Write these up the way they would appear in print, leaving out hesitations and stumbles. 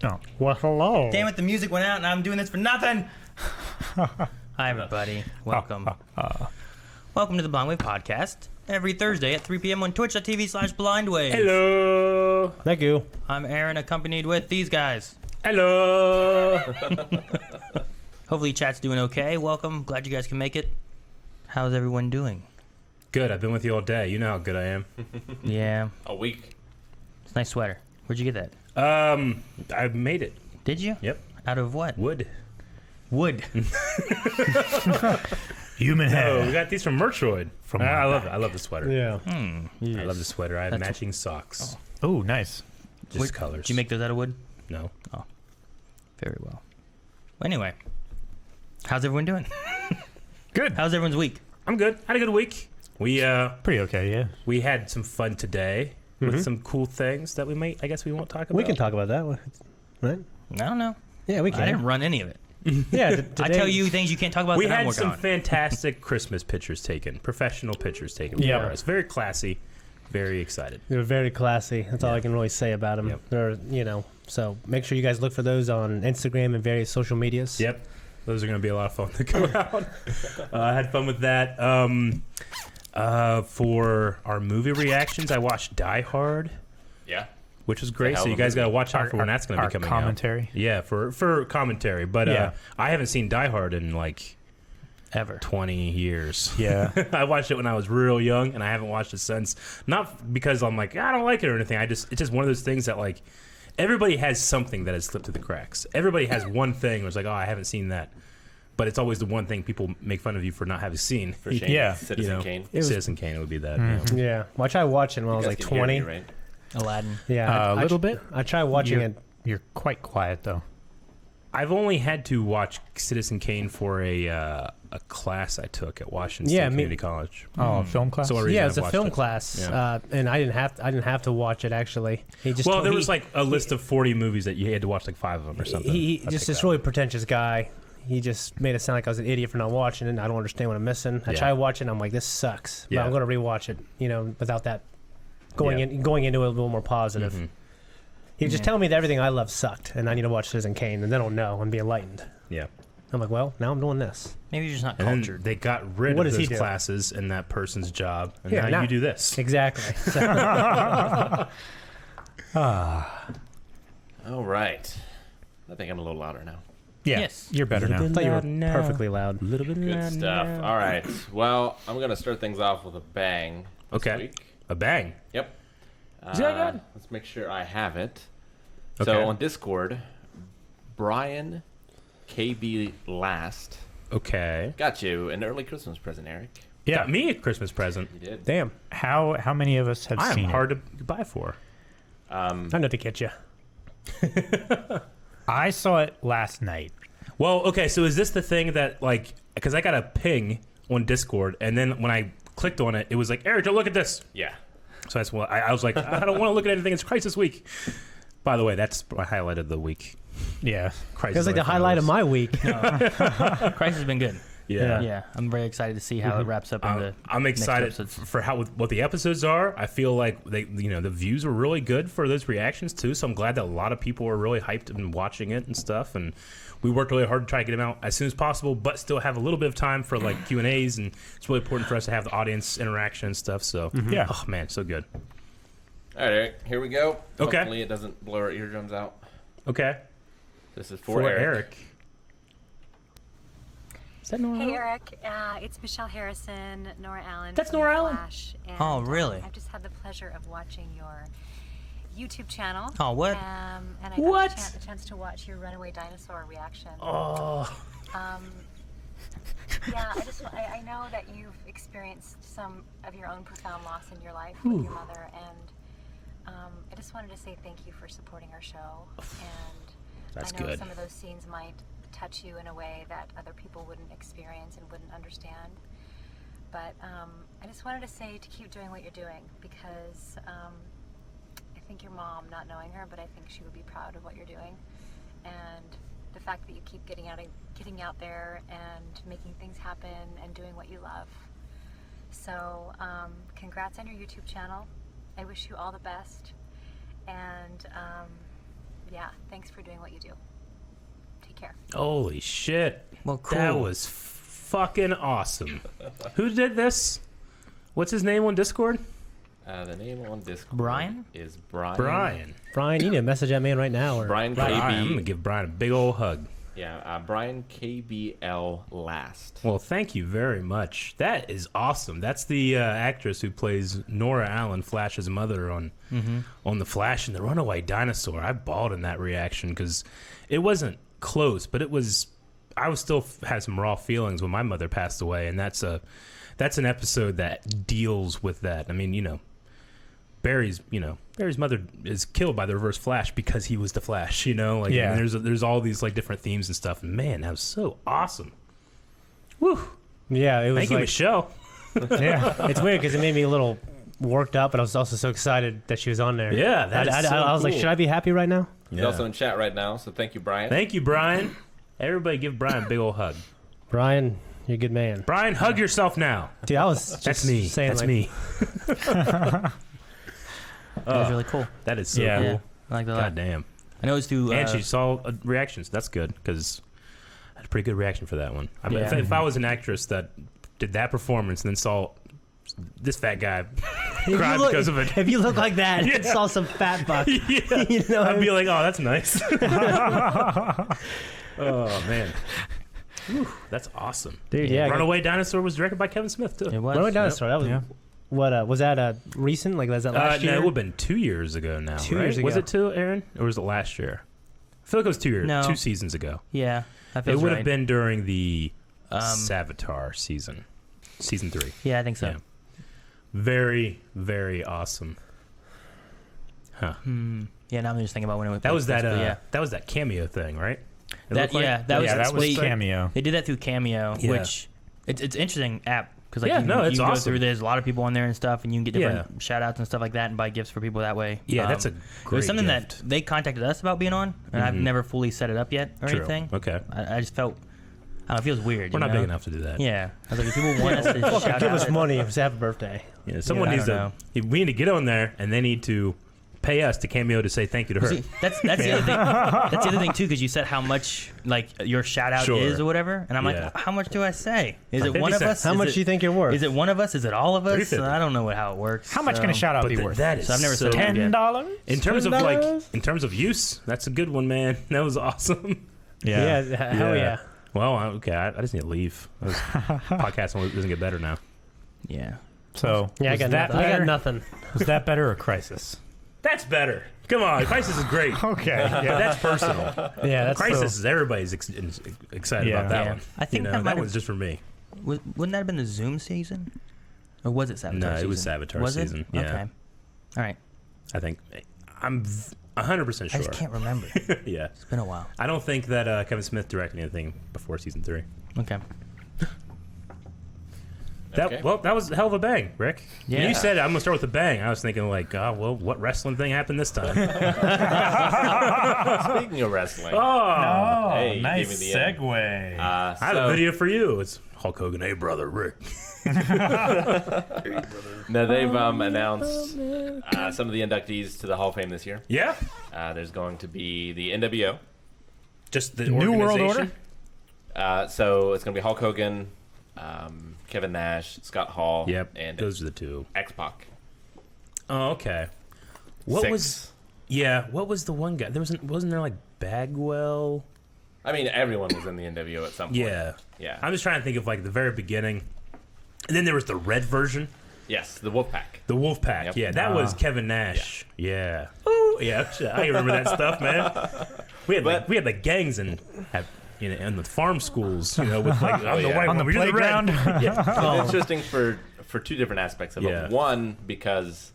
Oh. Well, hello. Damn it, the music went out and I'm doing this for nothing. Hi, everybody. Welcome. Welcome to the Blind Wave Podcast. Every Thursday at 3 p.m. on twitch.tv/blindwave. Hello. Thank you. I'm Aaron, accompanied with these guys. Hello. Hopefully chat's doing okay. Welcome. Glad you guys can make it. How's everyone doing? Good. I've been with you all day. You know how good I am. Yeah. A week. It's a nice sweater. Where'd you get that? I made it. Did you? Yep. Out of what? Wood. Wood. Human hair. Oh, we got these from Mertroid. I love it. I love the sweater. Yeah. I love the sweater. I have That's matching socks. Oh, nice. Just colors. Did you make those out of wood? No. Oh. Very well. Anyway. How's everyone doing? Good. How's everyone's week? I'm good. Had a good week. We Pretty okay, yeah. we had some fun today with some cool things that I guess we won't talk about. We can talk about that, right? I don't know. Yeah, we I can. didn't run any of it. Yeah, I tell you things you can't talk about We that I'm had working some on. fantastic Christmas pictures taken, professional pictures taken Yeah. for us. Very classy, very excited. They're very classy. That's all Yeah. I can really say about them. Yep. They're, so make sure you guys look for those on Instagram and various social medias. Yep. Those are going to be a lot of fun to go out. I had fun with that. For our movie reactions, I watched Die Hard, Yeah. which was great. hell So of you a guys movie. got to watch out for when that's going to be coming commentary. out. Yeah, for commentary. But Yeah. I haven't seen Die Hard in like Ever. 20 years. Yeah. I watched it when I was real young, and I haven't watched it since. Not because I'm like, I don't like it or anything. It's just one of those things that like everybody has something that has slipped through the cracks. Everybody has one thing where it's like, oh, I haven't seen that. But it's always the one thing people make fun of you for not having seen. For Shane. Yeah. Citizen Kane. Citizen Kane would be that. Yeah. Well, I tried watching when I was You like guys can hear 20. me, right? Aladdin. Yeah. A little bit. I tried watching it. You're quite quiet, though. I've only had to watch Citizen Kane for a class I took at Washington Yeah, State me- Community College. Oh, film class? So reason Yeah, it I've was a watched film it. class, Yeah. and I didn't have to watch it actually. He just Well, told, there was like a list of 40 movies that you had to watch like 5 of them or something. he I just think this that really pretentious guy. He just made it sound like I was an idiot for not watching it. And I don't understand what I'm missing. I Yeah. tried watching. I'm like, this sucks. But Yeah. I'm going to rewatch it. Without that going into it a little more positive. Mhm. He was just telling me that everything I love sucked, and I need to watch Citizen Kane, and then I'll know and be enlightened. Yeah. I'm like, well, now I'm doing this. Maybe you're just not And then cultured. they got rid What of does he those do? classes in that person's job, and Yeah, now now- you do this. Exactly. So, All right. I think I'm a little louder now. Yeah. Yes. You're better now. I thought you were Loud now. perfectly loud. A little bit Good loud stuff. now. All right. Well, I'm going to start things off with a bang this Okay. week. A bang. Yep. Is that good? Let's make sure I have it. Okay. So on Discord, Brian KB Last Okay. got you an early Christmas present, Eric. Yeah. Got me a Christmas present. You did. Damn. How many of us have I am seen hard to buy for. I know to get you. it? I saw it last night. Well, okay, so is this the thing that, like, because I got a ping on Discord, and then when I clicked on it, it was like, Eric, look at this. Yeah. So that's what I was like, I don't want to look at anything. It's Crisis Week. By the way, that's my highlight of the week. Yeah. Crisis It was like the Week highlight of was- my week. Christ has been good. Yeah. Yeah. I'm very excited to see how it wraps up in the I'm next excited episodes. for what the episodes are. I feel like the views were really good for those reactions too. So I'm glad that a lot of people were really hyped and watching it and stuff. And we worked really hard to try to get them out as soon as possible, but still have a little bit of time for like Q&As. And it's really important for us to have the audience interaction and stuff. So Yeah. oh man, so good. All right, Eric. Here we go. Okay. Hopefully it doesn't blow our eardrums out. Okay, This is for Eric. Is that Nora? Hey Eric, it's Michelle Harrison, Nora Allen. That's from Nora Allen? Flash, and, Oh, really? I've just had the pleasure of watching your YouTube channel. Oh, what? And I What? got the chance to watch your runaway dinosaur reaction. Oh, Yeah, I know that you've experienced some of your own profound loss in your life with your mother, and I just wanted to say thank you for supporting our show. And That's I know good. some of those scenes might touch you in a way that other people wouldn't experience and wouldn't understand. But I just wanted to say to keep doing what you're doing, because I think your mom, not knowing her, but I think she would be proud of what you're doing. And the fact that you keep getting out there and making things happen and doing what you love. So congrats on your YouTube channel. I wish you all the best. And yeah, thanks thanks for doing what you do. Take care. Holy shit. Well, cool. That was fucking awesome. Who did this? What's his name on Discord? The name on Discord Brian? is Brian. Brian, you need to message that man right now. Or Brian Right, I'm KB. gonna give Brian a big old hug. Yeah, Brian KBL last. Well, thank you very much. That is awesome. That's the actress who plays Nora Allen, Flash's mother on The Flash and the Runaway Dinosaur. I bawled in that reaction because it wasn't close, but it was. I was still had some raw feelings when my mother passed away, and that's an episode that deals with that. I mean, Barry's mother is killed by the Reverse Flash because he was the Flash, like, Yeah. and there's all these like different themes and stuff. And man, that was so awesome. Woo! yeah, it was Thank you, like Michelle. Yeah. it's weird because it made me a little worked up, but I was also so excited that she was on there. Yeah, that is so I was like, cool. should I be happy right now? He's Yeah. also in chat right now, so thank you, Brian. Thank you, Brian. Everybody, give Brian a big old hug. Brian, you're a good man. Brian, hug yourself now. Dude, I was just That's me. saying That's like, me. That was really cool. That is so Yeah. cool. Yeah, I like that a lot. God damn. I know it's through. And she saw reactions. That's good because I had a pretty good reaction for that one. I mean, Yeah. if I was an actress that did that performance and then saw this fat guy cry because of it, If you look like that, Yeah. and saw some fat buck. yeah, You know, I'd be like, oh, that's nice. Oh man, Whew, that's awesome. dude, yeah. Runaway Dinosaur was directed by Kevin Smith too. It was. Runaway Dinosaur. That was Yeah. what? Was that recent? Like was that last No, year? it would have been 2 years ago now. 2 right? years Was ago. it 2, Aaron, or was it last year? I feel like it was 2 years, No. 2 seasons ago. Yeah, that It feels would right. have been during the Um, Savitar season 3. Yeah, I think so. Yeah. Very, very awesome. Huh. Yeah, now I'm just thinking about when it That was that. yeah. That was that cameo thing, right? It That looked like? yeah, that was Yeah, that was they, Cameo. They did that through Cameo, Yeah. which it's interesting app because like Yeah, you, no, you it's can go awesome. through. There's a lot of people on there and stuff, and you can get different shout outs and stuff like that, and buy gifts for people that way. Yeah, that's a It great was something gift. that they contacted us about being on, and I've never fully set it up yet or True. anything. Okay. I just felt, I don't know, it feels weird. We're you not know? big enough to do that. Yeah, I was like, if people want us to shout Give out, us money if it's have a birthday. Yeah, someone I needs don't to. We need to get on there, and they need to pay us to cameo to say thank you to her. See, that's the other thing. That's the other thing too, because you said how much like your shout out Sure. is or whatever, and I'm Yeah. like, how much do I say? Is Like it one 50 of cents. us? How Is much it- do you think you're worth? Is it one of us? Is it all of us? $3.50. I don't know how it works. How much can a so- shout out be But worth? that is So I've never so said that yet. $10? in terms of $10? in terms of use, that's a good one, man. That was awesome. yeah, hell yeah. Well, okay, I just need to leave. This podcast doesn't get better now. Yeah. So Yeah, I was got that nothing. I got better? nothing. Was that better or Crisis? That's better. Come on, Crisis is great. Okay. But Yeah. that's personal. Yeah, that's Crisis is everybody's excited Yeah. about that Yeah. one. I think that that might have- one's just for me. Wouldn't that have been the Zoom season? Or was it Saboteur No, season? it was Saboteur was season, It? yeah. Okay. All right. I think I'm 100% sure. I just can't remember. Yeah, It's been a while. I don't think that Kevin Smith directed anything before season 3. Okay. Okay. That was a hell of a bang, Rick. When Yeah. you said I'm gonna start with a bang, I was thinking like, oh, well, what wrestling thing happened this time? Speaking of wrestling, Oh, hey, you gave me the end. segue. I have a video for you. It's Hulk Hogan, hey brother, Rick. No, they've announced some of the inductees to the Hall of Fame this year. Yeah, There's going to be the NWO. just the New World organization. Order? So it's going to be Hulk Hogan, Kevin Nash, Scott Hall, Yep, and those are the two. X-Pac. Oh, okay. What 6. what was the one guy? Wasn't there like Bagwell? I mean, everyone was in the NWO at some point. Yeah. Yeah. I'm just trying to think of like the very beginning. And then there was the red version, Yes, the Wolfpack. the Wolfpack. Yep. Yeah, that was Kevin Nash. Yeah. Ooh, yeah, shit, I remember that stuff, man. We had the gangs in the farm schools, with like on the yeah. white On the one, you're playground? red. Yeah. It's interesting for two different aspects of Yeah. it. One, because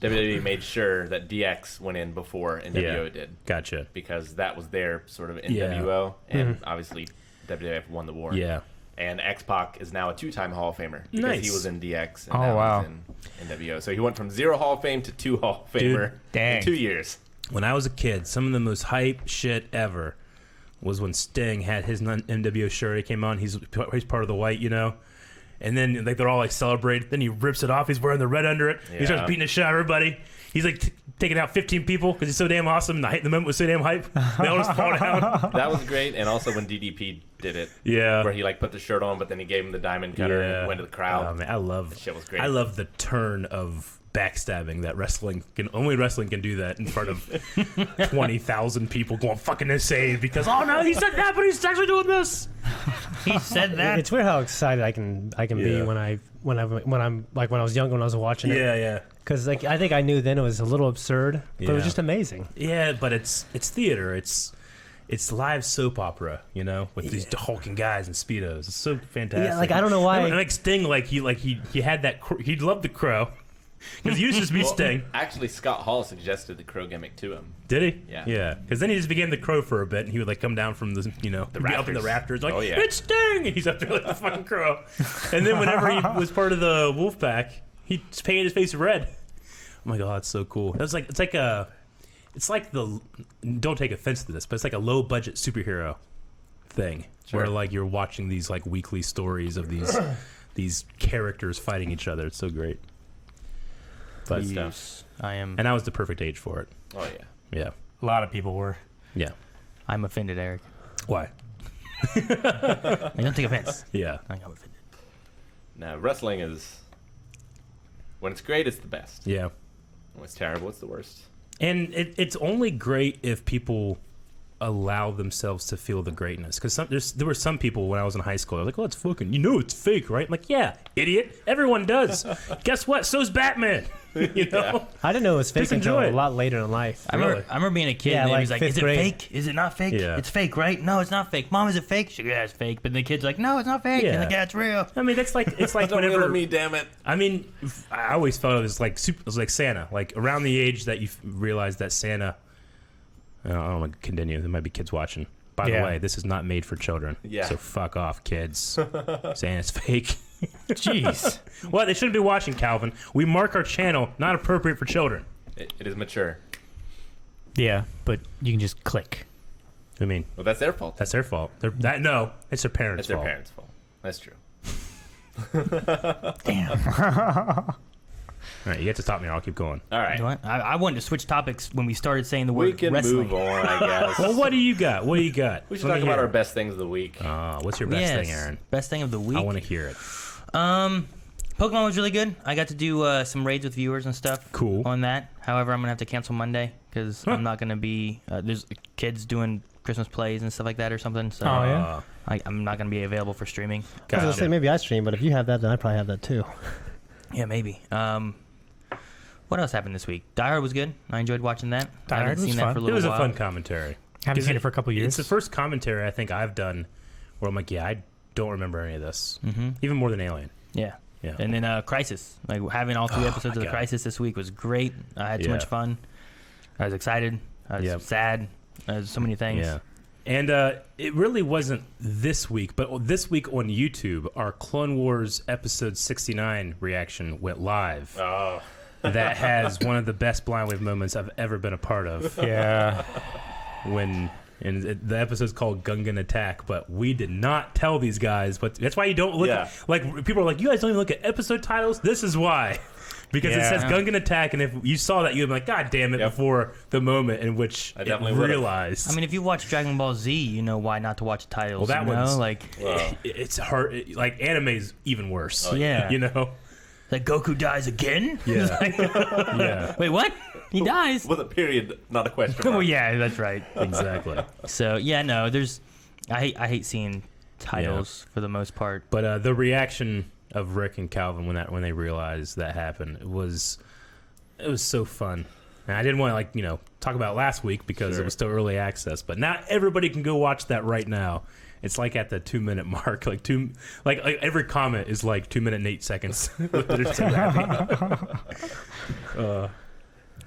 WWE made sure that DX went in before NWO did, Gotcha. because that was their sort of NWO, and obviously WWF won the war. Yeah. And X-Pac is now a 2-time Hall of Famer because Nice. he was in DX and Oh, now wow. he's in NWO. So he went from 0 Hall of Fame to 2 Hall of Famer dang. in 2 years. When I was a kid, some of the most hype shit ever was when Sting had his NWO shirt. He came on. He's part of the white, and then like they're all like celebrating. Then he rips it off. He's wearing the red under it. He starts Yeah. beating the shit out of everybody. He's like taking out 15 people because he's so damn awesome. The moment was so damn hype. They all just fall down. That was great, and also when DDP did it, Yeah. where he like put the shirt on, but then he gave him the diamond cutter and went to the crowd. Oh, man, That shit was great. I love the turn of backstabbing that only wrestling can do that in front of 20,000 people going fucking insane because he said that, but he's actually doing this. He said that. It's weird how excited I can be when I'm like when I was young when I was watching it. Yeah. Because like I think I knew then it was a little absurd, but it was Yeah. just amazing. Yeah, but it's theater. It's live soap opera, with these hulking guys in speedos. It's so fantastic. Yeah, like I don't know why. And like Sting, like he had that. He loved the crow because he used to just be Sting. Actually, Scott Hall suggested the crow gimmick to him. Did he? Yeah. Yeah. Because then he just became the crow for a bit, and he would like come down from the up in the rafters, like it's Sting, and he's up there like the fucking crow. And then whenever he was part of the Wolf Pack, he just painted his face red. Oh my god, it's so cool. It's like the don't take offense to this, but it's like a low budget superhero thing where like you're watching these like weekly stories of these characters fighting each other. It's so great. But I was the perfect age for it. Oh yeah. Yeah. A lot of people were. Yeah. I'm offended, Eric. Why? I don't take offense. Yeah. I'm offended. Now wrestling is when it's great, it's the best. Yeah. When it's terrible, it's the worst. And it's only great if people allow themselves to feel the greatness. Because there were some people when I was in high school, like, it's fucking, it's fake, right? I'm like, yeah, idiot. Everyone does. Guess what? So's Batman. I didn't know it was fake Just until enjoy a it. lot later in life. I remember being a kid and he was like, fifth is it grade. fake? Is it not fake? Yeah. It's fake, right? No, it's not fake. Mom, is it fake? She's like, yeah, it's fake. But the kid's like, no, it's not fake. Yeah. And like, yeah, it's real. I mean, it's like Don't whenever. yell at me, damn it. I mean, I always felt it was like Santa. Like around the age that you realize that Santa. I don't want to continue. There might be kids watching. By the way, this is not made for children. Yeah. So fuck off, kids. Santa's fake. Jeez. Well, they shouldn't be watching, Calvin. We mark our channel not appropriate for children. It is mature. Yeah, but you can just click. I mean, Well, that's their fault. that's their fault. It's their parents' It's their fault. parents' fault. That's true. All right, you have to stop me or I'll keep going. All right. You know what? I wanted to switch topics when we started saying the We word can wrestling. move on, I guess. Well, what do you got? What do you got? We should talk about our best things of the week. What's your best Yes. thing, Aaron? Best thing of the week. I want to hear it. Pokemon was really good. I got to do some raids with viewers and stuff. Cool. On that. However, I'm gonna have to cancel Monday because I'm not gonna be. There's kids doing Christmas plays and stuff like that or something. So Oh, yeah? I'm not gonna be available for streaming. I was gonna say maybe I stream, but if you have that, then I probably have that too. Yeah, maybe. What else happened this week? Die Hard was good. I enjoyed watching that. Die I Hard haven't was seen that fun. for a It little was while. a fun commentary. Haven't seen it for a couple years. It's the first commentary I think I've done where I'm like, yeah, I don't remember any of this. Mm-hmm. Even more than Alien. Yeah. Yeah. And then Crisis. Like having all 3 episodes of the God. Crisis this week was great. I had too Yeah. much fun. I was excited. I was Yep. sad. There's so many things. Yeah. And it really wasn't this week, but this week on YouTube, our Clone Wars episode 69 reaction went live. Oh. That has one of the best Blind Wave moments I've ever been a part of. Yeah. The episode's called Gungan Attack, but we did not tell these guys. But that's why you don't look Yeah. like people are like, you guys don't even look at episode titles. This is why, because it Yeah. says Gungan Attack, and if you saw that, you'd be like, God damn it! Yep. Before the moment in which I it definitely would've. realized. I mean, if you watch Dragon Ball Z, you know why not to watch the titles. Well, that you know? one's- like, Wow. it's hard. Like anime's even worse. yeah. You know. Like Goku dies again? Yeah. Yeah. Wait, what? He dies? With a period, not a question mark. Oh yeah, that's right. Exactly. So yeah, no, I hate seeing titles for the most part. But the reaction of Rick and Calvin when they realized that happened, it was so fun. And I didn't want to talk about it last week because it was still early access, but now everybody can go watch that right now. It's like at the 2-minute mark, like every comment is like 2 minutes and 8 seconds. They're so happy.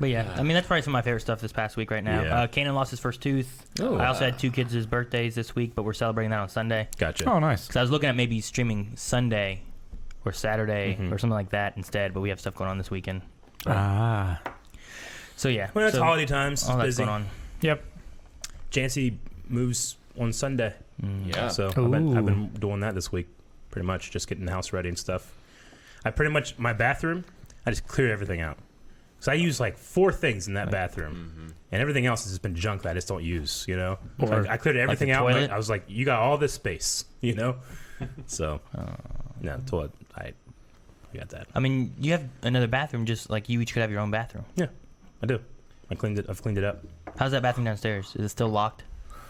But yeah, I mean that's probably some of my favorite stuff this past week right now. Yeah. Kanan lost his first tooth. Oh. I also had 2 kids' birthdays this week, but we're celebrating that on Sunday. Gotcha. Oh, nice. Because I was looking at maybe streaming Sunday or Saturday or something like that instead, but we have stuff going on this weekend. Ah. So yeah, Well, it's so holiday times. It's all that's busy. going on. Yep. Jancy moves on Sunday. Yeah. So I've been doing that this week, pretty much, just getting the house ready and stuff. My bathroom, I just clear everything out. So I use like 4 things in that bathroom, and everything else has just been junk that I just don't use. You know, I cleared everything out. toilet? I was like, you got all this space. You know, so no toilet. I got that. I mean, you have another bathroom, just like you each could have your own bathroom. Yeah, I do. I've cleaned it up. How's that bathroom downstairs? Is it still locked?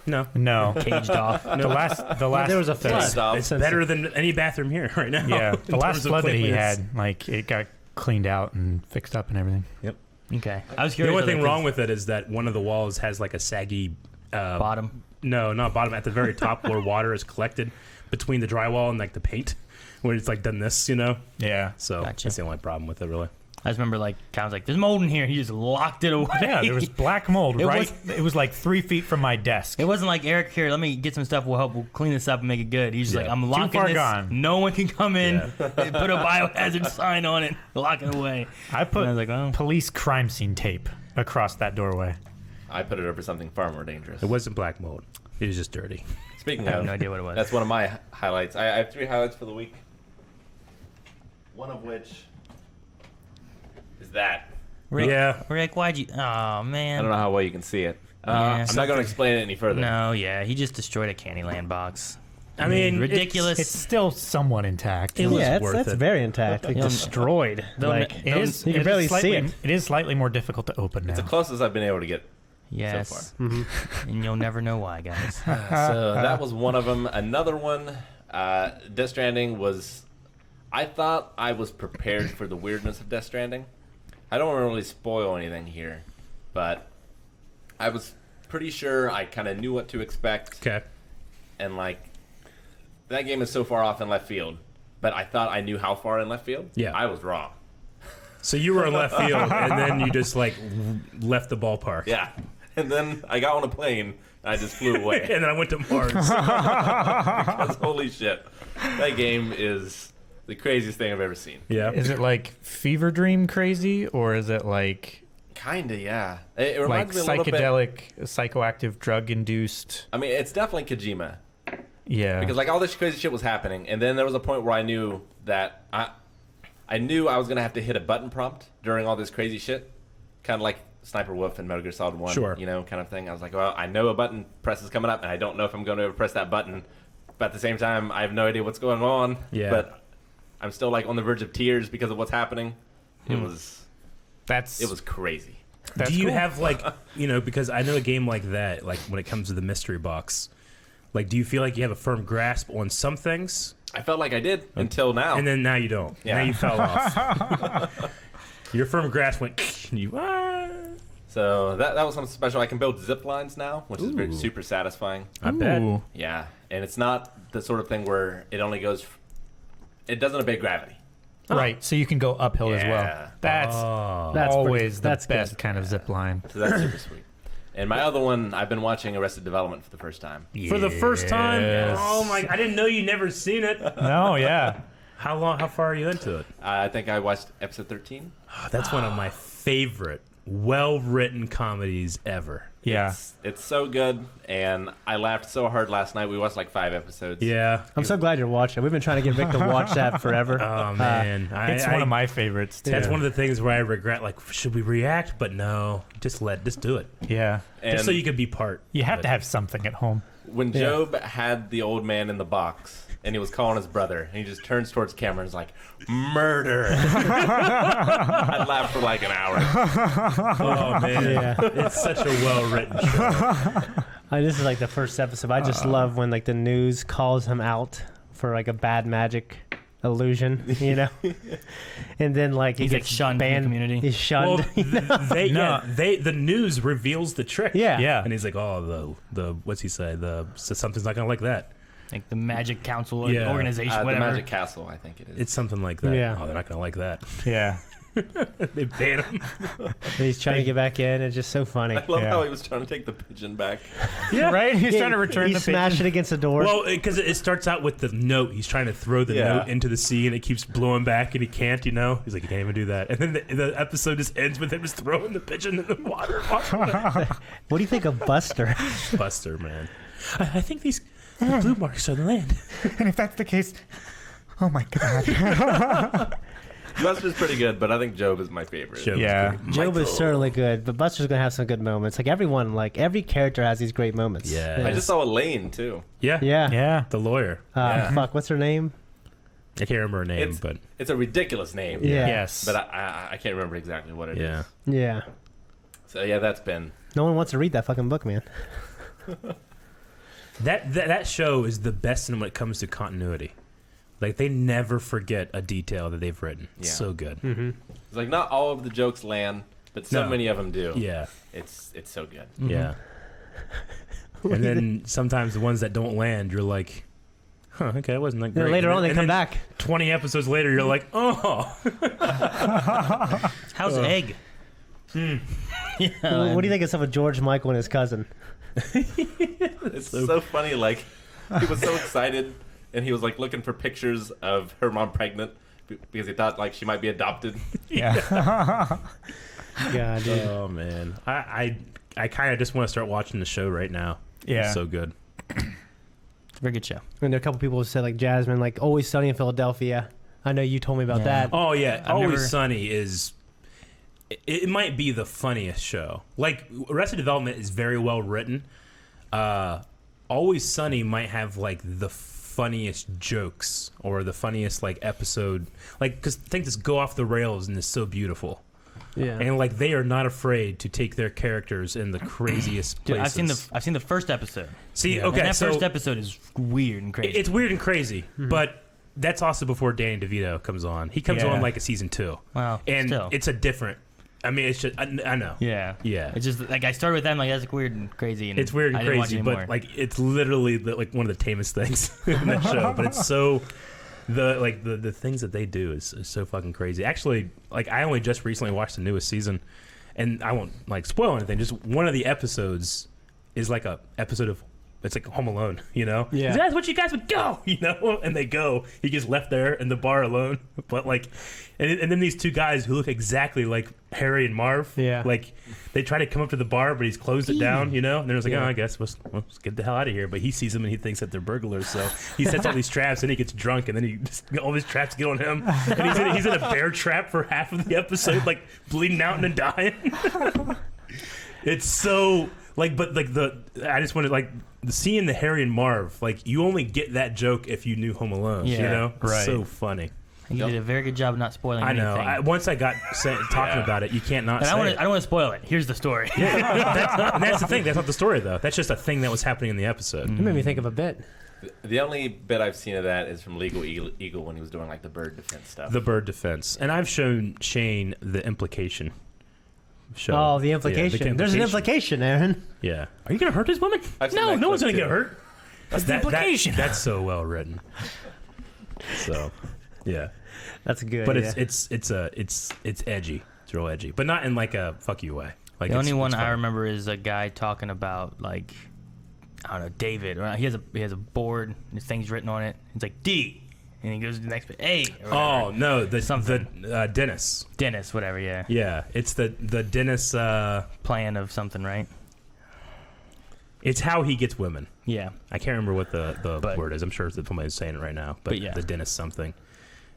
No, No. Caged off? The last There was a fence. it's better than any bathroom here right now. yeah, the in last terms of flood that he cleanliness. had, like it got cleaned out and fixed up and everything. Okay. I was The curious. only thing wrong with it is that one of the walls has like a saggy bottom. No, not bottom. At the very top where water is collected between the drywall and like the paint, where it's like done this, you know. Yeah. So Gotcha. that's the only problem with it, really. I just remember like Cal was like, "There's mold in here." He just locked it away. Yeah, there was black mold It right. It was like 3 feet from my desk. It wasn't like, Eric, here, let me get some stuff. We'll clean this up and make it good. He's just Yeah. like, I'm locking far this. gone. No one can come in. Put a biohazard sign on it. Lock it away. I put And I was like, oh. police crime scene tape across that doorway. I put it over something far more dangerous. It wasn't black mold. It was just dirty. Speaking I have of, no idea what it was. that's one of my highlights. I have 3 highlights for the week. One of which is that. Rick, Yeah. Rick, why'd you? Oh, man. I don't know how well you can see it. Yeah. I'm not going to explain it any further. No, yeah. He just destroyed a Candyland box. I mean, ridiculous. It's still somewhat intact. It was Yeah, worth that's it. very intact. Like, Yeah. destroyed. Like, It is. you can it is barely see slightly, it. It is slightly more difficult to open now. It's the closest I've been able to get Yes. so far. And you'll never know why, guys. So that was one of them. Another one, Death Stranding was. I thought I was prepared for the weirdness of Death Stranding. I don't want to really spoil anything here, but I was pretty sure I kind of knew what to expect. Okay. And like, that game is so far off in left field, but I thought I knew how far in left field. Yeah. I was wrong. So you were in left field, and then you just like left the ballpark. Yeah. And then I got on a plane and I just flew away. And then I went to Mars. Because holy shit, that game is the craziest thing I've ever seen. Yeah. Is it like fever dream crazy, or is it like Kinda, yeah. It like reminds me a little bit. psychedelic, psychoactive, drug induced? I mean, it's definitely Kojima Yeah. because like all this crazy shit was happening, and then there was a point where I knew that I knew I was gonna have to hit a button prompt during all this crazy shit, kind of like Sniper Wolf and Metal Gear Solid 1, Sure. you know, kind of thing. I was like, well, I know a button press is coming up, and I don't know if I'm going to ever press that button, but at the same time, I have no idea what's going on. Yeah. But I'm still like on the verge of tears because of what's happening. It was crazy. That's Do you cool. have like, you know, because I know a game like that, like when it comes to the mystery box, like do you feel like you have a firm grasp on some things, I felt like I did until now. and then now you don't? Yeah. Now you fell off. Your firm grasp went. And you. So that was something special. I can build zip lines now, which is Ooh. super satisfying. I bet. Ooh. Yeah, and it's not the sort of thing where it only goes. It doesn't obey gravity. Right, so you can go uphill as Yeah. well. That's Oh. That's always that's the best good. kind of zip line. So that's super sweet. And my other one, I've been watching Arrested Development for the first time. For the first time? Yes. Oh my! I didn't know you never seen it. No, yeah. How long? How far are you into it? I think I watched episode 13. Oh, that's one of my favorite, well-written comedies ever. Yeah. It's so good, and I laughed so hard last night. We watched like 5 episodes. Yeah. I'm so glad you're watching. We've been trying to get Vic to watch that forever. Oh man, It's one of my favorites, too. That's one of the things where I regret. Like, should we react? But no, just do it. Yeah. And Just so you could be part. You have of to it. have something at home. when Job had the old man in the box, and he was calling his brother, and he just turns towards the camera and is like, "Murder!" I laughed for like an hour. Oh man, Yeah. it's such a well-written show. This is like the first episode. I just love when like the news calls him out for like a bad magic illusion, you know, and then like he He's, like, gets shunned from the banned. community. He's shunned. The news reveals the trick. Yeah. Yeah. And he's like, oh, the what's he say? Something's not gonna like that. Like the Magic Council or Yeah. organization, The whatever. Magic Castle, I think it is. It's something like that. Yeah. Oh, they're not gonna like that. Yeah. They ban him. And he's trying to get back in. It's just so funny. I love Yeah. how he was trying to take the pigeon back. Yeah. Right? He's trying to return He the smashed pigeon. it against the door. Well, because it starts out with the note. He's trying to throw the Yeah. note into the sea, and it keeps blowing back, and he can't. You know, he's like, he can't even do that. And then the episode just ends with him just throwing the pigeon in the water. What do you think of Buster? Buster, man. I think the blue marks are the land. And if that's the case, oh my God. Buster's pretty good, but I think Job is my favorite. Job is Yeah. great. Job is certainly good, but Buster's gonna have some good moments. Like everyone, like every character has these great moments. Yeah. I just saw Elaine too. Yeah. Yeah. Yeah. The lawyer. Yeah. Fuck, what's her name? I can't remember her name, but It's a ridiculous name. Yeah. Yes. But I can't remember exactly what it is. yeah. Yeah. So yeah, that's been. No one wants to read that fucking book, man. That show is the best when it comes to continuity. Like they never forget a detail that they've written. It's Yeah. so good. Mm-hmm. It's like not all of the jokes land, but so No. many of them do. Yeah. It's so good. Yeah. And then sometimes the ones that don't land, you're like, huh, okay, it wasn't that great. Later on, they And come then back. 20 episodes later, you're like, oh. How's Egg? What do you think of some of George Michael and his cousin? It's so funny. Like he was so excited, and he was like looking for pictures of her mom pregnant because he thought like she might be adopted. Yeah. God, dude. Oh, man. I kind of just want to start watching the show right now. Yeah. It's so good. It's a very good show. And there are a couple people who said like Jasmine, like Always Sunny in Philadelphia. I know you told me about Yeah. that. Oh, yeah. I've Always never- Sunny is... It might be the funniest show. Like, Arrested Development is very well written. Always Sunny might have, like, the funniest jokes or the funniest, like, episode. Like, because things just go off the rails and it's so beautiful. Yeah. And, like, they are not afraid to take their characters in the craziest Dude, places. I've seen the first episode. See, Yeah. okay, And that so... first episode is weird and crazy. It's weird and crazy, but that's also before Danny DeVito comes on. He comes Yeah. on like a season 2. Wow. And Still. it's a different... I mean, it's just... I know. Yeah. Yeah. It's just like I started with them like that's weird and crazy. And It's weird I and didn't watch crazy, it but anymore. like it's literally like one of the tamest things in that show. But it's so the things that they do is so fucking crazy. Actually, like I only just recently watched the newest season, and I won't like spoil anything. Just one of the episodes is like a episode of it's like Home Alone, you know? Yeah. That's what you guys would go, you know? And they go. He gets left there in the bar alone. But like, and then these two guys who look exactly like Harry and Marv. Yeah. Like, they try to come up to the bar, but he's closed it down, you know? And they're just like, Yeah. oh, I guess let's get the hell out of here. But he sees them and he thinks that they're burglars. So he sets all these traps and he gets drunk and then all these traps get on him. And he's in a bear trap for half of the episode, like bleeding out and then dying. It's so... Like, but like I just wanted like seeing the Harry and Marv. Like, you only get that joke if you knew Home Alone. You Yeah, know, right. So funny. you did a very good job of not spoiling I know. anything. Once I got talking about it, you can't not. And say I don't want to spoil it. Here's the story. and that's the thing. That's not the story though. That's just a thing that was happening in the episode. It made me think of a bit. The only bit I've seen of that is from Legal Eagle when he was doing like the bird defense stuff. The bird defense, and I've shown Shane the implication. Show. Oh, the Yeah, implication. There's an implication, Aaron. Yeah. Are you gonna hurt this woman? I've seen No, that no one's clip, gonna get too. hurt. That's the implication. that's so well written. So, yeah. That's good. But yeah. it's edgy. It's real edgy, but not in like a fuck you way. Like The only it's one I fun. remember is a guy talking about like I don't know David. Or he has a board. And his thing's written on it. It's like D, and he goes to the next bit A. Or Oh whatever. no, Something. the Dennis. Dennis, whatever. Yeah, Yeah, it's the Dennis. plan of something, right? It's how he gets women. Yeah, I can't remember what the But- word is. I'm sure somebody's saying it right now. But yeah. the Dennis something,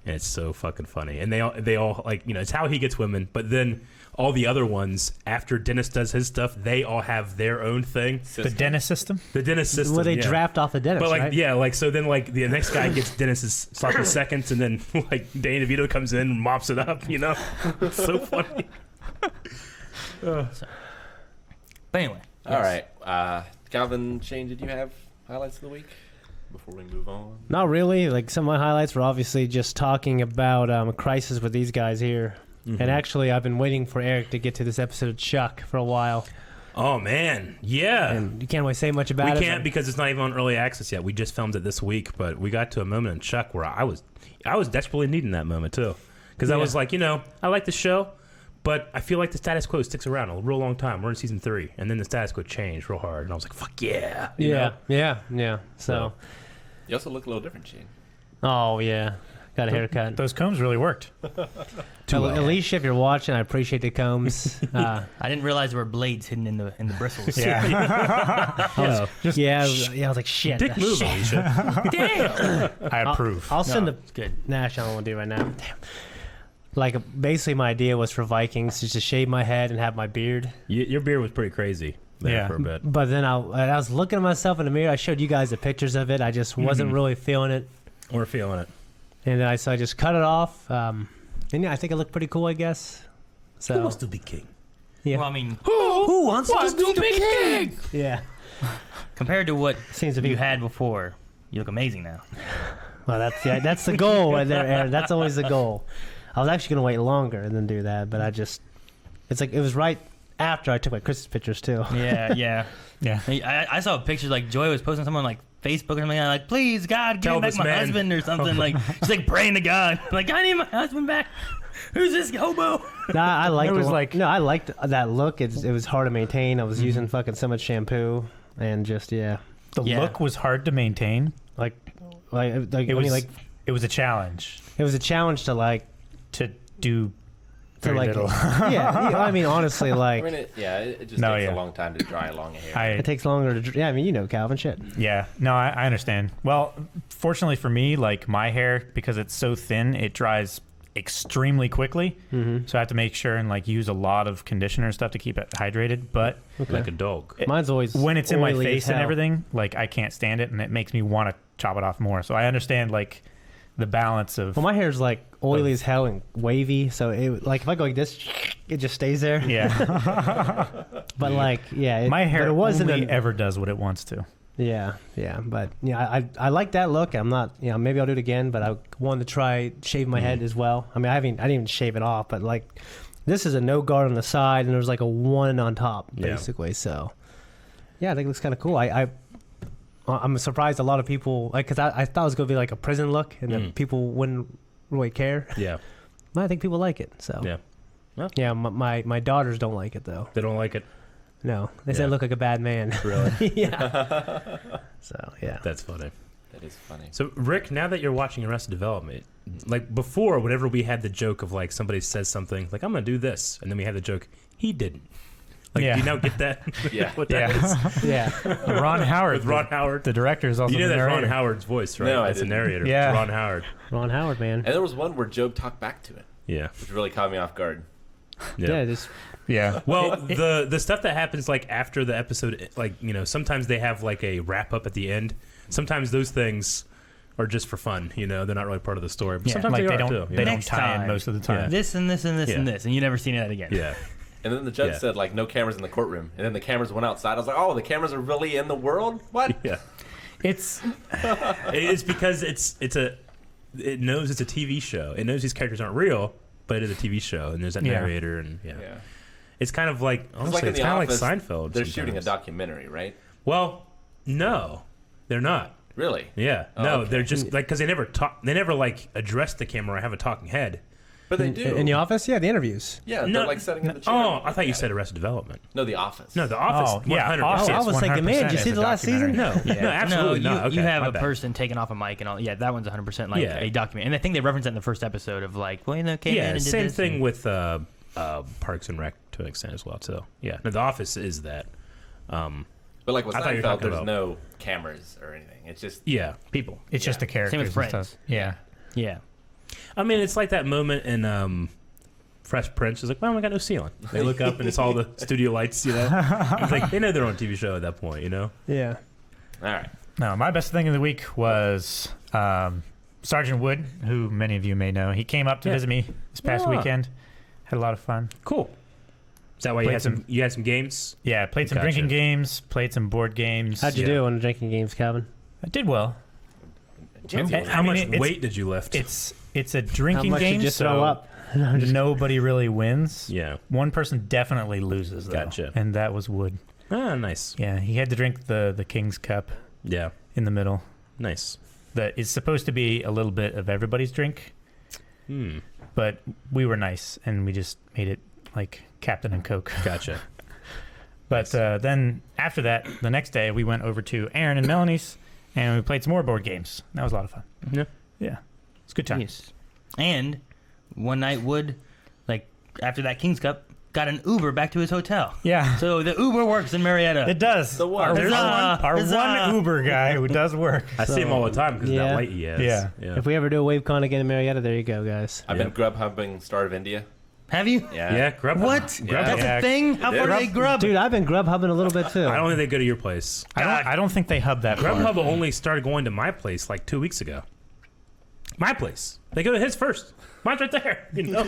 and it's so fucking funny. And they all like it's how he gets women. But then all the other ones after Dennis does his stuff, they all have their own thing. The dentist system. The Dennis system. Where they yeah. draft off the dentist, But like right? yeah, like so then like the next guy gets Dennis's sloppy seconds, and then like Danny DeVito comes in and mops it up. You know, it's so funny. but anyway. All right, Calvin, Shane, did you have highlights of the week before we move on? Not really. Like some of my highlights were obviously just talking about Crisis with these guys here. And actually, I've been waiting for Eric to get to this episode of Chuck for a while. Oh man, yeah. And you can't really say much about We it. can't because it's not even on early access yet. We just filmed it this week, but we got to a moment in Chuck where I was desperately needing that moment too, because I was like, I like the show, but I feel like the status quo sticks around a real long time. We're in season 3, and then the status quo changed real hard, and I was like, fuck yeah, you know? Yeah. So, You also look a little different, Shane. oh yeah, got a haircut. Those combs really worked. Alicia, if you're watching, I appreciate the combs. I didn't realize there were blades hidden in the bristles. Yeah. I was like, shit. Dick move, Alicia. Damn. I approve. I'll send No, the it's good. Nash. I don't want to do it right now. Damn. like basically my idea was for Vikings just to shave my head and have my beard. Your beard was pretty crazy there for a bit. But then I was looking at myself in the mirror. I showed you guys the pictures of it. I just wasn't really feeling it. We're feeling it. And then I just cut it off. And yeah, I think it looked pretty cool, I guess. So Who wants to be king? yeah. Well, I mean, Who wants to be king? Yeah. compared to what Seems to be you had before, you look amazing now. Well, that's the goal right there, Aaron. That's always the goal. I was actually gonna wait longer and then do that, but it's like it was right after I took my Christmas pictures too. Yeah. I saw pictures like Joy was posting someone like Facebook or something like, please God, give me back my husband or something. Like she's like praying to God, like I need my husband back. Who's this hobo? No, I liked It was I liked that look. It was hard to maintain. I was using fucking so much shampoo and just The look was hard to maintain. like It was a challenge it was a challenge to like to do to very like little. yeah. I mean honestly like it just takes a long time to dry long hair. it takes longer to I mean Calvin shit. Yeah, no, I understand. Well, fortunately for me, like my hair, because it's so thin, it dries extremely quickly. So I have to make sure and like use a lot of conditioner and stuff to keep it hydrated. But Like a dog. Mine's always when it's in my oily as face and hell. everything, like I can't stand it, and it makes me want to chop it off more. So I understand like the balance of Well, my hair's like oily as hell and wavy, so it like if I go like this, it just stays there. yeah. But like My hair but it wasn't only ever does what it wants to. Yeah, but I like that look. I'm not, maybe I'll do it again, but I wanted to try shave my head as well. I mean, I didn't even shave it off, but like this is a no guard on the side, and there's like a one on top, basically. So yeah, I think it looks kind of cool. I'm surprised a lot of people like because I thought it was gonna be like a prison look, and then people wouldn't really care. Yeah. But I think people like it. So Yeah. my daughters don't like it though. They don't like it. No, they say I look like a bad man. Really? Yeah. So yeah. That's funny. That is funny. So, Rick, now that you're watching Arrested Development, like before, whenever we had the joke of like somebody says something, like, I'm going to do this, and then we had the joke, he didn't. Like, do you now get that? Yeah. What that is? Yeah. Ron Howard, With Ron Howard. the director, is also You know the that's Ron narrator. Howard's voice, right? No, I That's the didn't. narrator. Yeah. It's Ron Howard. Ron Howard, man. And there was one where Job talked back to it, Yeah. which really caught me off guard. Yeah, just Yeah. Well, the stuff that happens like after the episode, like sometimes they have like a wrap up at the end. Sometimes those things are just for fun. They're not really part of the story. But Yeah, sometimes like they, they are don't too. they don't Next tie in time. most of the time. This and this and this and Yeah. this, and you never seen that again. Yeah. And then the judge Yeah. said, like, no cameras in the courtroom. And then the cameras went outside. I was like, oh, the cameras are really in the world? What? Yeah. It's It's because it knows it's a TV show. It knows these characters aren't real, but it is a TV show, and there's that Yeah. narrator, and Yeah. it's kind of like honestly, in it's The kind of like Office, Seinfeld. They're shooting a sometimes. documentary, right? Well, no, they're not. Really? Yeah, Oh, no, okay. they're just like because they never talk. They never like address the camera or have a talking head. But they do. in the office. Yeah, the interviews. Yeah, No, they're like setting in the chair. Oh, I thought you said Arrested Development. No, The Office. No, The Office. Oh, yeah, 100%. Office. I was thinking, man, did you 100% see is the a last season? documentary. No, no, absolutely no, not. Okay, you have my a bad. person taking off a mic and all. Yeah, that one's 100% like Yeah. a document. And I think they reference that in the first episode of like, well, came in Yeah, and did same this thing and- with Parks and Rec to an extent as well. So yeah, no, The Office is that. But like with I thought you were Seinfeld, talking there's about- no cameras or anything. It's just Yeah, people. it's just the characters. Same with and Friends. stuff. Yeah. Yeah. I mean, it's like that moment in Fresh Prince. Is like, well, we got no ceiling. They look up and it's all the studio lights. It's like they know they're on a TV show at that point. Yeah. all right. No, my best thing of the week was Sergeant Wood, who many of you may know. He came up to Yeah. visit me this past Yeah. weekend. Had a lot of fun. Cool. Is that why you Played had some games? Yeah, played some Gotcha. drinking games, played some board games. How'd you do on the drinking games, Calvin? I did well. Jim's And- How I mean, much it's- weight did you lift? It's a How drinking much game, did you so throw up? No, I'm just- nobody really wins. Yeah. One person definitely loses, though. Gotcha. And that was Wood. Ah, nice. Yeah, he had to drink the King's Cup Yeah. in the middle. Nice. That is supposed to be a little bit of everybody's drink, but we were nice and we just made it like Captain and Coke. Gotcha. But then after that, the next day, we went over to Aaron and Melanie's and we played some more board games. That was a lot of fun. Yeah. Yeah. It's a good time. Yes. And one night Wood, like after that King's Cup, got an Uber back to his hotel. Yeah. So the Uber works in Marietta. It does. The what? Our one Uber guy who does work. I see him all the time because of Yeah. that light he has. Yeah. If we ever do a WaveCon again in Marietta, there you go, guys. I've been GrubHubbing Star of India. Have you? Yeah. Yeah, Grubhub. What? Yeah. That's Yeah. a thing? How far do they grub? Dude, I've been grub-hubbing a little bit too. I don't think they go to your place. I don't think they hub that far. Grubhub only started going to my place like 2 weeks ago. My place. They go to his first. Mine's right there. You know?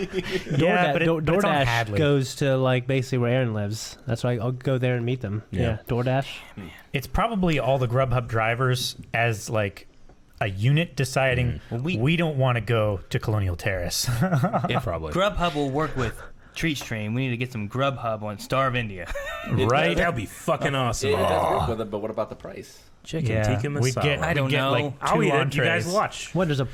Yeah, but it's on DoorDash Hadley. goes to like basically where Aaron lives. That's why I'll go there and meet them. Yeah. DoorDash. It's probably all the GrubHub drivers as like a unit deciding we don't want to go to Colonial Terrace. If Probably. GrubHub will work with TreatStream, we need to get some GrubHub on Star of India. Right? That would be fucking awesome. It does work with it, but what about the price? Chicken Yeah. tikka We masala. get, I don't we get know. like I'll 2 eat it. entrees. You guys watch. What, there's a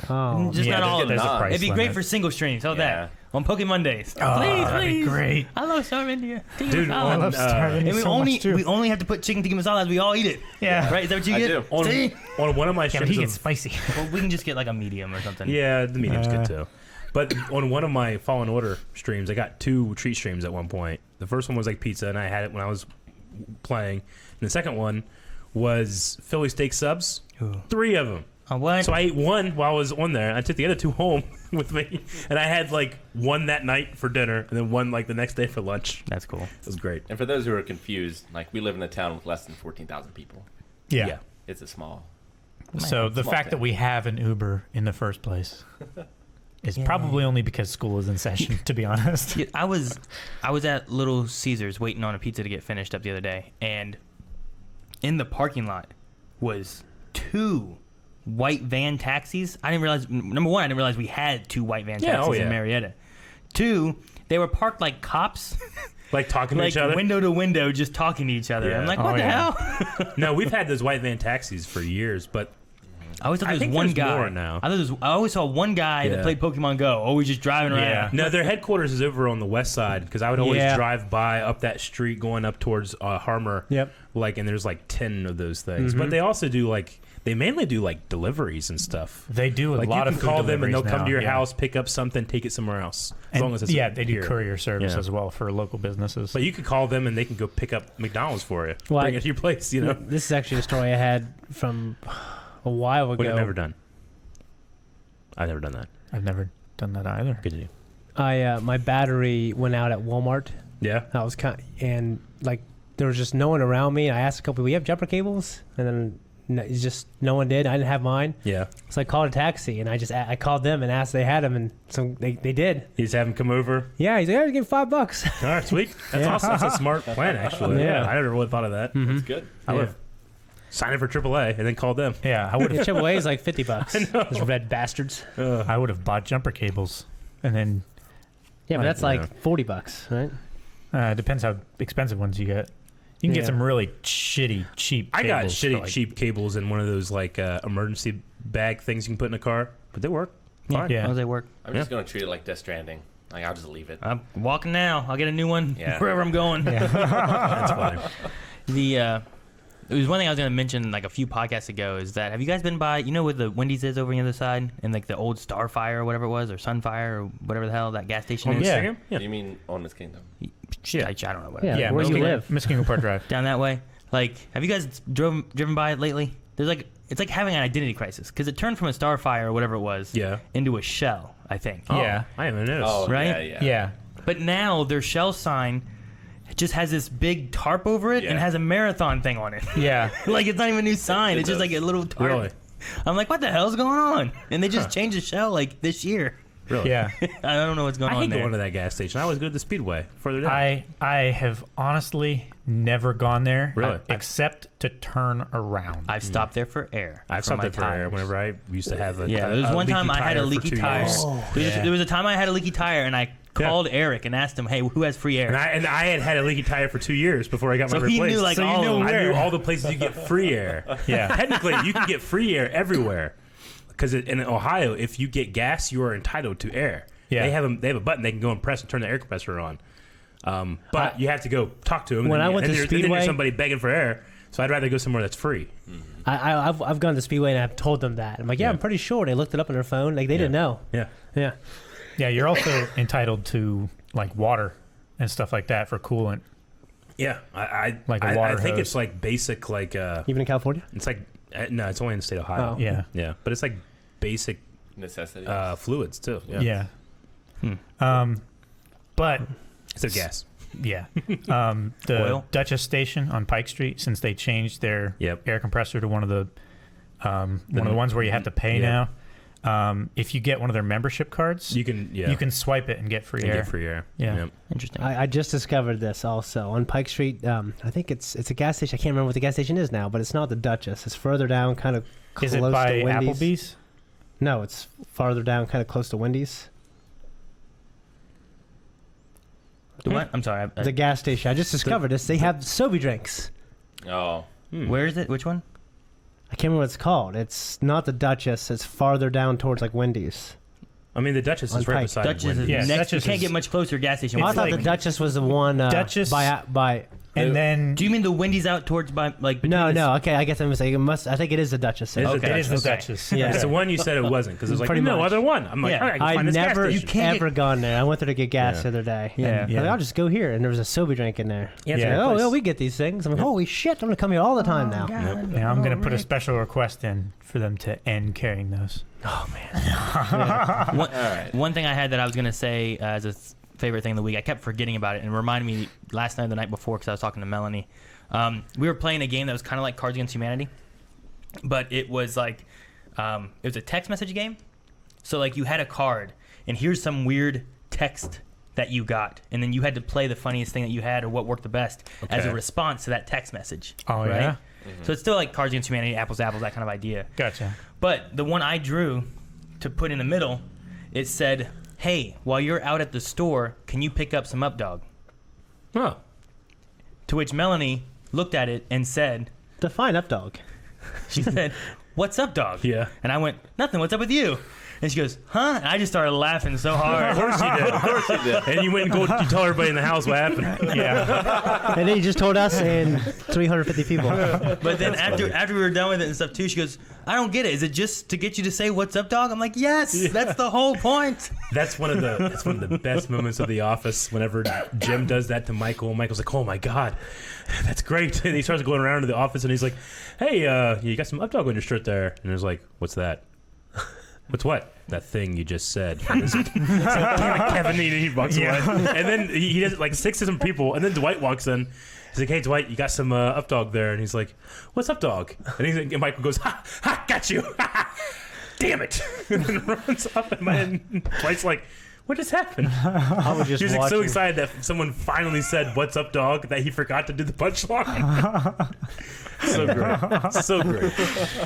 Oh. Just not all of there's them. a price It'd be great limit. for single streams. How about Yeah. that? On Pokemon Days. Oh, please, that'd be please. great. I love Star of India. Tikka Dude, masala. I love Star of India and we so only much too. we only have to put chicken tikka masala as we all eat it. Yeah. Right? Is that what you I get? do. See? On one of my Yeah, but streams he of- gets spicy. Well, we can just get like a medium or something. Yeah, the medium's good too. But on one of my Fallen Order streams, I got 2 treat streams at one point. The first one was like pizza, and I had it when I was playing. And the second one was Philly steak subs. Ooh. 3 of them. What? So I ate one while I was on there. I took the other 2 home with me, and I had like one that night for dinner, and then one like the next day for lunch. That's cool. It was great. And for those who are confused, like we live in a town with less than 14,000 people. Yeah. It's a small. So the Small fact town. that we have an Uber in the first place is probably only because school is in session, to be honest. Yeah, I was at Little Caesars waiting on a pizza to get finished up the other day, and in the parking lot was 2 white van taxis. I didn't realize. Number one, I didn't realize we had 2 white van Yeah, taxis oh, yeah. in Marietta. 2, they were parked like cops, Like talking to like each other. window to window, just talking to each other. Yeah. I'm like, Oh, what the yeah. hell? No, we've had those white van taxis for years, but I always thought I there was think one there's guy. more now. I always saw one guy that Yeah. played Pokemon Go, always just driving around. Yeah. no, their headquarters is over on the west side because I would always Yeah. drive by up that street going up towards Harmer. Yep. Like, and there's like 10 of those things, but they also do like they mainly do like deliveries and stuff. They do a Like lot you of can food call them and they'll deliveries come to your now, yeah. house, pick up something, take it somewhere else. As And long as it's they do here. courier service Yeah. as well for local businesses. But you could call them and they can go pick up McDonald's for you, Well, bring it to your place. You know, This is actually a story I had from a while ago. what I've never done. I've never done that. I've never done that either. Good to do. My battery went out at Walmart. Yeah. I was and like there was just no one around me. I asked a couple, "We have jumper cables?" And then it's just no one did. I didn't have mine, Yeah. so I called a taxi and I called them and asked if they had them, and so they did. You just have them come over. Yeah, he's like, "Yeah, give $5." All right, sweet. That's Yeah. awesome. That's a smart plan, actually. Yeah. I never really thought of that. It's good. I would have signed in for AAA and then called them. Yeah, I would The have. AAA is like $50. Those red bastards. I would have bought jumper cables, and then Yeah, but that's like Yeah. $40, right? it depends how expensive ones you get. You can Yeah. get some really shitty, cheap. I got cables for, shitty, like- cheap cables in one of those like emergency bag things you can put in a car, but they work. Fine. Yeah. How does they work? I'm just gonna treat it like Death Stranding. Like I'll just leave it. I'm walking now. I'll get a new one Yeah. wherever I'm going. That's fine. It was one thing I was going to mention like a few podcasts ago is that have you guys been by, you know where the Wendys is over on the other side and like the old Starfire or whatever it was or Sunfire or whatever the hell that gas station On is? the Yeah. Instagram? Yeah. You mean on this kingdom? I don't know what. Yeah, Yeah, where you Miskino- live. Muskego Park Drive. Down that way. Like, have you guys driven by it lately? There's like it's like having an identity crisis because it turned from a Starfire or whatever it was Yeah. into a shell, I think. Oh, Yeah. I haven't noticed. Oh, Right? Yeah. Yeah. But now their shell sign just has this big tarp over it and Yeah. has a marathon thing on it. Yeah. Like it's not even a new sign. It It's just does. like a little tarp. Really? I'm like, what the hell's going on? And they just changed the shell like this year. Really? Yeah. I don't know what's going I on hate there. going to that gas station. I always go to the Speedway further down. I have honestly never gone there, Really? except to turn around. I've stopped there for air. I've for stopped my there for air tires. whenever I used to have a Yeah, there was one leaky time I had a tire for leaky 2 tire. years. There was a time I had a leaky tire and I called Eric and asked him, "Hey, who has free air?" And I had a leaky tire for 2 years before I got So my he replaced. knew, like, so all of them. I knew all the places you get free air. Yeah. Technically, you can get free air everywhere because in Ohio, if you get gas, you are entitled to air. Yeah. They have a button they can go and press and turn the air compressor on. But you have to go talk to them. When I went to then Speedway- there's somebody begging for air. So I'd rather go somewhere that's free. I've gone to Speedway and I've told them that. I'm like, yeah, I'm pretty sure. They looked it up on their phone. Like they didn't know. Yeah. Yeah. Yeah, you're also entitled to like water and stuff like that for coolant. Yeah, I Like a water think hose. it's like basic, like Even in California? it's like no, it's only in the state of Ohio. Oh. Yeah. Yeah, but it's like basic Necessity. fluids too. Yeah. Hmm. But It's a gas. yeah, the Oil? Duchess Station on Pike Street, since they changed their Yep. air compressor to one of the ones where you have to pay Yeah. now. If you get one of their membership cards, You can you can swipe it and get free and air. get free air. Yeah. Yep. Interesting. I just discovered this also on Pike Street. I think it's a gas station. I can't remember what the gas station is now, but it's not the Duchess. It's further down, kind of close Is it by to Wendy's. Applebee's? No, it's farther down, kind of close to Wendy's. The what? I'm sorry. The gas station. I just discovered this. They have soda drinks. Oh. Where is it? Which one? I can't remember what it's called. It's not the Duchess. It's farther down towards like Wendy's. I mean, the Duchess On is right Pike. beside Duchess is Wendy's. Yeah, next. Duchess You can't is- get much closer to a gas station. I It's thought like- the Duchess was the one Duchess- by. And then Do you mean the Wendy's out towards by like? between No, the- no. Okay, I guess I'm mistaken. I think it is the Duchess. It is the Okay. it is the Duchess. Duchess. Yeah. It's the one you said it wasn't because there's like Pretty no much. other one. I'm like, Yeah. all right, I can I find this gas never station. can't ever gone there. I went there to get gas Yeah. the other day. Yeah. And I was Yeah. like, I'll just go here, and there was a soda drink in there. Yeah, it's Yeah. a good Oh, place. yeah, we get these things. I'm like, holy shit! I'm gonna come here all the time now. Yeah, I'm going to put a special request in for them to end carrying those. Oh man. One, All right. one thing I had that I was gonna say as a favorite thing of the week, I kept forgetting about it, and it reminded me last night, or the night before, because I was talking to Melanie. We were playing a game that was kind of like Cards Against Humanity, but it was like it was a text message game. So like you had a card, and here's some weird text that you got, and then you had to play the funniest thing that you had or what worked the best as a Okay. response to that text message. Oh, right? yeah? So it's still like Cards Against Humanity, apples to apples, that kind of idea. Gotcha. But the one I drew to put in the middle, it said, "Hey, while you're out at the store, can you pick up some Up Dog?" Oh, To which Melanie looked at it and said, Define up dog. she said, "What's up, dog?" yeah. And I went, "Nothing, what's up with you?" And she goes, "Huh?" And I just started laughing so hard. Of course you did. Of course you did. And you went and you tell everybody in the house what happened. Yeah. And then you just told us and 350 people. But then after we were done with it and stuff too, she goes, "I don't get it. Is it just to get you to say what's up, dog?" I'm like, "Yes, that's the whole point." That's one of the best moments of The Office. Whenever Jim does that to Michael, Michael's like, "Oh my god, that's great!" And he starts going around to the office, and he's like, "Hey, you got some Up Dog on your shirt there?" And he's like, "What's that?" "What's what?" "That thing you just said." So, damn it, Kevin, he walks away, and then he does like 6 different people, and then Dwight walks in. He's like, "Hey, Dwight, you got some Up Dog there?" And he's like, "What's Up Dog?" And Michael goes, "Ha, ha, got you." Damn it. And then runs off, and Dwight's like, "What just happened?" I was just He was like, so watching. excited that someone finally said, "What's up, dog?" that he forgot to do the punchline. So great. So great.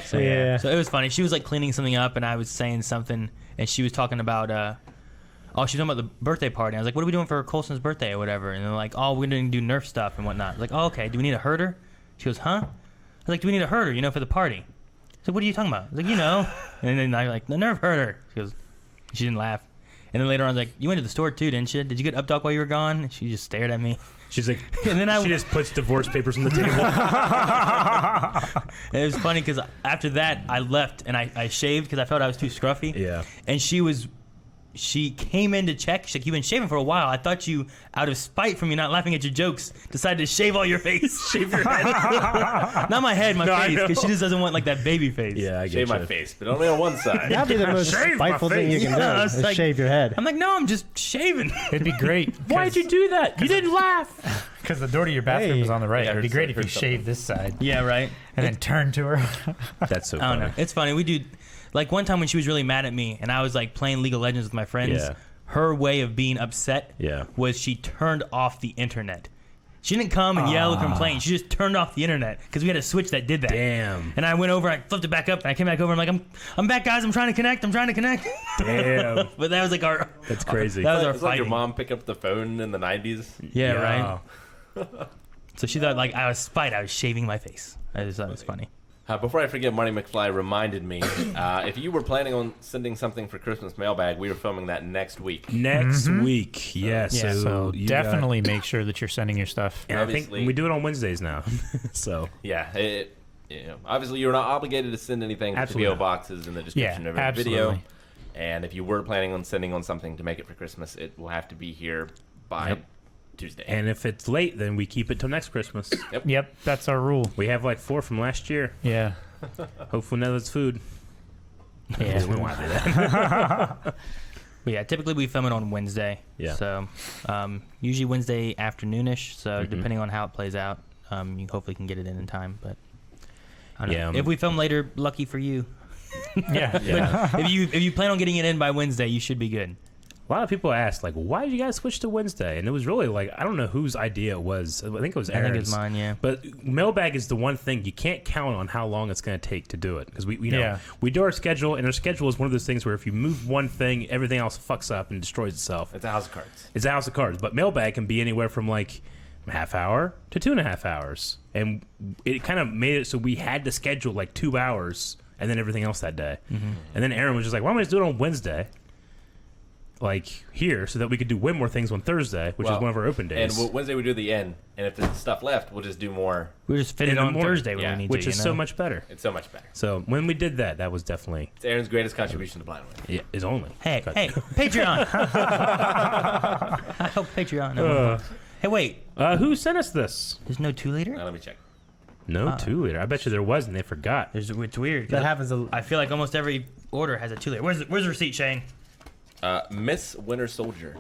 So, Yeah. So it was funny. She was like cleaning something up, and I was saying something, and she was talking about, she was talking about the birthday party. I was like, "What are we doing for Colson's birthday or whatever?" And they're like, "Oh, we're going to do Nerf stuff and whatnot." I was like, "Oh, okay. Do we need a herder?" She goes, "Huh?" I was like, "Do we need a herder, for the party?" I said, "What are you talking about?" I was like, And then I was like, "The Nerf herder." She goes, she didn't laugh. And then later on, I was like, "You went to the store too, didn't you? Did you get Up Dog while you were gone?" And she just stared at me. She's like, And then she just puts divorce papers on the table. And it was funny because after that, I left and I shaved because I felt I was too scruffy. Yeah. And she came in to check. She's like, "You've been shaving for a while. I thought you, out of spite from me not laughing at your jokes, decided to shave all your face." Shave your head. Not my head, my No, I face, because know. she just doesn't want like that baby face. Yeah, I get Shave you. my face, but only on one side. That'd be the most Shave my spiteful thing you face. can Yeah, do. it's Is like- shave your head. I'm like, "No, I'm just shaving." It'd be great. Why'd you do that? You didn't laugh. Because the door to your bathroom Hey. is on the right. Yeah, It'd be I great if heard you something. shaved this side Yeah, right. and then turn to her. That's so I don't funny. know. It's funny. We do, like one time when she was really mad at me and I was like playing League of Legends with my friends, Yeah. her way of being upset Yeah. was she turned off the internet. She didn't come and yell or complain. She just turned off the internet because we had a switch that did that. Damn. And I went over, I flipped it back up, and I came back over. I'm like, I'm back, guys. I'm trying to connect. Damn. But that was like our. That's crazy. That was our It's like your fighting. mom picked up the phone in the 90s. Yeah, Yeah. right. So she thought like I was spite. I was shaving my face. I just thought it was funny. Before I forget, Money McFly reminded me, if you were planning on sending something for Christmas mailbag, we were filming that next week. Next week. Yes. Yeah. So you got- definitely make sure that you're sending your stuff. and I think Obviously- we do it on Wednesdays now. So Yeah, obviously you're not obligated to send anything. Absolutely The not. PO box is in the description Yeah, of every video. absolutely. And if you were planning on sending on something to make it for Christmas, it will have to be here by Yep. Tuesday. And if it's late, then we keep it till next Christmas. Yep, that's our rule. We have like 4 from last year. Yeah. Hopefully none of it's food. Yeah. We want to do that. But yeah, typically we film it on Wednesday. Yeah. So usually Wednesday afternoonish. So depending on how it plays out, you hopefully can get it in time. But I don't know. If we film later, lucky for you. Yeah. But if you plan on getting it in by Wednesday, you should be good. A lot of people ask, like, why did you guys switch to Wednesday? And it was really like, I don't know whose idea it was. I think it was Aaron's. I think it's mine, yeah. But mailbag is the one thing you can't count on how long it's going to take to do it. Because we do our schedule, and our schedule is one of those things where if you move one thing, everything else fucks up and destroys itself. It's a house of cards. It's a house of cards. But mailbag can be anywhere from like a half hour to 2.5 hours. And it kind of made it so we had to schedule like 2 hours and then everything else that day. And then Aaron was just like, why don't we just do it on Wednesday? Like here, so that we could do way more things on Thursday, which is one of our open days. And Wednesday we do the end, and if there's stuff left, we'll just do more. We'll just fit it on Thursday when we need which to, is so much better. It's so much better. So when we did that, that was definitely It's Aaron's greatest contribution to Blindway. yeah, is only. Hey, Patreon. I hope Patreon. Hey, wait. Who sent us this? There's no 2-liter? Now let me check. No 2-liter. I bet you there was, and they forgot. It's weird. That happens. I feel like almost every order has a 2-liter. Where's the receipt, Shane? Miss Winter Soldier.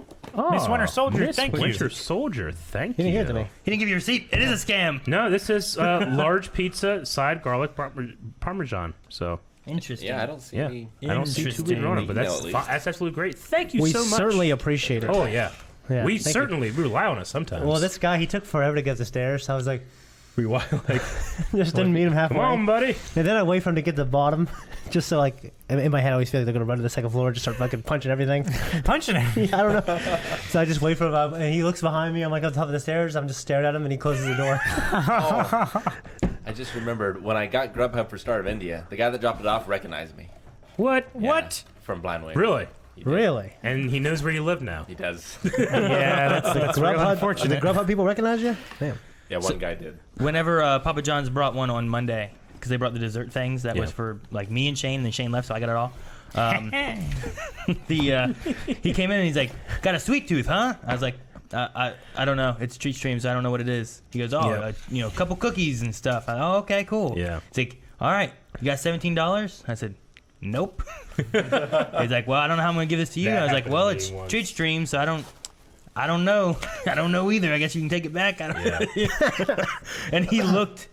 Miss Winter Soldier, Miss thank you. Winter Soldier, thank You you. didn't hear it to me. He didn't give you a receipt. It is a scam. No, this is large pizza, side garlic parmesan. So Interesting. Yeah, I don't see yeah, any. I don't see 2-liter on it, but Email at least. that's absolutely great. Thank you We so much. certainly appreciate it. Oh yeah, Yeah, we thank you. certainly rely on it sometimes. Well, this guy, he took forever to get up the stairs. I was like, we like just didn't meet him halfway. come on, buddy. And then I wait for him to get to the bottom, just so like in my head I always feel like they're gonna run to the second floor, and just start fucking punching everything. Punching it. I don't know. So I just wait for him, and he looks behind me. I'm like on top of the stairs. I'm just staring at him, and he closes the door. I just remembered when I got GrubHub for Start of India, the guy that dropped it off recognized me. What? Yeah, What? From Blindway. Really? He did. Really? And he knows where you live now. He does. Yeah, that's real The unfortunate. GrubHub people recognize you? Damn. Yeah, one guy did. Whenever Papa John's brought one on Monday, because they brought the dessert things, that was for like me and Shane, and then Shane left, so I got it all. He came in and he's like, "Got a sweet tooth, huh?" I was like, I don't know. It's treat stream, so I don't know what it is. He goes, "Oh, a couple cookies and stuff." Oh, okay, cool. Yeah. It's like, all right, you got $17? I said, nope. He's like, well, I don't know how I'm gonna give this to you. That I was like, happened well, to me it's once. treat stream, so I don't know. I don't know either. I guess you can take it back. I don't And he looked.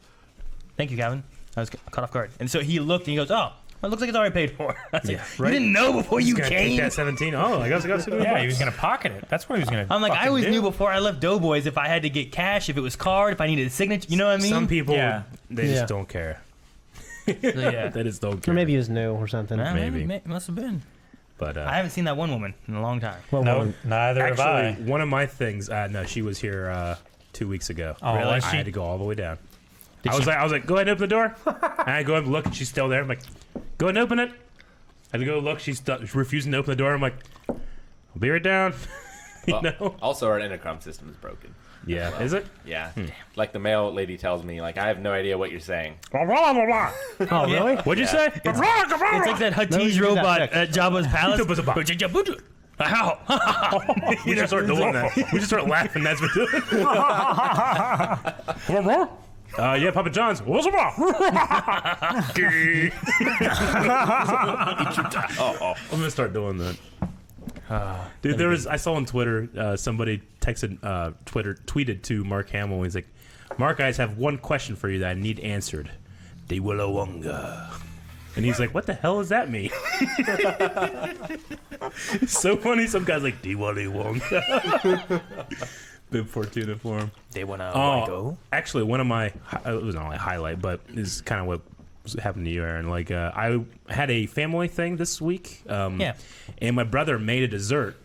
Thank you, Calvin. I was caught off guard. And so he looked and he goes, "Oh, well, it looks like it's already paid for." I was like, right. You didn't know before you He's gonna came. take that 17. Oh, I guess Yeah, he was going to pocket it. That's what he was going to I'm like, I fucking always do. knew before I left Doughboys if I had to get cash, if it was card, if I needed a signature. You know what I mean? Some people, Yeah. they Yeah. just don't care. So, yeah. They just don't care. Or maybe he was new or something. Maybe. Must have been. But I haven't seen that one woman in a long time. Well, No, neither have I. actually, one of my things. No, she was here 2 weeks ago. Oh, Really? was I she? had to go all the way down. Did I was she- like, go ahead and open the door. And I go and look, and she's still there. I'm like, go ahead and open it. I had to go look. She's refusing to open the door. I'm like, I'll be right down. you Well, know? Also, our intercom system is broken. Yeah. Is it? Yeah. Like the mail lady tells me, like, I have no idea what you're saying. Blah, blah, blah, blah. Oh, really? What'd you say? It's like that Huttese do that robot next. at Jabba's palace. We just start doing that. We just start laughing. That's what we're doing. Yeah, Papa John's. What's up? I'm gonna start doing that. Dude, I saw on Twitter, somebody tweeted to Mark Hamill. He's like, Mark, I just have one question for you that I need answered. De Willawonga. And he's like, what the hell does that mean? It's so funny. Some guy's like, De Willawonga. Bib Fortuna for him. They wanna Oh, actually, one of my it was not only highlight, but is kind of what happened to you, Aaron. Like, I had a family thing this week. Yeah. And my brother made a dessert,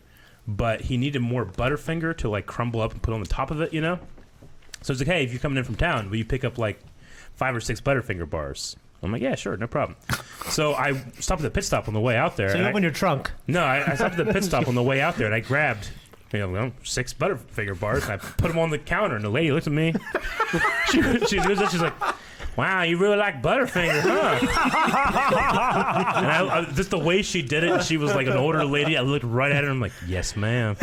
but he needed more Butterfinger to like crumble up and put on the top of it, you know. So it's like, hey, if you're coming in from town, will you pick up like 5 or 6 Butterfinger bars? I'm like, yeah, sure, no problem. So I stopped at the pit stop on the way out there. So you and opened your trunk. No, I stopped at the pit stop on the way out there, and I grabbed 6 Butterfinger bars, and I put them on the counter, and the lady looked at me. She's like, Wow, you really like Butterfinger, huh? And just the way she did it, she was like an older lady. I looked right at her and I'm like, yes, ma'am.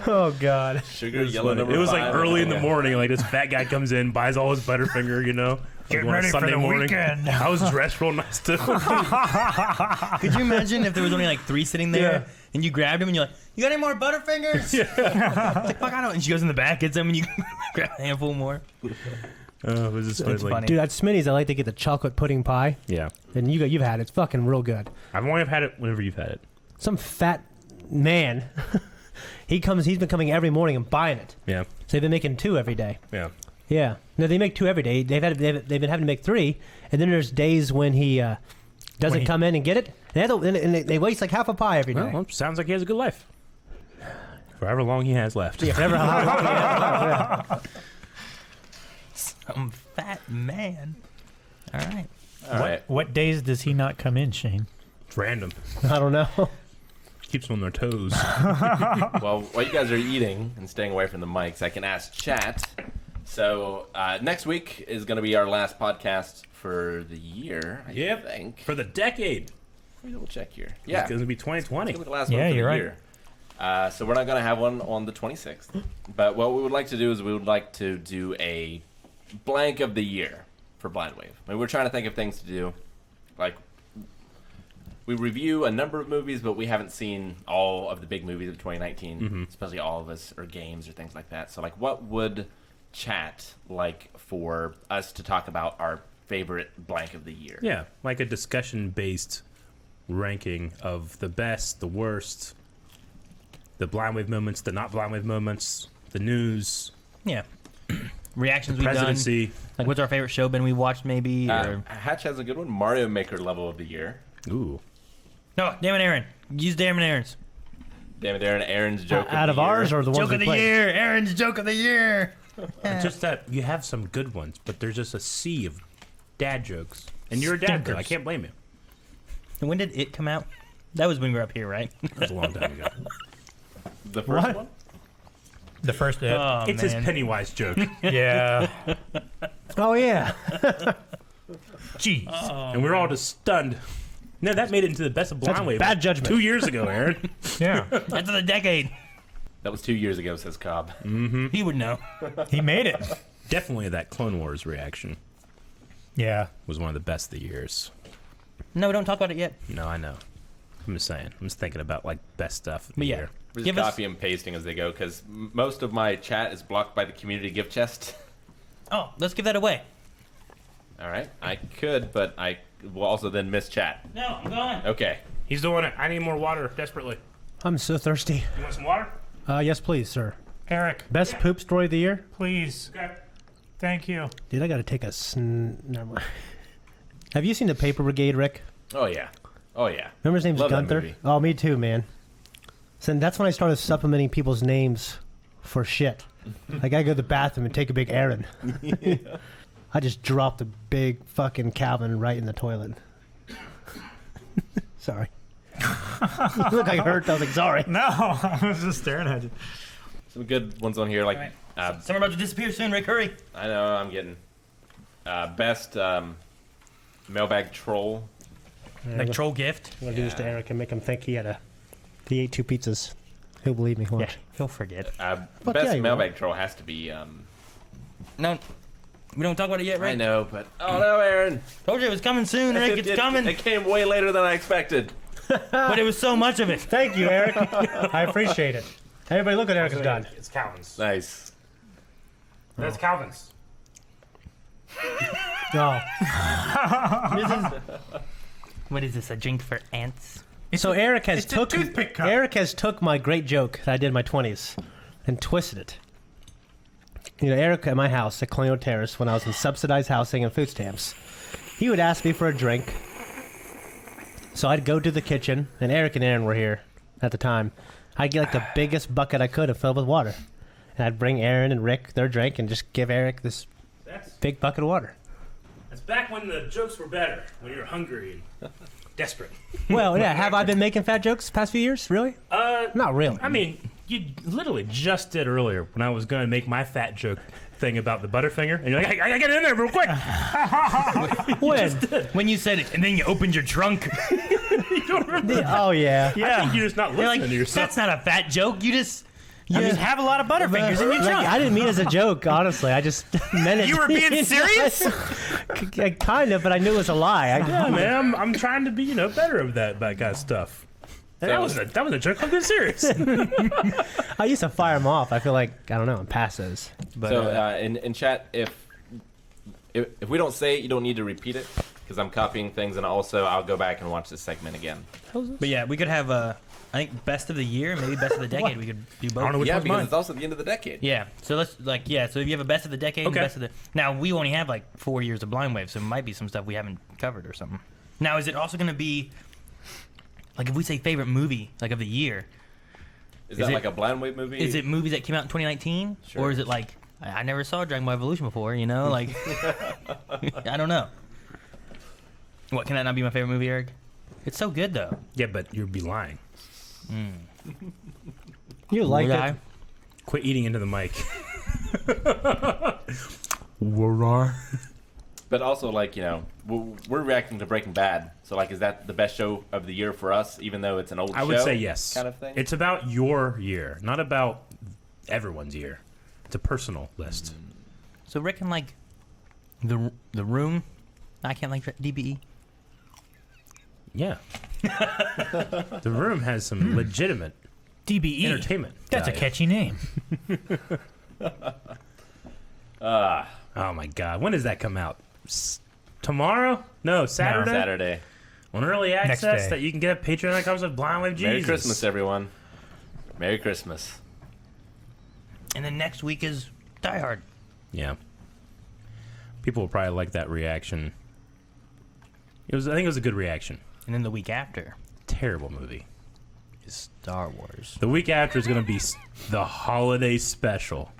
Oh, God. Sugar yellow number It was 5. like early in the morning. Like this fat guy comes in, buys all his Butterfinger, you know. Getting on a ready for Sunday the morning. weekend. I was dressed real nice too. Could you imagine if there was only like 3 sitting there and you grabbed him and you're like, you got any more Butterfingers? Yeah. Like, fuck, I don't. And she goes in the back, gets them, and you grab a handful more. It was just It's like, funny. Dude, at Smitty's, I like to get the chocolate pudding pie. yeah. And you've had it. It's fucking real good. I've only had it whenever you've had it. Some fat man, he's been coming every morning and buying it. Yeah. So they've been making 2 every day. Yeah. Yeah. No, they make 2 every day. They've been having to make 3, and then there's days when he doesn't come in and get it. And they waste like half a pie every day. Well, sounds like he has a good life. For however long he has left. Yeah, forever. Yeah. Some fat man. All right. All right. What days does he not come in, Shane? It's random. I don't know. Keeps them on their toes. Well, while you guys are eating and staying away from the mics, I can ask chat. So next week is going to be our last podcast for the year, I think. For the decade. Let me double check here. Yeah. It's going to be 2020. It's gonna be the last Yeah, one for you're the right. year. So we're not going to have one on the 26th. But what we would like to do is we would like to do a blank of the year for Blind Wave. I mean, we're trying to think of things to do. Like, we review a number of movies, but we haven't seen all of the big movies of 2019, especially all of us, or games or things like that. So, like, what would chat like for us to talk about our favorite blank of the year? Yeah, like a discussion-based ranking of the best, the worst, the Blind Wave moments, the not Blind Wave moments, the news, Yeah. Reactions we've done. presidency. Like, what's our favorite show been we watched, maybe? Or... Hatch has a good one. Mario Maker level of the year. Ooh. No, damn it, Aaron. Use damn it, Aaron's. Damn it, Aaron's joke Out of of the year. ours or the ones Joke we of the played? year. Aaron's joke of the year. Just that you have some good ones, but there's just a sea of dad jokes. And you're a dad, though. I Stinkers. can't blame you. And when did it come out? That was when we were up here, right? That was a long time ago. The first What? one? The first hit. Oh, It's man. his Pennywise joke. Yeah. Oh, yeah. Jeez. And we're all just stunned. No, that made it into the best of Blind That's Wave. bad judgment. 2 years ago, Aaron. Yeah. That's of the decade. That was 2 years ago, says Cobb. He would know. He made it. Definitely that Clone Wars reaction Yeah. was one of the best of the years. No, don't talk about it yet. No, I know. I'm just saying. I'm just thinking about like best stuff of the But yeah. year. We're Give just us- copy and pasting as they go because most of my chat is blocked by the community gift chest. Oh, let's give that away. All right, I could, but I will also then miss chat. No, I'm going. Okay. He's doing it. I need more water desperately. I'm so thirsty. You want some water? Yes, please, sir. Eric, Best poop story of the year? please. Okay. Thank you. Dude, I got to take a never mind. Have you seen the Paper Brigade, Rick? Oh yeah. Oh yeah. Remember his name's Love that Gunther? movie. Oh, me too, man. So that's when I started supplementing people's names for shit. Like, I go to the bathroom and take a big Aaron. I just dropped a big fucking Calvin right in the toilet. Sorry. You look like hurt. I was like, sorry. No, I was just staring at you. Some good ones on here, like All right. Someone about to disappear soon, Rick. Hurry. I know I'm getting best mailbag troll. Like troll gift. I'm going to do this to Eric and make him think he ate 2 pizzas. He'll believe me. Watch. He'll forget. Fuck Best yeah, you mailbag troll has to be. No, we don't talk about it yet, I right? know, but oh no, Aaron! Told you it was coming soon, Rick. It's coming. It came way later than I expected. But it was so much of it. Thank you, Eric. I appreciate it. Everybody look what Eric has done. It's Calvin's. Nice. That's Calvin's. Oh. What is this? A drink for ants? So Eric has it's a toothpick cup. Eric has took my great joke that I did in my 20s and twisted it. You know, Eric at my house at Colonial Terrace, when I was in subsidized housing and food stamps, he would ask me for a drink. So I'd go to the kitchen, and Eric and Aaron were here at the time. I'd get like the biggest bucket I could and fill it with water. And I'd bring Aaron and Rick their drink and just give Eric this big bucket of water. That's back when the jokes were better, when you were hungry and desperate. Well, yeah, have I been making fat jokes the past few years? Really? Not really. I mean, you literally just did earlier when I was going to make my fat joke thing about the Butterfinger, and you're like, I gotta get in there real quick. When you said it, and then you opened your trunk. You don't remember? Oh yeah. I think you're just not You're listening like, to yourself. that's not a fat joke. You just have a lot of Butterfingers in your Like, trunk. I didn't mean it as a joke, honestly. I just meant it. You were being serious? Kind of, but I knew it was a lie. Yeah, man, I'm trying to be better of that kind of stuff. And that was a joke. I'm being serious. I used to fire them off. I feel like, I don't know, I'm past those. But, So in chat, if we don't say it, you don't need to repeat it because I'm copying things, and also I'll go back and watch this segment again. but yeah, we could have I think best of the year, maybe best of the decade. We could do both. I don't know which Yeah, one's because mine. it's also the end of the decade. Yeah, so let's so if you have a best of the decade, and Okay. best of the now we only have like 4 years of Blind Wave, so it might be some stuff we haven't covered or something. Now, is it also going to be like if we say favorite movie like of the year? Is that it- like a Blind Wave movie? Is it movies that came out in 2019, Sure. or is it like I never saw Dragon Ball Evolution before? You know, like I don't know. What can that not be my favorite movie, Eric? It's so good though. Yeah, but you'd be lying. You liked Would it. I? Quit eating into the mic. Roar. But also, like, we're reacting to Breaking Bad. So, like, is that the best show of the year for us, even though it's an old show? I would say yes. Kind of thing? It's about your year, not about everyone's year. It's a personal list. So reckon like the Room. I can't like DBE. Yeah. The Room has some legitimate DBE. entertainment. That's a value. catchy name. Oh my God! When does that come out? Tomorrow? No, Saturday. Saturday. On early Next access day. that you can get at Patreon.com with Blind Wave Jesus. Merry Christmas, everyone. Merry Christmas. And then next week is Die Hard. Yeah. People will probably like that reaction. I think it was a good reaction. And then the week after Terrible movie. is Star Wars. The week after is going to be the holiday special.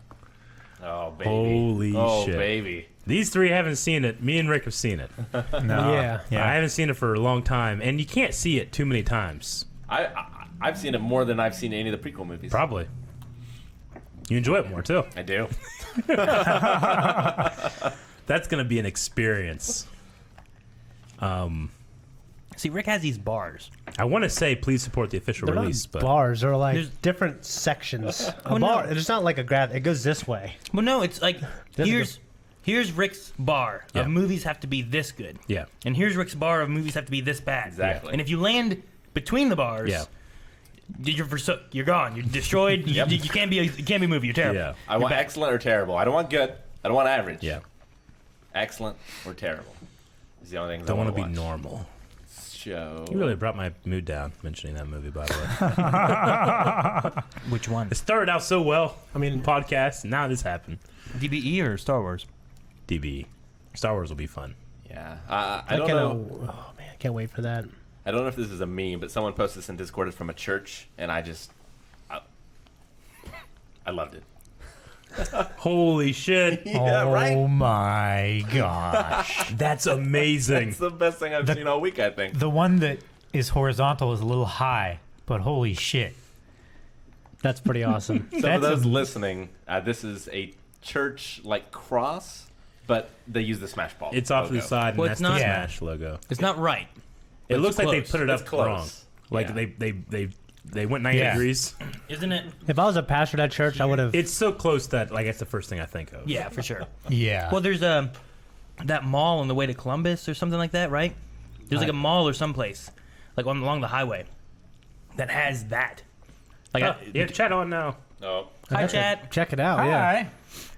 Oh, baby. Holy oh, shit. baby. These three haven't seen it. Me and Rick have seen it. No. Yeah. I haven't seen it for a long time, and you can't see it too many times. I've seen it more than I've seen any of the prequel movies. Probably. You enjoy it more, too. I do. That's going to be an experience. See, Rick has these bars. I want to say please support the official They're release, not but bars. They're like There's- different sections. A Oh, bar. no. It's not like a graph. It goes this way. Well, no, it's like Doesn't here's Rick's bar Yeah. of movies have to be this good, yeah. and here's Rick's bar of movies have to be this bad. Exactly. And if you land between the bars, Yeah. you're forsook. You're gone. You're destroyed. Yep. you can't be a movie. You're terrible. Yeah. I want excellent or terrible. I don't want good. I don't want average. Yeah. Excellent or terrible. Is the only thing Don't I want to be watch. normal. Show. You really brought my mood down mentioning that movie, by the way. Which one? It started out so well. I mean, Podcast. Now this happened. DBE or Star Wars? DB. Star Wars will be fun. Yeah. I don't know. Oh man, I can't wait for that. I don't know if this is a meme, but someone posted this in Discord. It's from a church, and I loved it. Holy shit. Yeah, oh right? my gosh. That's amazing. It's the best thing I've seen all week, I think. The one that is horizontal is a little high, but holy shit. That's pretty awesome. So for That's those a- listening, this is a church-like cross, but they use the Smash Ball. It's off to the logo. side, and Well, that's it's the not- Smash logo. It's not right. It It's looks like they close. put it It's up close. wrong. Like Yeah. they went 90 Yeah. degrees. Isn't it? If I was a pastor at that church, I would have. It's so close that like that's the first thing I think of. Yeah, for sure. Yeah. Well, there's that mall on the way to Columbus or something like that, right? There's like a mall or someplace, like along the highway, that has that. Like, Oh, yeah, chat on now. No. hi, chat. Check it out. Yeah. Hi.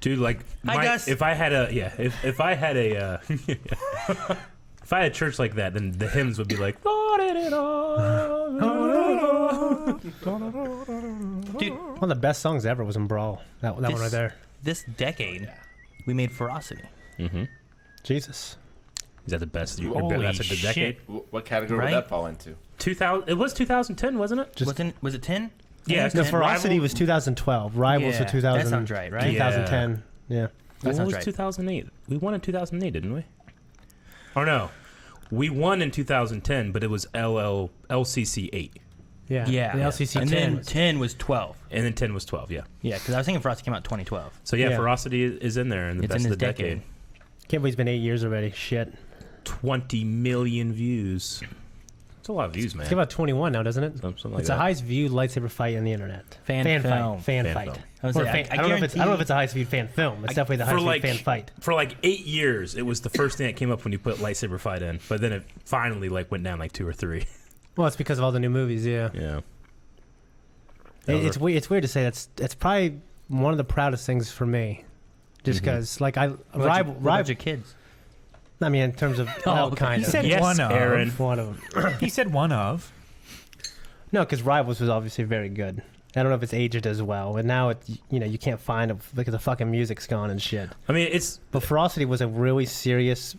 Dude, like Hi, Gus. if I had a if I had a if I had a church like that, then the hymns would be like Dude, One of the best songs ever was in Brawl. That one right there. this decade, we made Ferocity. Jesus. Is that the best? Holy That's a shit. decade. What category Right? would that fall into? 2000. It was 2010, wasn't it? Was it 10? Yeah, The 'cause Ferocity Rival- was 2012. Rivals Yeah, to 2000. that sounds right, right? 2010. Yeah. That What sounds was right. 2008? We won in 2008, didn't we? Or no, we won in 2010, but it was LCC 8. Yeah. Yeah. The LCC and 10. then 10 was 12. And then 10 was 12. Yeah. Yeah, because I was thinking Ferocity came out 2012. So yeah, Yeah. Ferocity is in there in the It's best in of the this decade. Can't believe it's been 8 years already. Shit. 20 million views. It's a lot of views, man. It's about 21 now, doesn't it? Something like It's the that. highest viewed lightsaber fight on the internet. Fan fight. film. Fan Fan fight. film. I was Or like, I don't know if it's the highest viewed fan film. It's definitely the highest viewed fan fight. For like 8 years, it was the first thing that came up when you put lightsaber fight in. But then it finally like went down like 2 or 3. Well, it's because of all the new movies. Yeah. Yeah. It's weird. It's weird to say that's probably one of the proudest things for me, just because like What about your kids? I mean, in terms of okay. kind He of said Yes, one of. Aaron. one of them. He said one of. No, because Rivals was obviously very good. I don't know if it's aged as well, but now it you can't find it because the fucking music's gone and shit. I mean, it's But Ferocity was a really serious,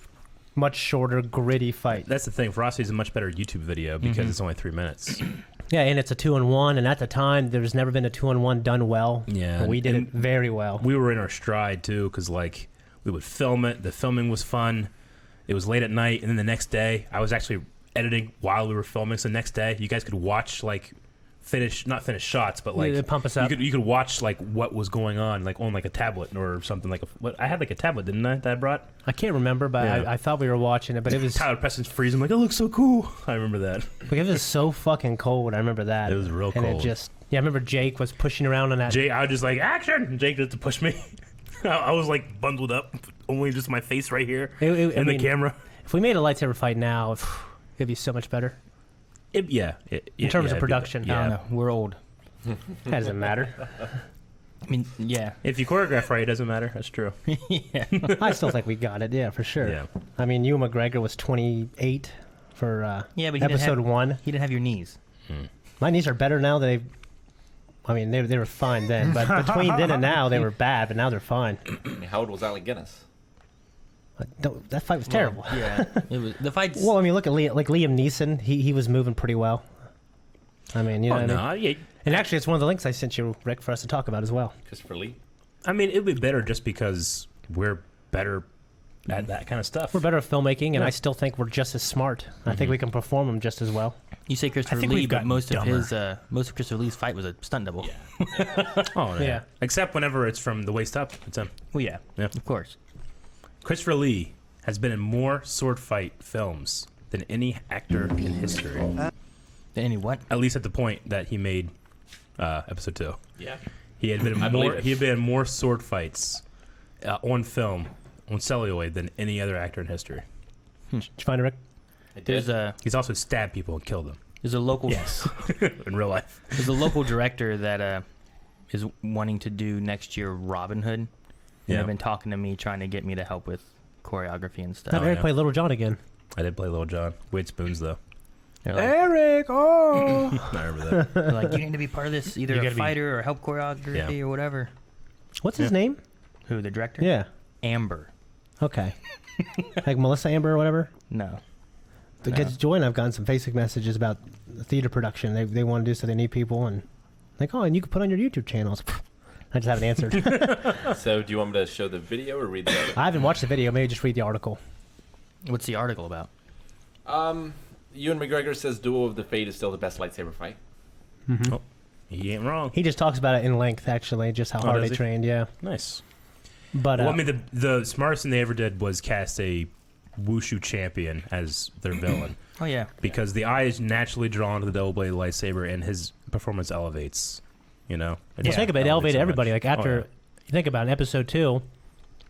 much shorter, gritty fight. that's the thing. Ferocity is a much better YouTube video because it's only 3 minutes. Yeah, and it's a 2-on-1, and at the time, there's never been a 2-on-1 done well. Yeah, But we did and it very well. We were in our stride too, because like we would film it. The filming was fun. It was late at night, and then the next day, I was actually editing while we were filming. So the next day, you guys could watch like not finish shots, but like Yeah, pump us up. You could watch like what was going on, like on like a tablet or something. Like I had like a tablet, didn't I? That I brought. I can't remember, but Yeah. I thought we were watching it, but it was Tyler Preston's freezing. Like, it looks so cool. I remember that. it was so fucking cold. I remember that. It was real and cold. it just I remember Jake was pushing around on that. Jay, I was just like action. And Jake just to push me. I was like bundled up, only just my face right here I in the mean, camera. If we made a lightsaber fight now, it'd be so much better In in terms of production. I don't know. We're old. That doesn't matter. I mean, yeah. If you choreograph right, it doesn't matter. That's true. Yeah. I still think we got it. Yeah, for sure. Yeah. I mean, Ewan McGregor was 28 for Yeah, but he didn't episode have- 1. He didn't have your knees. My knees are better now than they've. I mean, they were fine then, but between then and now, they were bad, but now they're fine. How old was Alec Guinness? That fight was terrible. Yeah. It was the fights. Well, I mean, look at Liam Neeson. He was moving pretty well. I mean, you know what I mean? yeah. And actually, it's one of the links I sent you, Rick, for us to talk about as well. Christopher Lee? I mean, it'd be better just because we're better at that kind of stuff. We're better at filmmaking, and Yeah. I still think we're just as smart. I think we can perform them just as well. You say Christopher think Lee, we've but gotten most dumber. of Christopher Lee's fight was a stunt double. Oh, yeah. Yeah. Except whenever it's from the waist up. It's him. Well, yeah. Yeah. Of course. Christopher Lee has been in more sword fight films than any actor in history. Any what? At least at the point that he made episode 2. Yeah. He had been I in believe more. it. He had been in more sword fights on film on celluloid than any other actor in history. Did you find it, Rick? I did. There's a He's also stabbed people and killed them local in real life. there's a local director that is wanting to do next year Robin Hood. And Yeah. they've been talking to me, trying to get me to help with choreography and stuff. Have Eric yeah. play Little John again. I did play Little John. Weird spoons though. They're like, Eric! Oh! I remember that. they're like, you need to be part of this, either You a gotta be- fighter or help choreography or whatever. What's his name? Who, the director? Yeah. Amber. Okay. Like Melissa Amber or whatever? No. Because Joy and I've gotten some Facebook messages about the theater production. They want to do so they need people, and like, oh, and you can put on your YouTube channels. I just haven't answered. So, do you want me to show the video or read the article? I haven't watched the video. Maybe just read the article. What's the article about? Ewan McGregor says Duel of the Fate is still the best lightsaber fight. Oh, he ain't wrong. He just talks about it in length, actually, just how hard does they he? trained. Yeah, Nice. but Well, I mean, the smartest thing they ever did was cast a wushu champion as their villain Oh, yeah. because the eye is naturally drawn to the double-bladed lightsaber, and his performance elevates. You know. well, think about it. It elevated so everybody. much. Like after Oh, you think about it, in episode 2,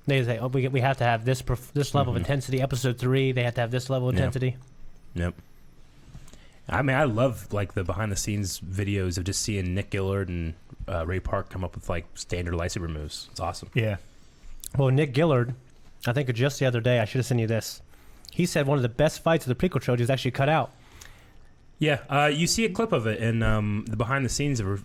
they say, oh, we have to have this level of intensity. Episode 3, they have to have this level of Yeah. intensity. Yep. I mean, I love like the behind-the-scenes videos of just seeing Nick Gillard and Ray Park come up with like standard lightsaber moves. It's awesome. Yeah. Well, Nick Gillard, I think just the other day, I should have sent you this. He said one of the best fights of the prequel trilogy is actually cut out. Yeah, you see a clip of it in the behind-the-scenes of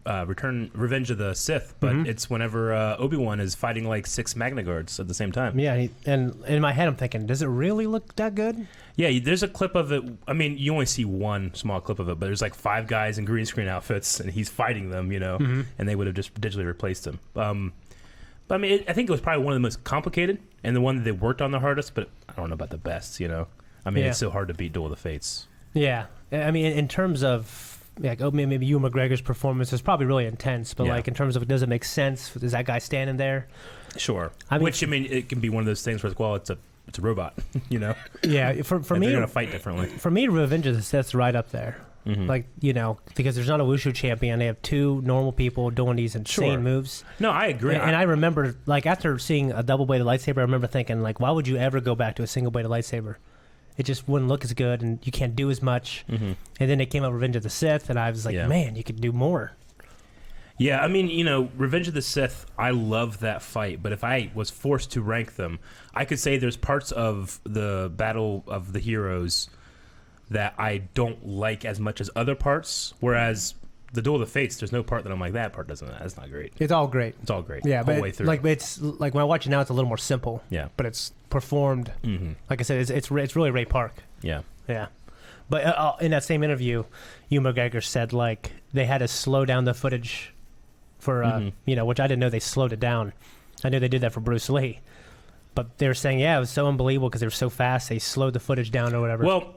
Revenge of the Sith, but it's whenever Obi-Wan is fighting like 6 Magna Guards at the same time. Yeah, and in my head, I'm thinking, does it really look that good? Yeah, there's a clip of it. I mean, you only see one small clip of it, but there's like 5 guys in green screen outfits, and he's fighting them, you know, and they would have just digitally replaced him. But I mean, I think it was probably one of the most complicated and the one that they worked on the hardest, but I don't know about the best, you know. I mean, Yeah. it's so hard to beat Duel of the Fates. Yeah, I mean, in terms of like, oh, maybe Ewan McGregor's performance is probably really intense, but like in terms of does it make sense? Is that guy standing there? Sure. I mean, it can be one of those things where it's a robot, you know. Yeah, for me, they're gonna fight differently. For me, Revenge of the Sith's right up there. Mm-hmm. Like, because there's not a wushu champion. They have two normal people doing these insane moves. No, I agree. And I remember, like, after seeing a double-bladed lightsaber, I remember thinking, like, why would you ever go back to a single-bladed lightsaber? It just wouldn't look as good, and you can't do as much. Mm-hmm. And then it came out Revenge of the Sith, and I was like, man, you could do more. Yeah, I mean, Revenge of the Sith, I love that fight, but if I was forced to rank them, I could say there's parts of the Battle of the Heroes that I don't like as much as other parts, whereas the Duel of the Fates, there's no part that I'm like, that's not great. It's all great. It's all great. Yeah, whole but way through. like it's like when I watch it now, it's a little more simple. Yeah, but it's performed. Mm-hmm. Like I said, it's really Ray Park. Yeah. But in that same interview, Ewan McGregor said like they had to slow down the footage for which I didn't know they slowed it down. I knew they did that for Bruce Lee, but they were saying it was so unbelievable because they were so fast. They slowed the footage down or whatever. Well,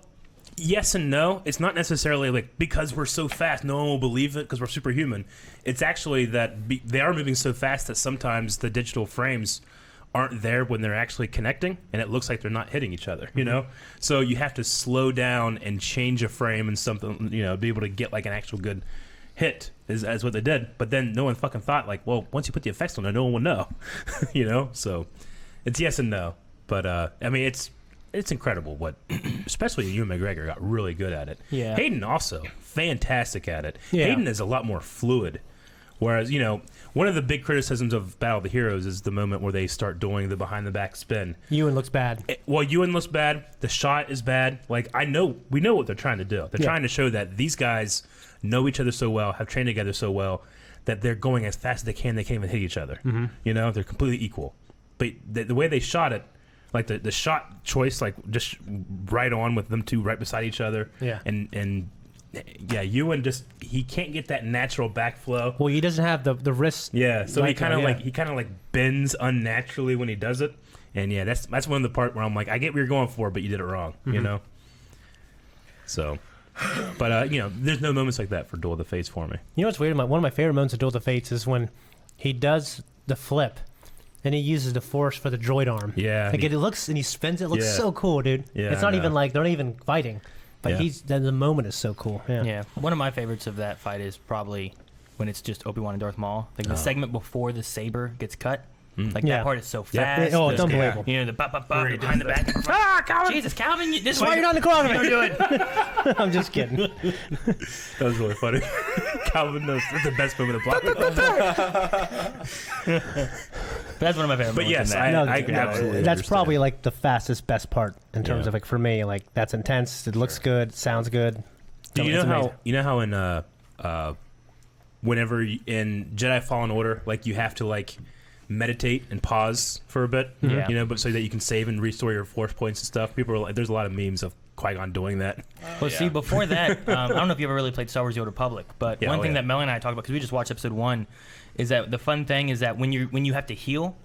yes and no. It's not necessarily like because we're so fast, no one will believe it because we're superhuman. It's actually that they are moving so fast that sometimes the digital frames aren't there when they're actually connecting, and it looks like they're not hitting each other, So you have to slow down and change a frame and something, be able to get like an actual good hit is what they did. But then no one fucking thought like, well, once you put the effects on there, no one will know, So it's yes and no. But I mean, it's incredible what, especially Ewan McGregor got really good at it. Yeah. Hayden also fantastic at it. Yeah. Hayden is a lot more fluid. Whereas, one of the big criticisms of Battle of the Heroes is the moment where they start doing the behind-the-back spin. Ewan looks bad. Ewan looks bad. The shot is bad. Like, we know what they're trying to do. They're trying to show that these guys know each other so well, have trained together so well, that they're going as fast as they can't even hit each other. Mm-hmm. They're completely equal. But the way they shot it, like the shot choice, like just right on with them two right beside each other. Yeah. And Ewan he can't get that natural backflow. Well, he doesn't have the wrist. Yeah, so like, he kind of bends unnaturally when he does it, and that's one of the part where I'm like, I get what you're going for, but you did it wrong, So, but there's no moments like that for Duel of the Fates for me. You know what's weird? One of my favorite moments of Duel of the Fates is when he does the flip, and he uses the force for the droid arm. Yeah, like it looks and he spins it. It looks so cool, dude. Yeah, it's not even like they're not even fighting. But the moment is so cool. Yeah. One of my favorites of that fight is probably when it's just Obi-Wan and Darth Maul. Like the segment before the saber gets cut. Like that part is so fast. Oh, it's unbelievable. The behind the back. Calvin! Jesus, Calvin, this is why you're not in the corner. Don't do it. I'm just kidding. That was really funny. Calvin knows that's the best moment of plot. That's one of my favorite But moments. yes, I absolutely That's understand. probably like the fastest, best part in terms of like for me. Like that's intense. It looks good. Sounds good. Do you It's know amazing. how in whenever in Jedi Fallen Order, like you have to like meditate and pause for a bit, but so that you can save and restore your force points and stuff. People are like, there's a lot of memes of Qui-Gon doing that. Well, see, before that, I don't know if you ever really played Star Wars: The Old Republic, but one thing that Mel and I talked about, because we just watched episode 1, is that the fun thing is that when you have to heal,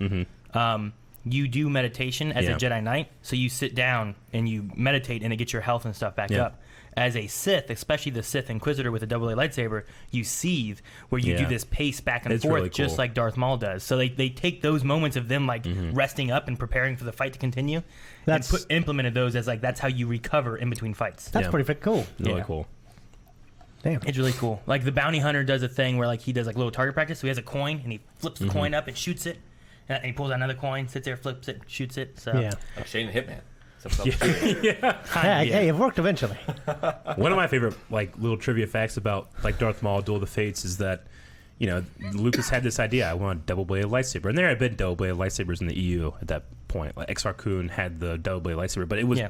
you do meditation as a Jedi Knight. So you sit down and you meditate, and it gets your health and stuff back up. As a Sith, especially the Sith Inquisitor with a double-A lightsaber, you seethe, where you do this pace back and forth, really cool. just like Darth Maul does. So they take those moments of them like resting up and preparing for the fight to continue, and implemented those as like that's how you recover in between fights. That's pretty cool. Really cool. Damn, it's really cool. Like the bounty hunter does a thing where like he does like little target practice. So he has a coin and he flips the coin up and shoots it, and he pulls out another coin, sits there, flips it, shoots it. So Like Shane the Hitman. Hey, it worked eventually. One of my favorite like little trivia facts about like Darth Maul Duel of the Fates is that Lucas had this idea, I want a double-bladed lightsaber, and there had been double-bladed lightsabers in the EU at that point. Like Exar Kun had the double-bladed lightsaber, but it was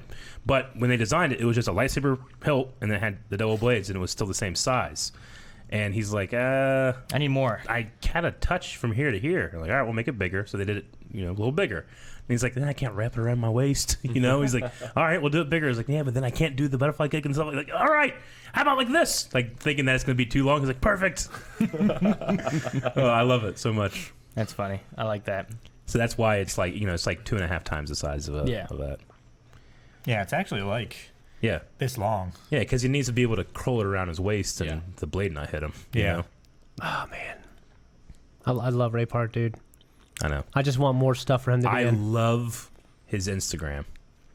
but when they designed it, it was just a lightsaber hilt and it had the double blades and it was still the same size. And he's like, I need more. I had a touch from here to here. They're like, all right, we'll make it bigger. So they did it, a little bigger. And he's like, then I can't wrap it around my waist. He's like, all right, we'll do it bigger. He's like, yeah, but then I can't do the butterfly kick and stuff. Like, all right, how about like this? Like thinking that it's going to be too long. He's like, perfect. Oh, I love it so much. That's funny. I like that. So that's why it's like, it's like 2.5 times the size of that. Yeah, it's actually like Yeah. this long. Yeah, because he needs to be able to curl it around his waist and Yeah. the blade not hit him. you Yeah. know? Oh man, I love Ray Park, dude. I know. I just want more stuff for him to be I in. love his Instagram.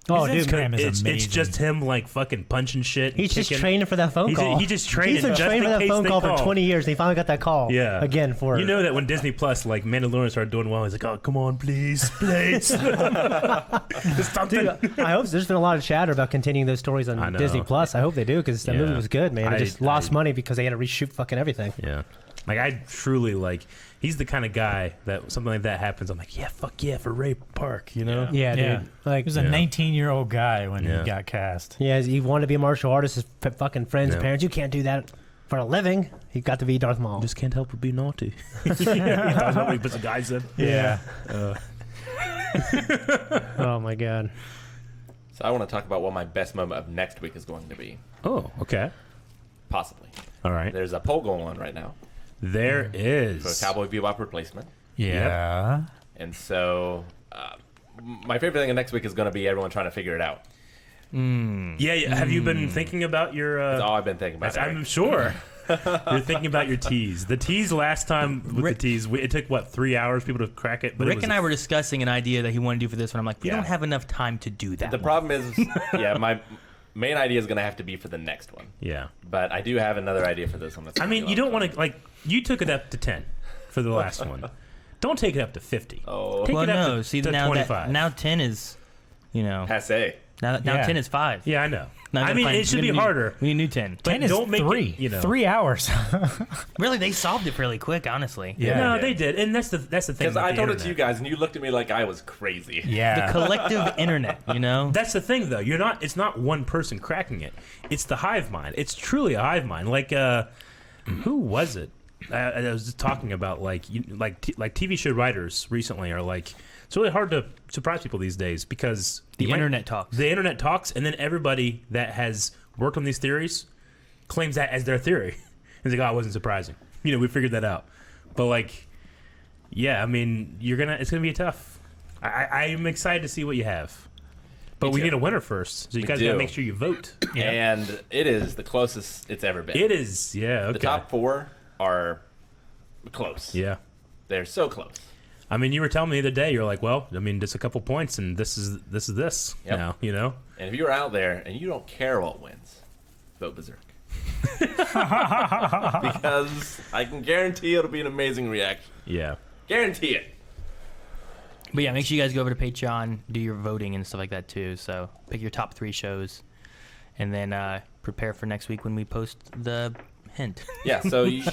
Oh, His dude, Instagram is It's amazing. just him like fucking punching shit. and he's just kicking. training for that phone call. He just training. He's been just training in for that case phone they call for 20 years, and he finally got that call. Yeah. Again for You know that when Disney Plus, like Mandalorian started doing well, he's like, "Oh, come on, please, please." Dude, I hope there's been a lot of chatter about continuing those stories I on know. Disney Plus. I hope they do because that Yeah. movie was good, man. It just lost money because they had to reshoot fucking everything. Yeah. Like I truly like. He's the kind of guy that something like that happens. I'm like, yeah, fuck yeah, for Ray Park, you know? Yeah, Yeah. dude. Like, He was a Yeah. 19-year-old guy when Yeah. he got cast. yeah, he wanted to be a martial artist. His fucking friends, Yeah. parents, you can't do that for a living. He got to be Darth Maul. Just can't help but be naughty. He talks about when he puts the guys in. Yeah. Oh my god. So I want to talk about what my best moment of next week is going to be. Oh, okay. Possibly. All right. There's a poll going on right now There for is. Cowboy Bebop replacement. Yeah. And so my favorite thing of next week is going to be everyone trying to figure it out. Yeah, yeah. Have you been thinking about your? That's all I've been thinking about. I'm sure. You're thinking about your teas. The teas last time with the teas, it took what 3 hours people to crack it. But Rick and I were discussing an idea that he wanted to do for this one. I'm like, we Yeah. don't have enough time to do that. The one. problem is, yeah, my main idea is going to have to be for the next one. Yeah. But I do have another idea for this one. That's I mean, you don't want to like. You took it up to 10 for the last one. Don't take it up to 50. Oh, Take well, it up no. to, See, to now 25. now 10 is, passe. now Yeah. 10 is 5. Yeah, I know. Now I gotta mean, find- it should we be need- harder. We need a new 10. But 10 is don't make 3. it, 3 hours. Really, they solved it fairly quick, honestly. Yeah. No, Yeah. they did, and that's the thing. Because about I the told it to internet. you guys, and you looked at me like I was crazy. Yeah. The collective internet, That's the thing, though. You're not. It's not one person cracking it. It's the hive mind. It's truly a hive mind. Like, who was it? I was just talking about like TV show writers recently are like. It's really hard to surprise people these days because the internet talks. The internet talks, and then everybody that has worked on these theories claims that as their theory. It's like, oh, it wasn't surprising. We figured that out. But like, yeah, I mean, it's gonna be tough. I'm excited to see what you have. But Me we too. need a winner first, so you We guys gotta do. make sure you vote. And it is the closest it's ever been. It is, yeah. Okay. The top 4 are close. Yeah. They're so close. I mean, you were telling me the other day, you're like, well, I mean, just a couple points, and this is this Yep. now, And if you're out there and you don't care what wins, vote Berserk. Because I can guarantee it'll be an amazing reaction. Yeah. Guarantee it. But yeah, make sure you guys go over to Patreon, do your voting and stuff like that too. So pick your top 3 shows, and then prepare for next week when we post the hint. Yeah, so you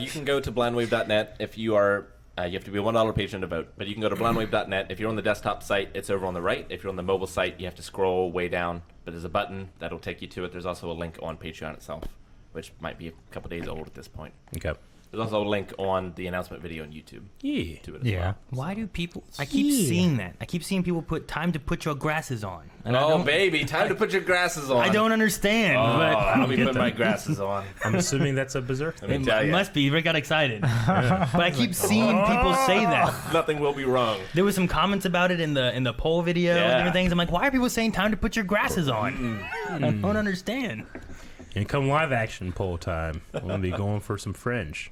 can go to blindwave.net if you are. You have to be a $1 patron to vote, but you can go to blindwave.net. If you're on the desktop site, it's over on the right. If you're on the mobile site, you have to scroll way down, but there's a button that'll take you to it. There's also a link on Patreon itself, which might be a couple days old at this point. Okay. There's also a link on the announcement video on YouTube Yeah. to it as Yeah. well. Why do people? I keep seeing that. I keep seeing people put time to put your grasses on. And I Oh, don't, baby, time to put your grasses on. I don't understand. Oh, but I'll be get putting my that. grasses on. I'm assuming that's a berserk. Let me it tell you. must be. Rick got excited. But I keep seeing people say that. Nothing will be wrong. There was some comments about it in the poll video and Yeah. different things. I'm like, why are people saying time to put your grasses on? I don't understand. And come live action poll time. We're gonna be going for some fringe.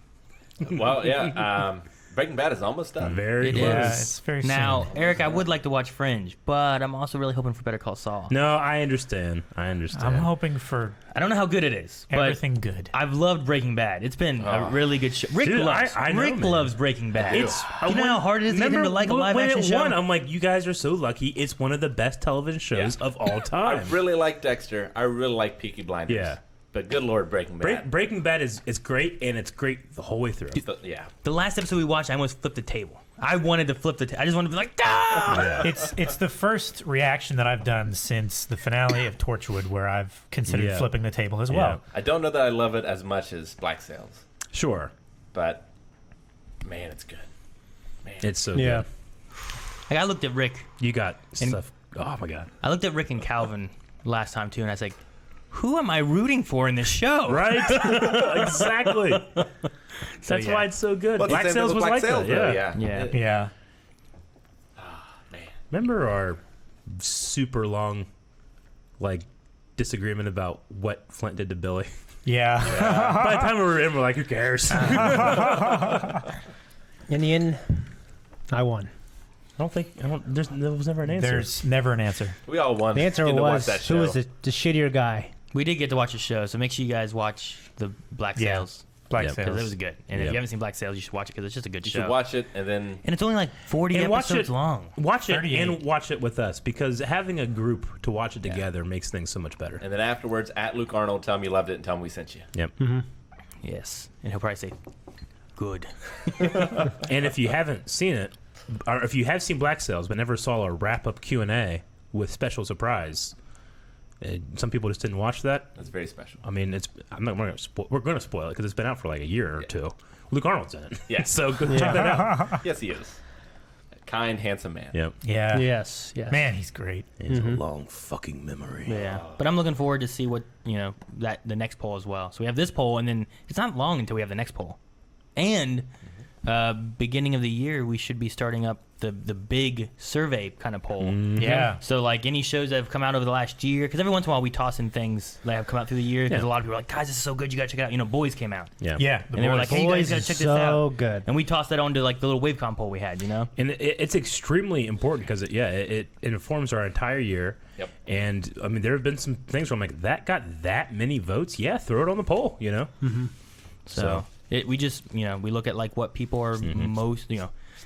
Well, yeah. Breaking Bad is almost done. Very It close. Yeah, is. it's very Now, soon. Eric, I would like to watch Fringe, but I'm also really hoping for Better Call Saul. No, I understand. I'm hoping for I don't know how good it is, but everything good. I've loved Breaking Bad. It's been a really good show. Rick Dude, loves. I know, Rick man. loves Breaking Bad. It's you know how hard it is to get him to like a live when action it show. won, I'm like, you guys are so lucky. It's one of the best television shows of all I time. really like Dexter. I really like Peaky Blinders. Yeah. But good Lord, Breaking Bad. Breaking Bad is great, and it's great the whole way through. Yeah. The last episode we watched, I almost flipped the table. I wanted to flip the table. I just wanted to be like, ah! Yeah. It's the first reaction that I've done since the finale of Torchwood where I've considered Yeah. flipping the table as Yeah. well. I don't know that I love it as much as Black Sails, Sure. but man, it's good. Man. It's so Yeah. good. Like, I looked at Rick. You got stuff. Oh, my God. I looked at Rick and Calvin last time too, and I was like, who am I rooting for in this show? Right? Exactly. That's yeah. why it's so good. Well, it's the Black same Sails with was Black like Sails, that. though, Yeah. Yeah. Yeah. Man. Remember our super long, like, disagreement about what Flint did to Billy. Yeah. By the time we were in, we're like, who cares? In the end, I won. There was never an answer. There's never an answer. We all won. The answer Getting to watch was that who was show. the shittier guy. We did get to watch the show, so make sure you guys watch the Black Yeah. Sails. Black Yep. Sails. Because it was good. And if Yep. you haven't seen Black Sails, you should watch it because it's just a good You show. should watch it and then And it's only like 40 And watch episodes it- long. Watch it 38. and watch it with us, because having a group to watch it together makes things so much better. and then afterwards at Luke Arnold, tell him you loved it and tell him we sent you. Yep. Yes. And he'll probably say, good. And if you haven't seen it, or if you have seen Black Sails but never saw a wrap-up Q&A with special surprise, some people just didn't watch that. That's very special. I mean, we're going to spoil it because it's been out for like a year or two. Luke Arnold's in it. Yeah. So go check that out. Yes, he is. A kind, handsome man. Yep. Yeah. Yes. Man, he's great. It's a long fucking memory. Yeah. But I'm looking forward to see what, that the next poll as well. So we have this poll, and then it's not long until we have the next poll. And beginning of the year, we should be starting up the big survey kind of poll. Yeah. So like any shows that have come out over the last year, because every once in a while we toss in things that have come out through the year. Because Yeah. a lot of people are like, guys, this is so good, you gotta check it out. Boys came out. Yeah. Yeah. And they were like, hey, you guys Boys gotta is check this so out. good. And we tossed that onto like the little Wavecom poll we had, And it's extremely important because it informs our entire year. Yep. And I mean, there have been some things where I'm like, that got that many votes. Yeah, throw it on the poll. So we just, we look at like what people are most,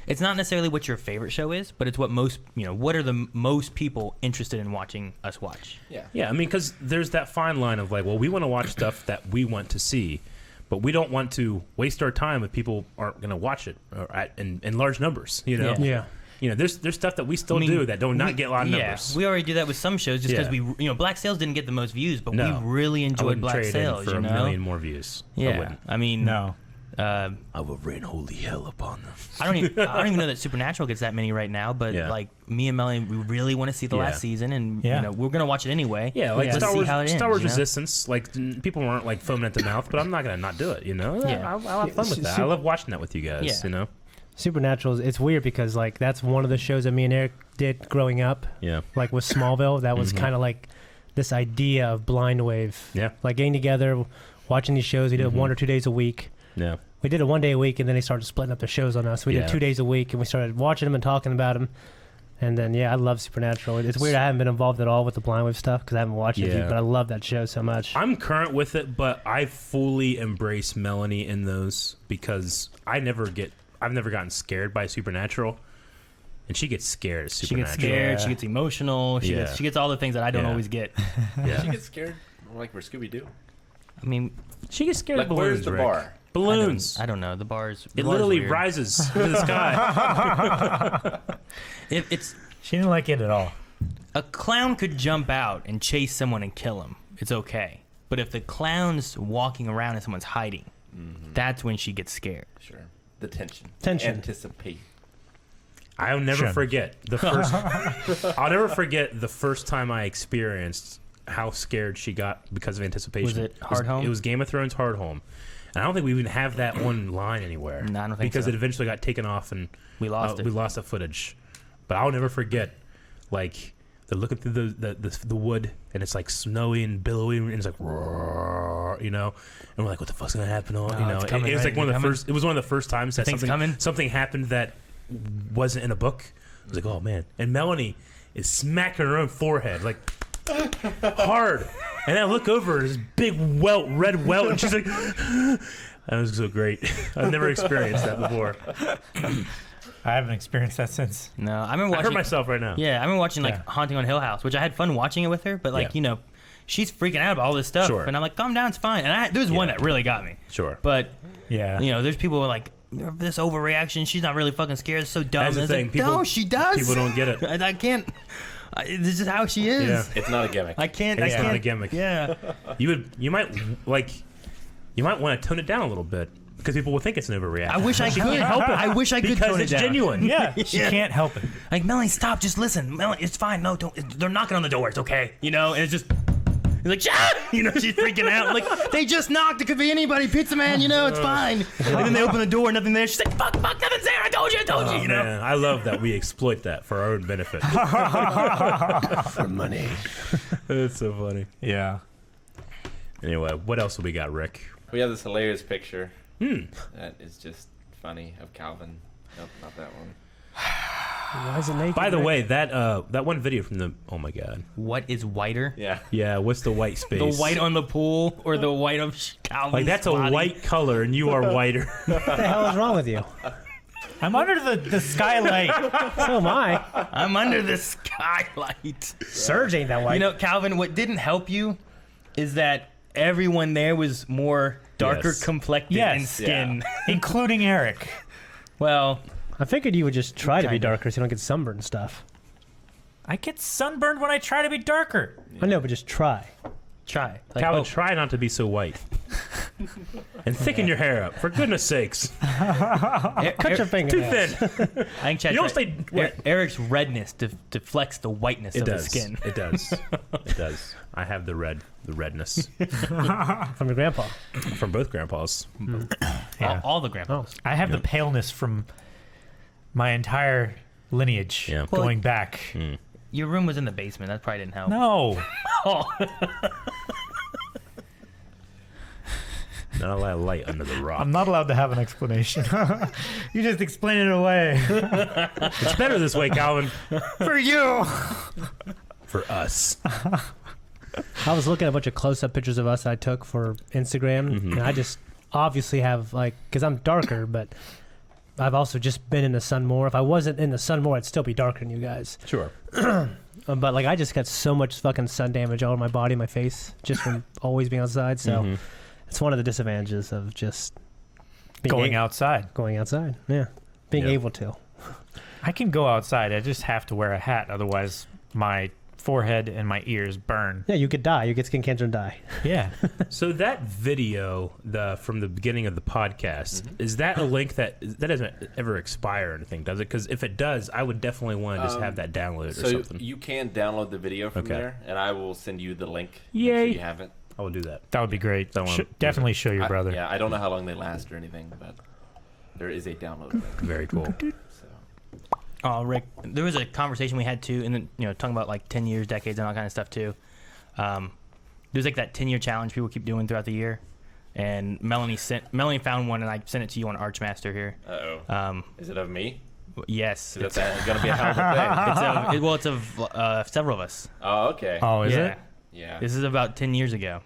it's not necessarily what your favorite show is, but it's what most, what are the most people interested in watching us watch. Yeah. Yeah, I mean, because there's that fine line of like, well, we want to watch stuff that we want to see, but we don't want to waste our time if people aren't going to watch it in large numbers. Yeah. There's stuff that we still do that don't not get a lot of numbers. We already do that with some shows just because we, Black Sails didn't get the most views, but No. we really I enjoyed wouldn't Black trade Sails. in for a million more views. I Yeah, wouldn't. I mean, No. I will rain holy hell upon them. I don't even know that Supernatural gets that many right now, but Yeah. like me and Melanie, we really want to see the last season, and we're gonna watch it anyway. Yeah, like Let's Star see Wars, how it Star ends, Wars Resistance. Like people aren't like foaming at the mouth, but I'm not gonna not do it. Yeah. I'll have fun with that. I love watching that with you guys. Yeah. Supernatural, it's weird because like that's one of the shows that me and Eric did growing up. Yeah. Like with Smallville, that was kind of like this idea of blind wave. Yeah. Like getting together, watching these shows. We did it 1 or 2 days a week. Yeah. We did it 1 day a week, and then they started splitting up the shows on us. We Yeah. did 2 days a week, and we started watching them and talking about them. And then, I love Supernatural. It's weird I haven't been involved at all with the Blind Wave stuff because I haven't watched it, Yeah. but I love that show so much. I'm current with it, but I fully embrace Melanie in those because I've never gotten scared by Supernatural, and she gets scared of She Supernatural. gets scared. Yeah. She gets emotional. She gets all the things that I don't Yeah. always get. Yeah. She gets scared like we're Scooby Doo. I mean, She gets scared Like, of balloons. where's the Rick. bar? Balloons. I don't know. The bars. It the bar's literally weird. rises to the sky. It's She didn't like it at all. a clown could jump out and chase someone and kill him. It's okay. But if the clown's walking around and someone's hiding, that's when she gets scared. Sure. The tension. Tension. Anticipate. I'll never Shouldn't. forget the first. I'll never forget the first time I experienced how scared she got because of anticipation. Was it Hard Home? It was Game of Thrones Hard Home, and I don't think we even have that online anywhere. No, I don't think because so. it eventually got taken off and We lost it. We lost the footage, but I'll never forget, like they're looking through the wood and it's like snowy and billowy and it's like, roar, and we're like, what the fuck's gonna happen? it's coming, it was right? like one of the Coming? first. It was one of the first times that Thing's coming? something happened that wasn't in a book. I was like, oh man. And Melanie is smacking her own forehead like hard. And I look over, this big welt, red welt, and she's like, that was so great. I've never experienced that before. I haven't experienced that since. No, I remember I watching. hurt myself right now. Yeah, I remember watching like Yeah. Haunting on Hill House, which I had fun watching it with her. But like Yeah. she's freaking out about all this stuff, Sure. and I'm like, calm down, it's fine. And there was one that really got me. Sure. But Yeah. there's people who are like, this overreaction. She's not really fucking scared. It's so dumb. That's the And it's thing. like, People- no, she does. people don't get it. I can't. This is how she is. Yeah. It's not a gimmick. I can't. It's I can't. not a gimmick. Yeah. You might want to tone it down a little bit because people will think it's an overreaction. I wish I She could can't help it. I wish I could because tone it's it down. genuine. Yeah. She can't help it. Like, Melanie, stop. Just listen. Melanie, it's fine. No, don't. They're knocking on the doors, okay? And it's just. He's like, shut! She's freaking out. I'm like, they just knocked. It could be anybody. Pizza man, it's fine. And then they open the door, nothing there. She's like, fuck, nothing's there. I go told you, you know? Man, I love that we exploit that for our own benefit. For money. It's so funny. Yeah. Anyway, what else have we got, Rick? We have this hilarious picture that is just funny of Calvin. Nope, not that one. Why is it naked? By the way, that one video from the oh my god, What is whiter? yeah, what's the white space? The white on the pool or the white of Calvin's like that's body? a white color, and you are whiter. What the hell is wrong with you? I'm under the skylight. So am I. I'm under the skylight. Serge ain't that white. You know, Calvin, what didn't help you is that everyone there was more darker Yes. complected Yes. in skin. Including Eric. Well, I figured you would just try to be Kinda. darker so you don't get sunburned and stuff. I get sunburned when I try to be darker. I know, but just try. try. Like, Calvin, oh, try not to be so white, and thicken your hair up, for goodness sakes. Cut your Too fingernails. thin. I can check. You don't stay wet. Eric's redness deflects the whiteness It of does. his skin. It does. It does. I have the redness From your grandpa. from both grandpas. Yeah. All the grandpas. I have the paleness from my entire lineage Yeah. going back. Your room was in the basement. That probably didn't help. No. Not a lot of light under the rock. I'm not allowed to have an explanation. You just explain it away. It's better this way, Calvin. For you. For us. I was looking at a bunch of close-up pictures of us I took for Instagram, and I just obviously have, like, because I'm darker, but I've also just been in the sun more. If I wasn't in the sun more, I'd still be darker than you guys. Sure. But, like, I just got so much fucking sun damage all over my body, my face, just from always being outside. So it's one of the disadvantages of just being Going outside. Going outside, yeah. Being Yeah. able to. I can go outside. I just have to wear a hat. Otherwise, my forehead and my ears burn. Yeah, you could die. You get skin cancer and die. Yeah. So that video, from the beginning of the podcast, is that a link that doesn't ever expire or anything, does it? Because if it does, I would definitely want to just have that downloaded or So something. you can download the video from Okay. there, and I will send you the link. Yay. Make sure you have it. I will do that. That would be great. That one- Definitely show your brother. Yeah, I don't know how long they last or anything, but there is a download link. Very cool. So. Oh, Rick, there was a conversation we had too, and then talking about like 10 years, decades, and all kind of stuff too. There's like that 10-year challenge people keep doing throughout the year, and Melanie found one, and I sent it to you on Archmaster here. Uh-oh. Is it of me? Yes, Is that going to be a hell of a thing? it's of several of us. Oh, okay. Oh, is yeah. it? Yeah. This is about 10 years ago.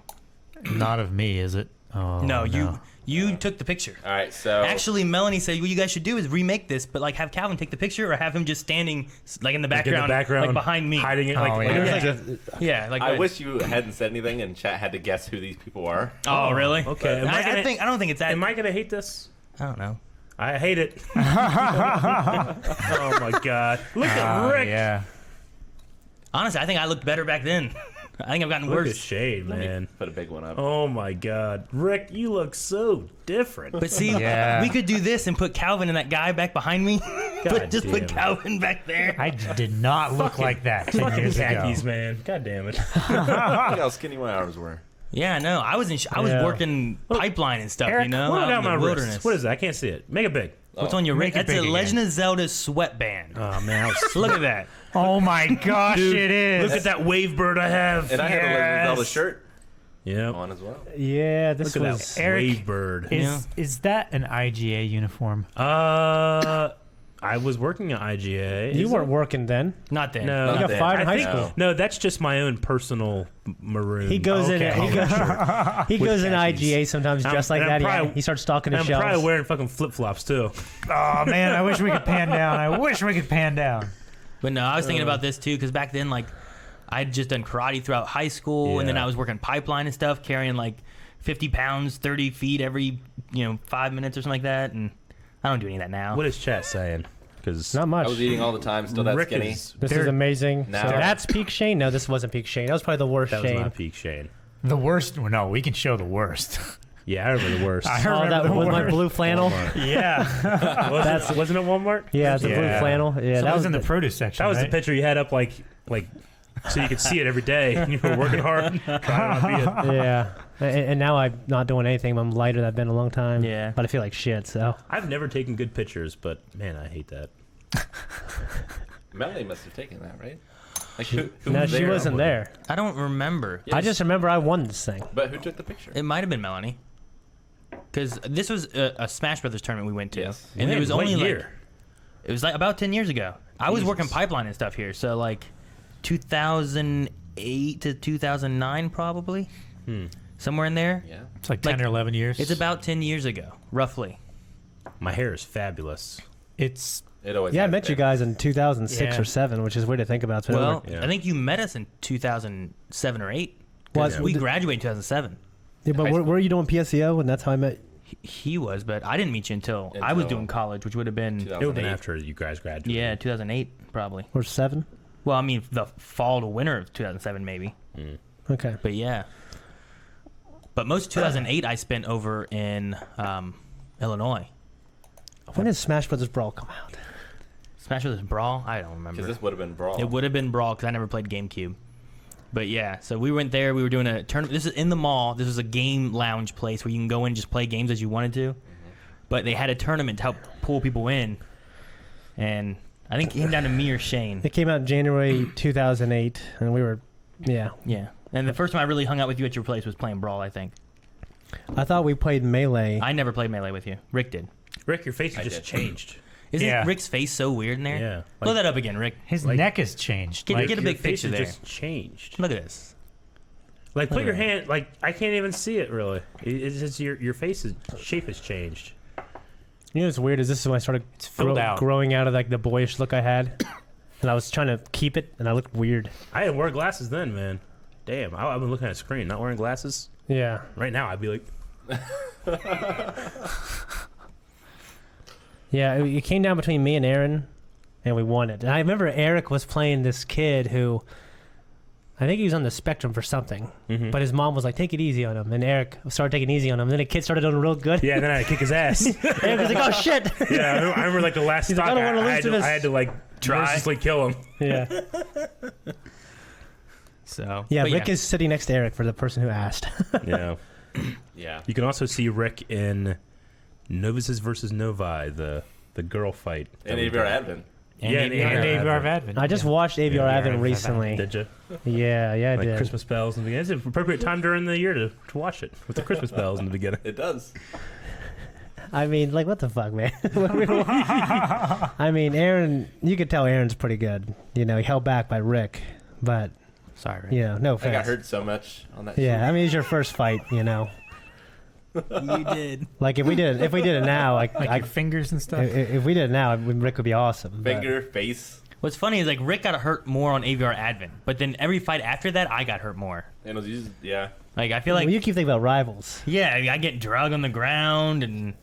Not of me, is it? Oh, No, you took the picture. All right, so... Actually, Melanie said what you guys should do is remake this, but like have Calvin take the picture or have him just standing like in the Like in background, the background, like behind me. hiding it. Like, Oh, like yeah. Yeah, like I wish you hadn't said anything and chat had to guess who these people are. Oh, really? Okay. I don't think it's that. Am I going to hate this? I don't know. I hate it. Oh, my God. Look at Rick. Yeah. Honestly, I think I looked better back then. I think I've gotten Look at worse. shade, Let me man. put a big one up. Oh, my God. Rick, you look so different. But see, Yeah. we could do this and put Calvin and that guy back behind me. But just damn put it. Calvin back there. I did not look like that 10 Fucking years khakis, ago. man. God damn it. Look how skinny my arms were. Yeah, no, I was I was Yeah. working pipeline and stuff, Eric, you know, what out about in the my wilderness. wrist? What is that? I can't see it. Make it big. What's on your Make wrist? it That's a big Legend of Zelda sweatband. Oh, man. I was Look at that. Oh my gosh, it is. Look at that wave bird I have. And I had a Legend of Zelda Yes. shirt Yep. on as well. Yeah, this Look at was... that Eric, wave bird. Is that an IGA uniform? I was working at IGA. You weren't working then. Not then. No, You got then. fired in I high think- school. No, that's just my own personal maroon. He goes in. Okay. He goes in khakis. IGA sometimes I'm- dressed like and I'm that. probably- He starts stalking the I'm shelves. probably wearing fucking flip flops too. Oh man, I wish we could pan down. I wish we could pan down. But no, I was thinking about this too, because back then, like, I'd just done karate throughout high school, and then Yeah. I was working pipeline and stuff, carrying like 50 pounds, 30 feet every, 5 minutes or something like that, and I don't do any of that now. What is chat saying? Because Not much. I was eating all the time, still that Rick skinny. is. This is amazing. Now- So that's peak Shane. No, this wasn't peak Shane. That was probably the worst That was Shane. not peak Shane. The worst. No, we can show the worst. Yeah, I remember the worst. I Oh, remember that the with my worst. blue flannel. Yeah, wasn't it Walmart? Yeah, the blue Yeah. flannel. Yeah, so that was in the the produce section. That was right? the picture you had up like so you could see it every day. And you were working hard, trying not to be it. Yeah. And now I'm not doing anything. I'm lighter than I've been in a long time. Yeah. But I feel like shit, so. I've never taken good pictures, but man, I hate that. Melanie must have taken that, right? Like, No, was she there? wasn't there. I don't remember. I just remember I won this thing. But who took the picture? It might have been Melanie. Because this was a Smash Brothers tournament we went to. Yes. And it was What only year? like... It was like about 10 years ago. I was working pipeline and stuff here. So like 2008 to 2009 probably. Somewhere in there. Yeah. It's like 10 Like, or 11 years. It's about 10 years ago, roughly. My hair is fabulous. It's It always Yeah, I has met you been. guys in 2006 Yeah. or 7, which is weird to think about. So Well, Yeah. I think you met us in 2007 or 8. Well, 'Cause we graduated in 2007. yeah, but high were school. you doing PSEO? And that's how I met. He was, but I didn't meet you until I was Until doing college, which would have been 2008. It would have been after you guys graduated. yeah 2008 probably. Or 7? Well, I mean the fall to winter of 2007 maybe, Okay. but yeah. But most of 2008 I spent over in Illinois. When did Smash Brothers Brawl come out? Smash Brothers Brawl? I don't remember. Because this would have been Brawl. It would have been Brawl because I never played GameCube. But yeah, so we went there. We were doing a tournament. This is in the mall. This was a game lounge place where you can go in and just play games as you wanted to. But they had a tournament to help pull people in. And I think it came down to me or Shane. It came out in January 2008, and we were, yeah. Yeah. And the first time I really hung out with you at your place was playing Brawl, I think. I thought we played Melee. I never played Melee with you. Rick did. Rick, your face I has just did. changed. Isn't Yeah. Rick's face so weird in there? Yeah. Blow that up again, Rick. his like- neck has changed. Get- Like, get a your big face picture has there. just changed. Look at this. Like, put your hand. Like, I can't even see it really. It's just your face's shape has changed. You know what's weird is this is when I started filled out. growing out of like the boyish look I had, and I was trying to keep it, and I looked weird. I didn't wear glasses then, man. Damn, I've been looking at a screen, not wearing glasses. Yeah. Right now, I'd be like, Yeah, it came down between me and Aaron, and we won it. And I remember Eric was playing this kid who, I think he was on the spectrum for something, but his mom was like, "Take it easy on him," and Eric started taking it easy on him. And then the kid started doing real good. yeah. Then I had to kick his ass. Eric was like, "Oh shit!" Yeah, I remember like the last He's stock. like, "I don't wanna I lose had to to, this." I had to like Try. mercilessly kill him. Yeah, So yeah. but Rick is sitting next to Eric for the person who asked. Yeah. Yeah. You can also see Rick in Novices versus Novi, the girl fight. that And we AVR did. Advent. Yeah, and AVR of Advent. I just watched AVR Yeah, Advent AVR recently. Did you? Yeah, I Like did. Christmas bells and it's an appropriate time during the year to watch it with the Christmas bells in the beginning. It does. I mean, like, what the fuck, man? I mean, Aaron, you could tell Aaron's pretty good. You know, he held back by Rick, but, Sorry, Rick. you know, no I got offense. hurt so much on that. Yeah, I mean, it's your first fight, you know. You did. Like, if we did it now, like your fingers and stuff. if we did it now, Rick would be awesome. but- Finger, face, What's funny is like Rick got hurt more on AVR Advent, but then every fight after that, I got hurt more. and it was used. Yeah. Like I feel like well, you keep thinking about rivals. yeah, I get drug on the ground and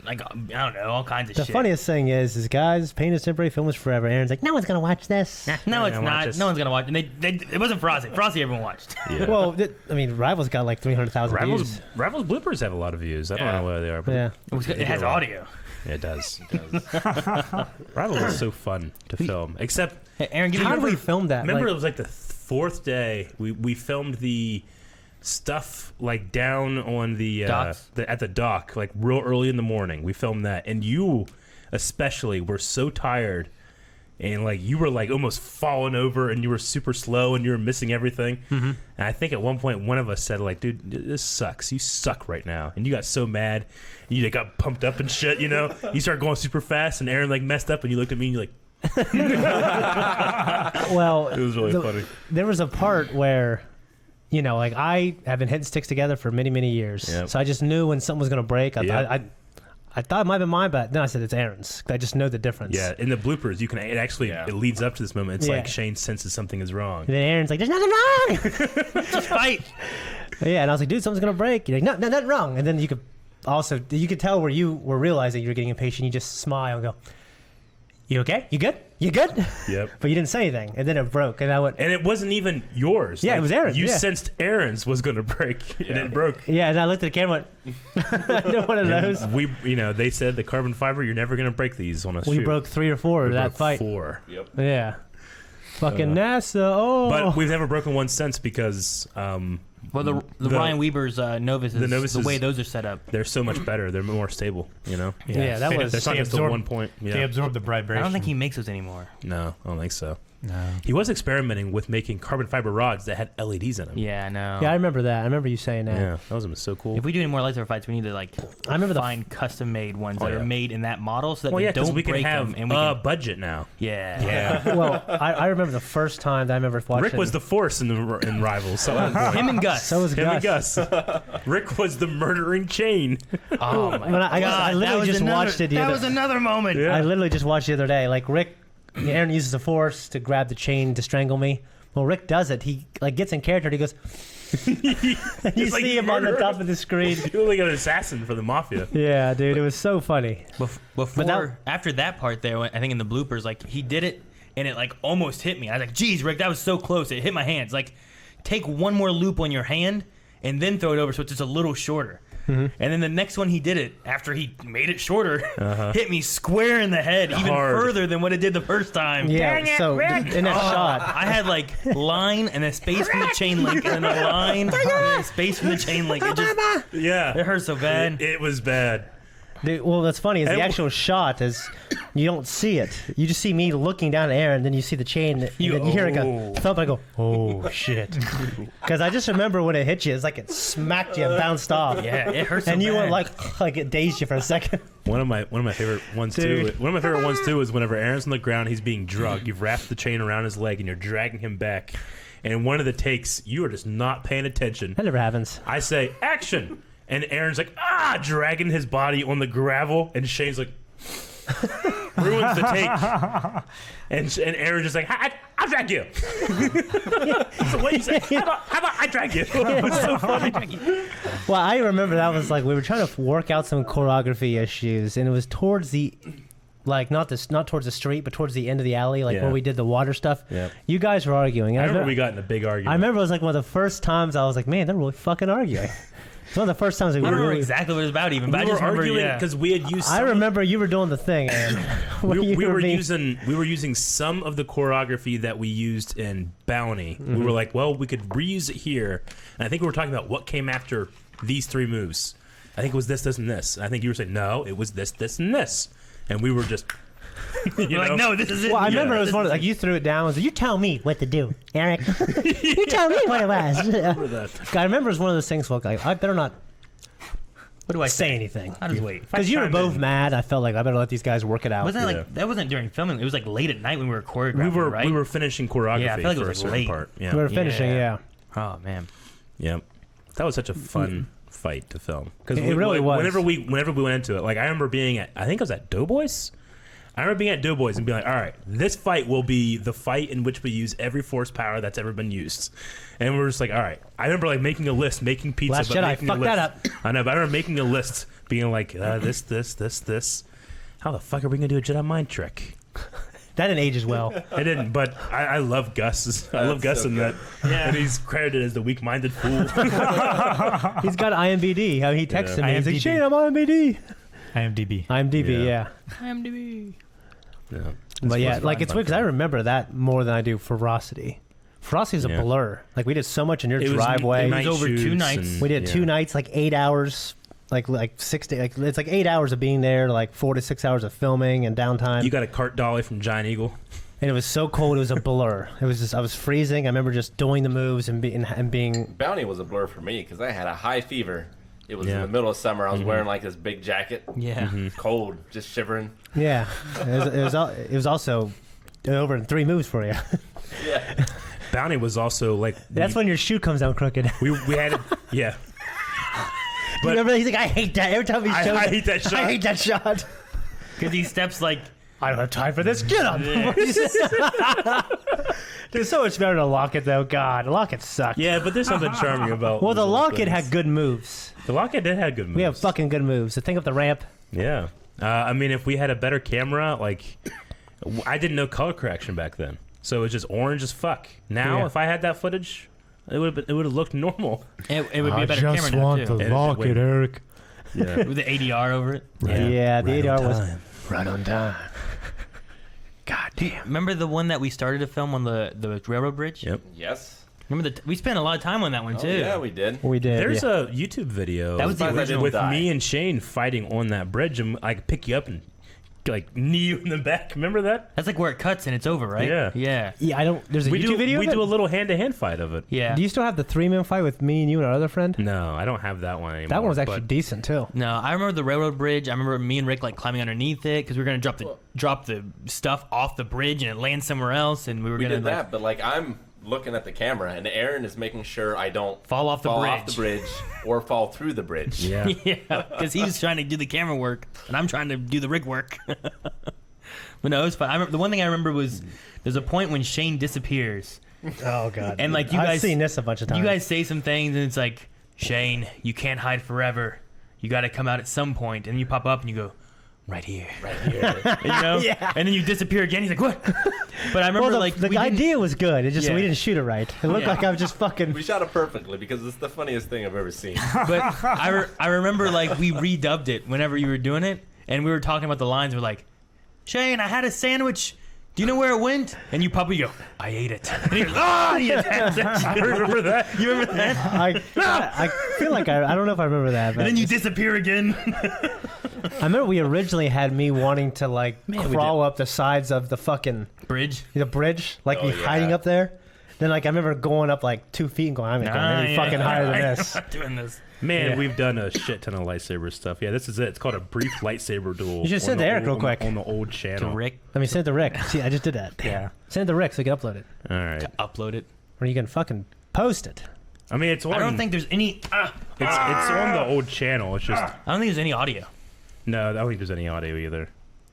like I don't know all kinds of The shit. funniest thing is guys, pain is temporary, film is forever. Aaron's like, no one's gonna watch this. No, it's gonna watch not. this. No one's gonna watch. And it wasn't Frosty. Frosty, everyone watched. Yeah. Well, I mean, Rivals got like 300,000 views. Rivals bloopers have a lot of views. I don't Yeah. know where they are. But Yeah. It has audio. Yeah, it does. Rivals is so fun to film. Except, Hey, Aaron, give me How your did we film that? remember Like, it was like the fourth day we filmed the stuff like down on the Docks? at the dock like real early in the morning. We filmed that, and you especially were so tired. And like you were like almost falling over, and you were super slow, and you were missing everything. Mm-hmm. And I think at one point one of us said like, "Dude, this sucks. You suck right now." And you got so mad, and you like, got pumped up and shit. You know, you started going super fast, and Aaron like messed up, and you looked at me, and you're like, well, "It was really funny." there was a part where, you know, like I have been hitting sticks together for many, many years. Yep. So I just knew when something was going to break. Yep. I thought it might have been mine, but then I said it's Aaron's. I just know the difference. Yeah, in the bloopers, you can it actually Yeah. it leads up to this moment. It's Yeah. like Shane senses something is wrong. And then Aaron's like, there's nothing wrong. just fight. Yeah, and I was like, dude, something's going to break. You're like, no, nothing wrong. And then you could tell where you were realizing you were getting impatient. You just smile and go, you okay? You good? You good? Yep. But you didn't say anything. And then it broke. And I went, And it wasn't even yours. Yeah, it was Aaron's, You yeah. sensed Aaron's was going to break, and it broke. yeah. And I looked at the camera and went, I know one of those. We, they said the carbon fiber, you're never going to break these on a We shoot. broke 3 or 4 of We that broke fight. 4. Yep. Yeah. Fucking NASA. Oh. But we've never broken one since because Well, the Ryan Weber's Novus, the way those are set up. They're so much better. They're more stable, you know? Yeah, that was... That's not just a 1 point. Yeah. They absorb the vibration. I don't think he makes those anymore. No, I don't think so. No. He was experimenting with making carbon fiber rods that had LEDs in them. Yeah, I know. Yeah, I remember that. I remember you saying that. Yeah, that was so cool. If we do any more lightsaber fights, we need to I remember find custom-made ones that are made in that model so that they don't we break can have them. And we can, budget now. Yeah. Well, I remember the first time that I remember watching... Rick was the Force in Rivals. So him and Gus. So was him Gus. and Gus. Rick was the murdering chain. Oh, my God. I literally just watched it the That other... was another moment. Yeah. I literally just watched it the other day. Like, Rick... Aaron uses the Force to grab the chain to strangle me. Well, Rick does it. He gets in character. And he goes, you like see him on the top of the screen. You're like an assassin for the mafia. Yeah, dude, it was so funny. After that part there, I think in the bloopers, like he did it and it like almost hit me. I was like, "Geez, Rick, that was so close. It hit my hands." Like, take one more loop on your hand and then throw it over so it's just a little shorter. And then the next one he did it after he made it shorter, hit me square in the head, even further than what it did the first time. Yeah, so in that shot, I had like line and a space from the chain link, and then a line and a space from the chain link. It hurt so bad. It was bad. dude, well, that's funny is the actual shot is you don't see it. You just see me looking down at Aaron, then you see the chain, and then you hear it go thump. I go, oh shit, because I just remember when it hit you, it's like it smacked you and bounced off. Yeah, it hurts. And so you bad. went like it dazed you for a second. One of my favorite ones too. One of my favorite ones too is whenever Aaron's on the ground, he's being drugged. You've wrapped the chain around his leg and you're dragging him back. And in one of the takes, you are just not paying attention. That never happens. I say action, and Aaron's like dragging his body on the gravel, and Shane's like ruins the take. And Aaron's just like, I'll drag you. So what you say? How about I drag you? It was so funny. Well, I remember that was like we were trying to work out some choreography issues, and it was towards the, like not towards the street, but towards the end of the alley, like where we did the water stuff. Yeah. You guys were arguing. I remember we got in a big argument. I remember it was like one of the first times I was like, man, they're really fucking arguing. It's one of the first times we I don't were remember really... exactly what it was about even, but I We were just remember, arguing because we had used. I remember you were doing the thing, Aaron. we were using some of the choreography that we used in Bounty. We were like, well, we could reuse it here. And I think we were talking about what came after these three moves. I think it was this, this, and this. And I think you were saying, no, it was this, this, and this. And we were just... you're like, no, this is it. Well, I remember it was one of, like you threw it down. Was you tell me what to do, Eric? You tell me what it was. I remember it was one of those things. Look, I better not. What do I say anything? I'll just wait. Because you were both mad. I felt like I better let these guys work it out. Wasn't that like that wasn't during filming? It was like late at night when we were choreographing, right? We were finishing choreography Yeah, I feel like it for was a certain late. part. Yeah. We were finishing, yeah. Oh man. Yeah. That was such a fun fight to film. Because It really was. Whenever we went into it, like I remember being at, I think I was at Doughboys. I remember being at Doughboys and being like, all right, this fight will be the fight in which we use every force power that's ever been used. And we were just like, all right. I remember like making a list, making pizza. Last but Jedi, making fuck a list. that up. I know, but I remember making a list, being like, this. How the fuck are we going to do a Jedi mind trick? That didn't age as well. I didn't, but I love Gus. I love Gus in that. Yeah. And he's credited as the weak-minded fool. He's got IMDb. How he texted me. He's like, IMDb. Shane, I'm IMDb. IMDb. Yeah. IMDb. Yeah. But yeah, like fun, it's weird because I remember that more than I do Ferocity. Ferocity is a blur. Like we did so much in your driveway. It was over 2 nights. We did 2 nights, like 8 hours, like 6 days. Like, it's like 8 hours of being there, like 4 to 6 hours of filming and downtime. You got a cart dolly from Giant Eagle. And it was so cold, it was a blur. It was just, I was freezing. I remember just doing the moves and being. Bounty was a blur for me because I had a high fever. It was in Yeah. the middle of summer. I was wearing like this big jacket. Yeah. Cold, just shivering. Yeah, it was also over in 3 moves for you. Yeah. Bounty was also like That's when your shoe comes down crooked. we had it. Yeah. You remember? He's like, I hate that. Every time he shows I hate that shot. I hate that shot. Because he steps like. I don't have time for this. Get up. Dude, so much better to Lockett, though. God, Lockett sucked. Yeah, but there's something charming about. Well, the those little Lockett things. had good moves. The Lockett did have good moves. We have fucking good moves. The thing up the ramp. Yeah. I mean, if we had a better camera, like I didn't know color correction back then, so it was just orange as fuck. Now, Yeah. if I had that footage, it would have looked normal. It would be a better camera now, too. Lockett, Eric. Yeah. With the ADR over it. Yeah, the Right ADR on was time. right on time. God damn. Remember the one that we started to film on the railroad bridge? Yep. Yes. Remember we spent a lot of time on that one too. Yeah, we did. We did. There's yeah. a YouTube video. That was the original. with die. me and Shane fighting on that bridge, and I could pick you up and like knee you in the back. Remember that? That's like where it cuts and it's over, right? Yeah. Yeah. Yeah, I don't. There's a We YouTube do. video. We of it? do a little hand-to-hand fight of it. Yeah. Do you still have the 3-man fight with me and you and our other friend? No, I don't have that one anymore. That one was actually but decent too. No, I remember the railroad bridge. I remember me and Rick like climbing underneath it because we were gonna drop the stuff off the bridge and it lands somewhere else, and we were We gonna did like, that, but like I'm looking at the camera, and Aaron is making sure I don't fall off the bridge or fall through the bridge. Yeah. yeah, because he was trying to do the camera work and I'm trying to do the Rick work. But no, it was fun. I remember, the one thing I remember was there's a point when Shane disappears. Oh god. And like I've seen this a bunch of times. You guys say some things and it's like, Shane, you can't hide forever. You got to come out at some point, and then you pop up and you go, right here. You know? Yeah. And then you disappear again. He's like, what? But I remember well, the idea was good. It just Yeah. we didn't shoot it right. It looked Yeah. like I was just fucking. We shot it perfectly because it's the funniest thing I've ever seen. But I remember like we redubbed it whenever you were doing it, and we were talking about the lines. We're like, Shane, I had a sandwich. Do you know where it went? And you pop up, you go, I ate it. And he goes, oh, he attacks it. I remember that. You remember that? I feel like I don't know if I remember that. But And then you disappear again. I remember we originally had me wanting to like crawl up the sides of the fucking Bridge. the bridge, like Oh, me yeah. hiding up there. Then like I remember going up like 2 feet and going, I'm not going any fucking higher than this. I'm not doing this. Man, Yeah. we've done a shit ton of lightsaber stuff. Yeah, this is it. It's called a brief lightsaber duel. You should send on it to the Eric real old- quick. on the old To channel. Rick, Let me send it to Rick. See, I just did that. Yeah. Send it to Rick so he can upload it. All right. upload it. Or you can fucking post it. I mean, it's on. I don't think there's any. it's on the old channel. It's just I don't think there's any audio. no. I don't think there's any audio either.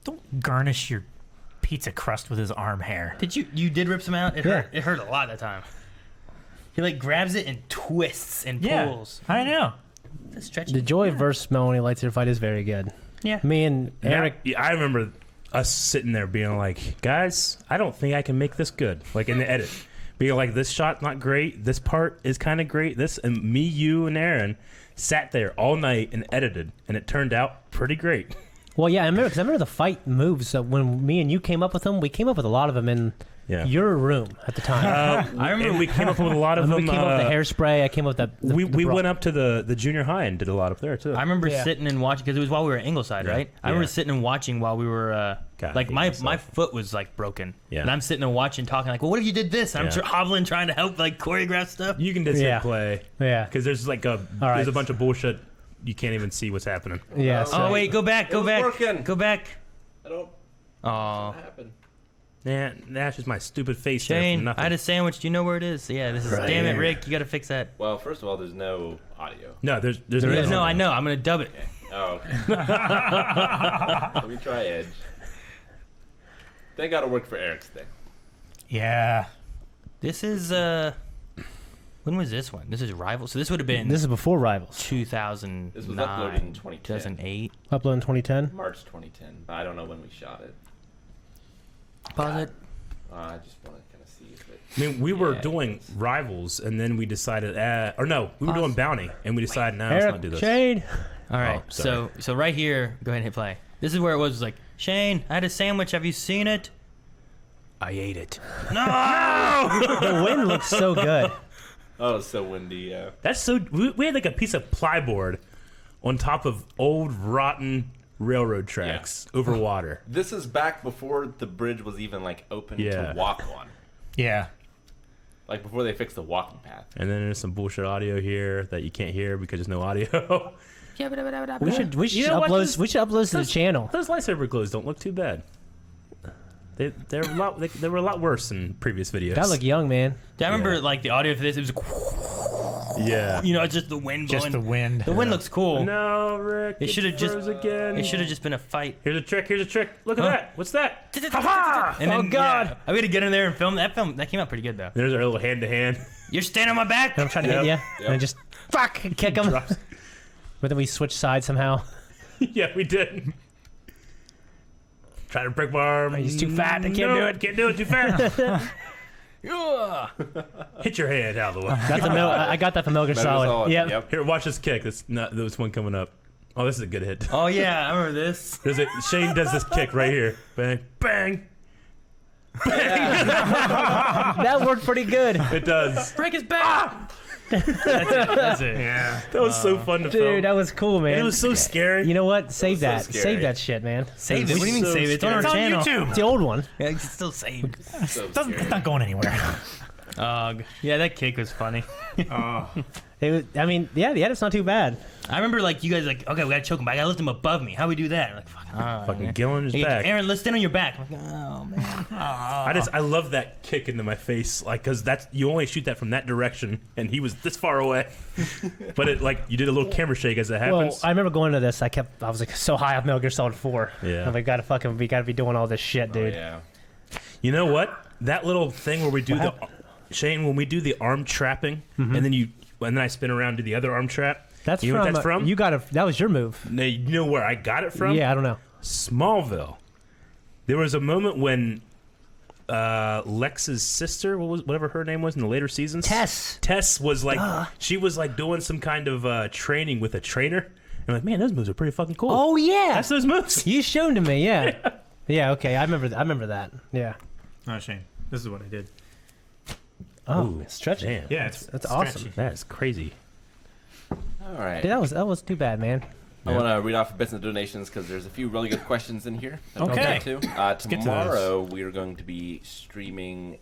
Don't garnish your pizza crust with his arm hair. Did you did rip some out? It Yeah. hurt. It hurt a lot that time. He like grabs it and twists and pulls. I know. That's stretchy. The Joy versus Melanie lightsaber fight is very good. Yeah. Me and Eric. Yeah, I remember us sitting there being like, guys, I don't think I can make this good. Like in the edit, being like, this shot's not great. This part is kind of great. This and me, you, and Aaron sat there all night and edited, and it turned out pretty great. Well, yeah, I remember the fight moves. When me and you came up with them, we came up with a lot of them in Yeah. your room at the time. I remember and we came up with a lot of we them. came up with the hairspray. I came up with the We went up to the junior high and did a lot up there too. I remember Yeah. sitting and watching because it was while we were at Ingleside, Yeah. right? I Yeah. remember sitting and watching while we were God, I like hate my myself. foot was like broken, Yeah. and I'm sitting and watching, talking like, well, what if you did this? And Yeah. I'm hobbling, trying to help like choreograph stuff. You can just Yeah. hit play Yeah. because there's like All right. there's a bunch of bullshit. You can't even see what's happening. Yeah. So, Oh wait, go back, It go was back, working. go back. I don't. Oh, Happen. Yeah, that's just my stupid face. there for Shane, nothing. I had a sandwich. Do you know where it is? Yeah, this is. Right Damn it, here. Rick, you got to fix that. Well, first of all, there's no audio. No, there's There is. No, I know. I'm gonna dub it. Oh, okay. Let me try Edge. They got to work for Eric's thing. Yeah. This is when was this one? This is Rival. So this would have been this is before Rivals. 2009. This was uploaded in 2010. 2008. Upload in 2010. March 2010. I don't know when we shot it. Pause it. I just want to kind of see if it. I mean, we were Yeah, doing Rivals, and then we decided, or no, we were doing Bounty, and we decided, no, let's not do Eric, this. Shane. All right. Oh, sorry. So right here, go ahead and hit play. This is where it was like, Shane, I had a sandwich. Have you seen it? I ate it. No! The wind looks so good. Oh, it's so windy. Yeah. That's so. We had like a piece of plyboard on top of old rotten railroad tracks over water. This is back before the bridge was even like open Yeah. to walk on. Yeah. Like before they fixed the walking path. And then there's some bullshit audio here that you can't hear because there's no audio. We should You know what? upload. We should upload to the channel. Those lightsaber glows don't look too bad. They were a lot worse in previous videos. Gotta look young, man. I remember Yeah. like the audio for this. It was, Yeah. you know, it's just the wind blowing. Just the wind. The wind looks cool. No, Rick. It should have just. froze again. It should have just been a fight. Here's a trick. Here's a trick. Look at Huh? that. What's that? And Oh, God. Yeah, I had to get in there and film that. That came out pretty good though. There's our little hand to hand. You're standing on my back. I'm trying to hit you, Yep. and just fuck kick him. But then we switch sides somehow. Yeah, we did. Try to break my arm. He's too fat. I can't No, do it. Can't do it. Too fat. Hit your hand out of the way. Got the I got that from Metal Gear Metal Gear Solid. Solid, Yep. Yep. Here, watch this kick. This one coming up. Oh, this is a good hit. Oh yeah, I remember this. Shane does this kick right here. Bang, bang. That worked pretty good. It does. Break his back. That's it. Yeah. That was so fun to film. Dude, that was cool, man. And it was so scary. You know what? Save so that. scary. Save that shit, man. Save it. What do you mean so save it? It's on our It's on channel. YouTube. It's the old one. Yeah, it's still saved. So Doesn't, scary. it's not going anywhere. Yeah, that kick was funny. It was, I mean, yeah, the edit's not too bad. I remember like you guys like, okay, we gotta choke him, but I gotta lift him above me. How we do that? Like, Fucking Gillen is Hey, back. Aaron, let's stand on your back. I'm like, oh man. I love that kick into my face, like, because that's you only shoot that from that direction, and he was this far away. But it like you did a little camera shake as it Well, happens. I remember going to this. I was like so high off Metal Gear Solid 4. Yeah. I'm like, we gotta be doing all this shit, dude. Oh, yeah. You know what? That little thing where we do What Shane, when we do the arm trapping, and then I spin around to the other arm trap. That's you know from, what that's from? You got that was your move. No, you know where I got it from? Yeah, I don't know. Smallville. There was a moment when Lex's sister, whatever her name was in the later seasons, Tess was like, she was like doing some kind of training with a trainer. And I'm like, man, those moves are pretty fucking cool. Oh yeah, That's those moves. you showed to me. Yeah, yeah. Okay, I remember that. Yeah. Oh, Shane. This is what I did. Oh, Ooh, stretching. Damn. Yeah, That's awesome. That is crazy. All right. Dude, that was too bad, man. I want to read off bits and donations because there's a few really good questions in here. That we'll Okay. get to. get to Tomorrow we are going to be streaming.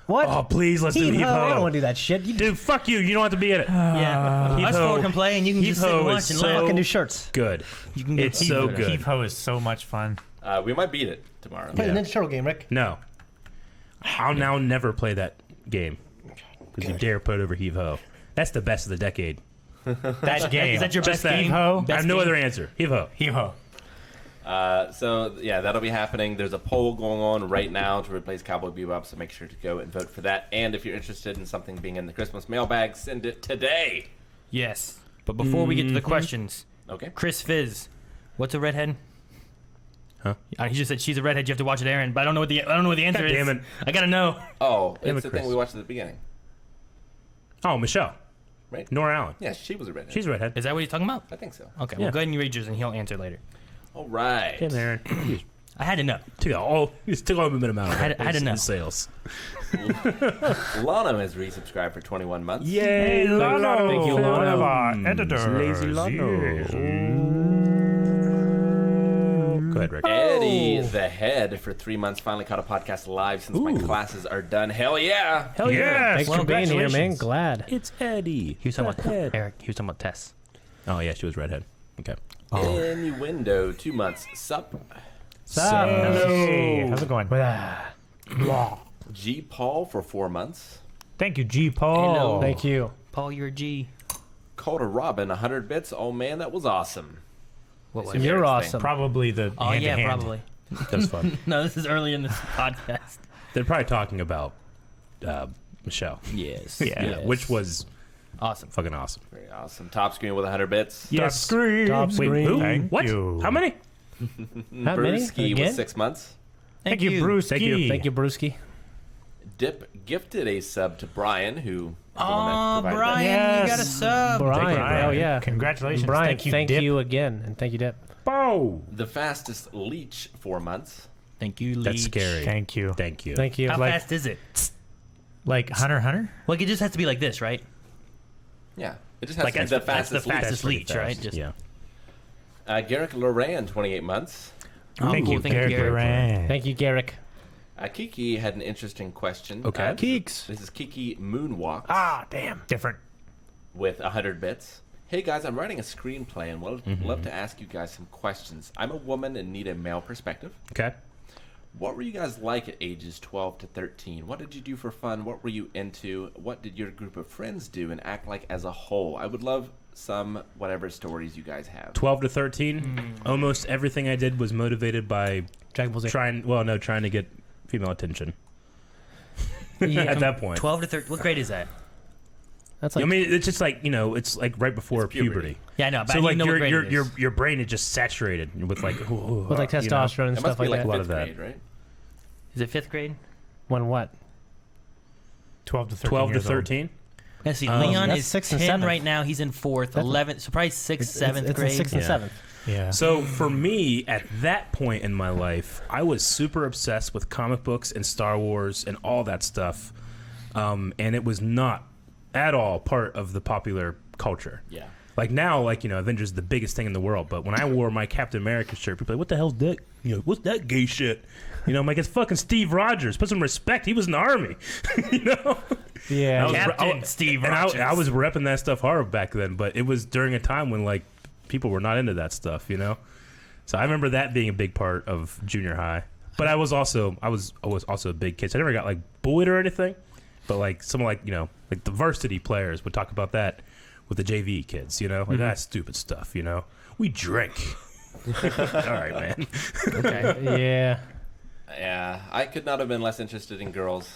What? Oh, please, let's do Heave Heave ho. I don't Ho. want to do that shit. You Dude, fuck you. You don't have to be in it. Yeah. Us Heave-ho. four can play, and you can just sit Heave-ho and watch is and so- laugh. fucking do shirts. Good. You can get It's so good. Heave Ho is so much fun. We might beat it tomorrow. Play Yeah. the Ninja Turtle game, Rick. No. I'll now never play that game. Because you dare put it over Heave Ho. That's the best of the decade. That game. Is that your Just best that. game? Heave-ho? I have no game? other answer. Heave Ho. Heave Ho. So yeah, that'll be happening. There's a poll going on right now to replace Cowboy Bebop, so make sure to go and vote for that. And if you're interested in something being in the Christmas mailbag, send it today. Yes. But before we get to the questions, Okay. Chris Fizz, what's a redhead? Huh? He just said she's a redhead. You have to watch it, Aaron. But I don't know what the answer God is. damn it. I gotta know. Oh, Damn it's it, the thing Chris. we watched at the beginning, Oh, Michelle. right? Nora Allen. Yeah, she was a redhead. She's a redhead. Is that what he's talking about? I think so. Okay. Yeah. Well, go ahead and you read yours, and he'll answer later. All right. Damn, Aaron. I had to know. Took all the minimum out of I had to know. his sales. Lano has resubscribed for 21 months. Yay, Lano. Thank you, One Lano. of our editors. Lazy Lano. Go ahead, Rick. Eddie the Head for 3 months finally caught a podcast live since my classes are done. Hell yeah. Hell yeah. Thanks Well, for being here, man. congratulations. Glad. It's Eddie. He was talking about Redhead. Eric. He was talking about Tess. Oh, yeah, she was redhead. Okay. Innuendo, 2 months. Sup. Hey, how's it going? G Paul for 4 months. Thank you, G. Paul. Hello. Thank you. Paul, you're a G. Coda Robin, 100 bits. Oh man, that was awesome. What was It's it? You're Eric's awesome. Probably the Oh, yeah, hand-to-hand. probably. That was fun. No, this is early in this podcast. They're probably talking about Michelle. Yes. Yeah. Which was Awesome. fucking awesome. Very awesome. Top screen with 100 bits. Yes. Scream. Top Wait, screen. who? Thank What? you. How many? How many? Brewski Again? with 6 months. Thank you, Bruce. Thank you. Thank you, Brewski. Dip gifted a sub to Brian, who. is the one Oh, that provided Brian, Yes. you got a sub. Brian. Brian. Oh, yeah. Congratulations. Brian, Thank you, Dip. again. And thank you, Dip. Bow. that. The fastest leech 4 months. Thank you, Leech. That's scary. Thank you. Thank you. Thank you. How Like- fast is it? Like Hunter x Hunter? Like, it just has to be like this, right? Yeah. It just has Like, to be that's the that's the fastest leech. fastest pretty leech, fast. right? Just, Yeah. Garrick Loran, 28 months. Oh, Thank cool. you, Thank you, Garrett. Garrett. Thank you, Garrick. Kiki had an interesting question. Okay. Keeks. This is Kiki Moonwalk Damn. Different. with 100 bits. Hey guys, I'm writing a screenplay and would love to ask you guys some questions. I'm a woman and need a male perspective. Okay. What were you guys like at ages 12 to 13? What did you do for fun? What were you into? What did your group of friends do and act like as a whole? I would love some whatever stories you guys have. 12 to 13. Almost everything I did was motivated by Dragon Ball Z. trying to get female attention. Yeah. At that point. 12 to 13. What grade is that? That's I like mean, it's just like, it's like right before It's puberty. puberty. Yeah, I know. But So I like need to know what grade it is. your brain is just saturated with like with like you know? testosterone and That stuff must be like like that. lot of 5th that. grade, right? Is it 5th grade? When what? 12 to 13 12 to years old. 13. Let's see. Leon that's is 6th and 10 7th. right now. He's in 4th. That's- 11th. So probably 6th, 7th it's grade. in 6th and Yeah. 7th. Yeah. So for me, at that point in my life, I was super obsessed with comic books and Star Wars and all that stuff, and it was not at all part of the popular culture. Yeah. Like now, like, you know, Avengers is the biggest thing in the world. But when I wore my Captain America shirt, people were like, what the hell's that? You know, what's that gay shit? You know, I'm like, it's fucking Steve Rogers. Put some respect. He was in the army. You know? Yeah. Captain Steve And Rogers. I was repping that stuff hard back then. But it was during a time when, like, people were not into that stuff, you know? So I remember that being a big part of junior high. But I was also a big kid. So I never got, like, bullied or anything. But, like, someone like, you know, like the varsity players would talk about that with the JV kids, you know? Like, that stupid stuff, you know? We drink. All right, man. Okay. Yeah. Yeah, I could not have been less interested in girls.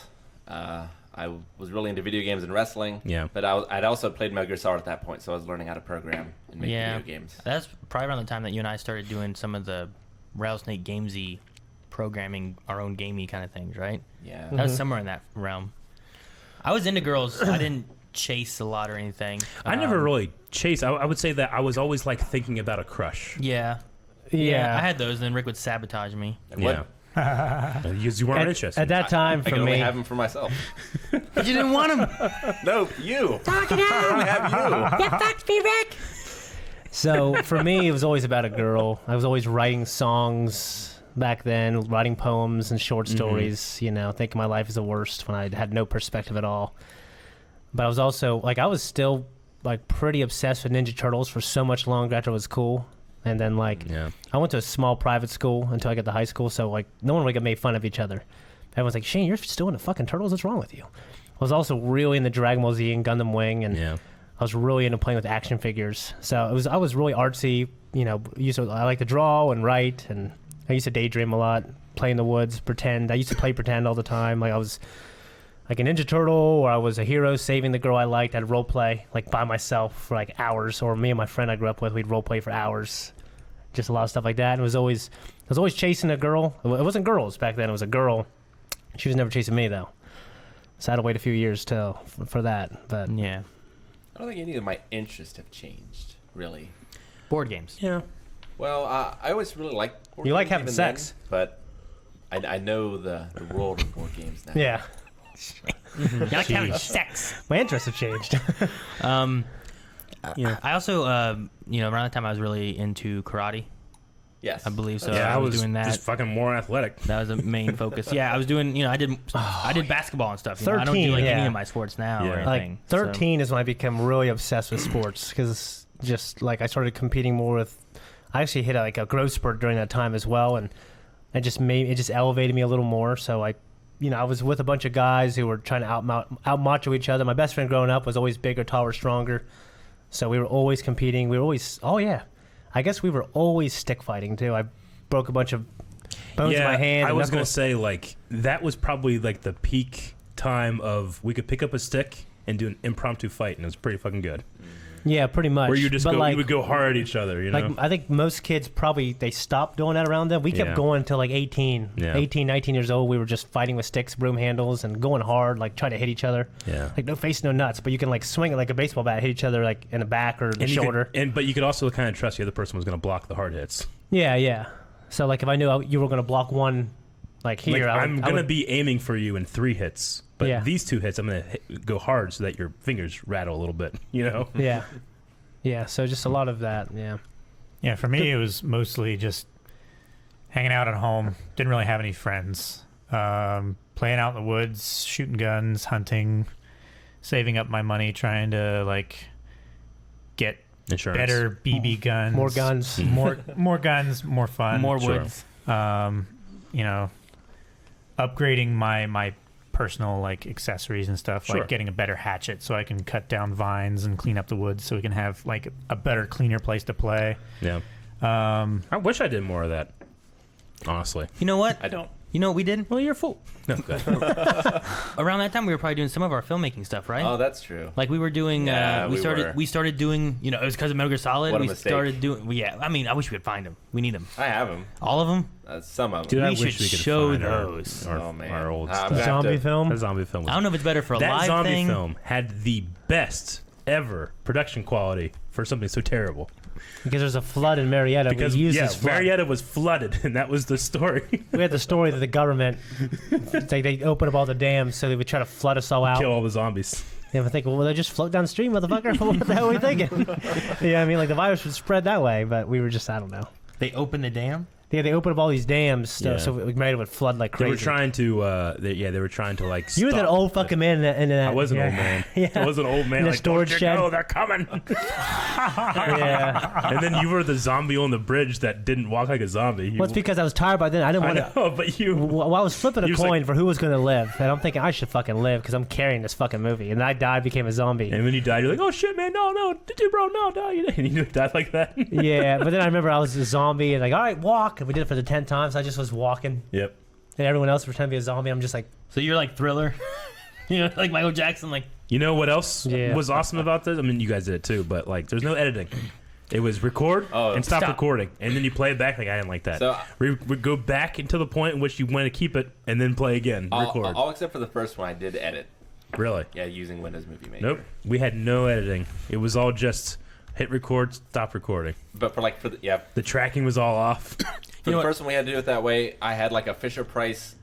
I was really into video games and wrestling. Yeah. But I'd also played Metal Gear Solid at that point, so I was learning how to program and make Yeah. video games. That's probably around the time that you and I started doing some of the Rattlesnake Gamesy programming, our own gamey kind of things, right? Yeah. That was somewhere in that realm. I was into girls. I didn't chase a lot or anything. I never really chased. I would say that I was always, like, thinking about a crush. Yeah. Yeah. I had those, and then Rick would sabotage me. And Yeah. Because you weren't interested. At that time, I for can only me, have them for myself. But you didn't want them. No, you. I only have you. You fucked me, Rick. so for me, it was always about a girl. I was always writing songs back then, writing poems and short stories, you know, thinking my life is the worst when I had no perspective at all. But I was also, like, I was still, like, pretty obsessed with Ninja Turtles for so much longer after it was cool. And then, like, Yeah. I went to a small private school until I got to high school, so, like, no one really got made fun of each other. Everyone's like, Shane, you're still into fucking Turtles? What's wrong with you? I was also really into Dragon Ball Z and Gundam Wing, and Yeah. I was really into playing with action figures. So I was really artsy, you know, I like to draw and write, and I used to daydream a lot, play in the woods, pretend. I used to play pretend all the time. Like, I was like a Ninja Turtle, or I was a hero saving the girl I liked. I'd role play, like, by myself for, like, hours, or me and my friend I grew up with, we'd role play for hours. Just a lot of stuff like that. And I was always chasing a girl. It wasn't girls back then. It was a girl. She was never chasing me, though. So I had to wait a few years for that. But Yeah. I don't think any of my interests have changed, really. Board games. Yeah. Well, I always really liked board You like games having even sex. then, but I know the world of board games now. yeah, You like having sex. my interests have changed. Yeah. I also, you know, around the time I was really into karate. Yes. I believe so. Yeah, I was doing that. just fucking more athletic. That was a main focus. Yeah, I was doing, you know, I did basketball and stuff. You know, I don't do 13, like any yeah. of my sports now Yeah. or Like anything. 13 is when I became really obsessed with sports, because just like I started competing more with. I actually hit like a growth spurt during that time as well, and it just elevated me a little more. So I was with a bunch of guys who were trying to out macho each other. My best friend growing up was always bigger, taller, stronger, so we were always competing. We were always I guess we were always stick fighting too. I broke a bunch of bones in my hand. I and was gonna knuckles. say, like, that was probably like the peak time of we could pick up a stick and do an impromptu fight, and it was pretty fucking good. Yeah, pretty much. Where you just But you would go hard at each other, you know? Like, I think most kids probably, they stopped doing that around them. We kept Yeah. going until like 18, Yeah. 18, 19 years old. We were just fighting with sticks, broom handles, and going hard, like trying to hit each other. Yeah. Like no face, no nuts, but you can like swing it like a baseball bat, hit each other like in the back or the And you shoulder. but you could also kind of trust the other person was going to block the hard hits. Yeah, yeah. So like if I knew you were going to block one, like here, Like, I'm I going to would- be aiming for you in 3 hits, but Yeah. these 2 hits I'm going to go hard so that your fingers rattle a little bit, you know? Yeah. Yeah, so just a lot of that, yeah. Yeah, for me, it was mostly just hanging out at home. Didn't really have any friends. Playing out in the woods, shooting guns, hunting, saving up my money, trying to like get Insurance. better BB guns, More guns. more guns, more fun, More Sure. woods. You know, upgrading my personal like accessories and stuff, Sure. like getting a better hatchet so I can cut down vines and clean up the woods so we can have like a better, cleaner place to play. Yeah. I wish I did more of that, honestly. You know what? I don't. You know what we did? Well, you're a fool. No, go ahead. Around that time, we were probably doing some of our filmmaking stuff, right? Oh, that's true. Like we were doing, Yeah, we we started doing, you know, it was because of Metal Gear Solid. What a we mistake. started doing, yeah. I mean, I wish we could find them. We need them. I have them. All of them. Some of them. Dude, I We wish should we could show find those. Oh, man. our old I'm stuff. gonna have Zombie to- film. That zombie film was I don't know if it's better for a that live zombie thing. film had the best ever production quality for something so terrible. Because there's a flood in Marietta. Because we used this flood. Marietta was flooded, and that was the story. We had the story that the government they opened up all the dams so they would try to flood us all out. Kill all the zombies. Yeah, I think, well, they just float downstream, motherfucker. What the hell are we thinking? Yeah, I mean, like the virus would spread that way, but we were just, I don't know. They opened the dam? Yeah, they opened up all these dams so Marietta would flood like crazy. They were trying to, they were trying to like. You were that old fucking man in that. I was an old man. Yeah. I was an old man. In a like, storage shed. Oh, they're coming. Yeah. And then you were the zombie on the bridge that didn't walk like a zombie. Well, it's because I was tired by then. I didn't want to. know, but you. Well, I was flipping a was coin like- for who was going to live, and I'm thinking I should fucking live because I'm carrying this fucking movie. And I died, became a zombie. And when you died, you're like, oh shit, man, no, bro, no, and you died like that. Yeah, but then I remember I was a zombie, and like, all right, walk. And we did it for the 10th time, so I just was walking. Yep. And everyone else pretended to be a zombie. I'm just like, So you're like Thriller? Like Michael Jackson, like... You know what else Yeah. was awesome about this? I mean, you guys did it too, but like, there's no editing. It was record and stop recording, and then you play it back. Like I didn't like that. So we go back into the point in which you want to keep it, and then play again. Record. all except for the first one, I did edit. Really? Yeah, using Windows Movie Maker. Nope. We had no editing. It was all just hit record, stop recording. But The tracking was all off. For the first one we had to do it that way. I had like a Fisher Price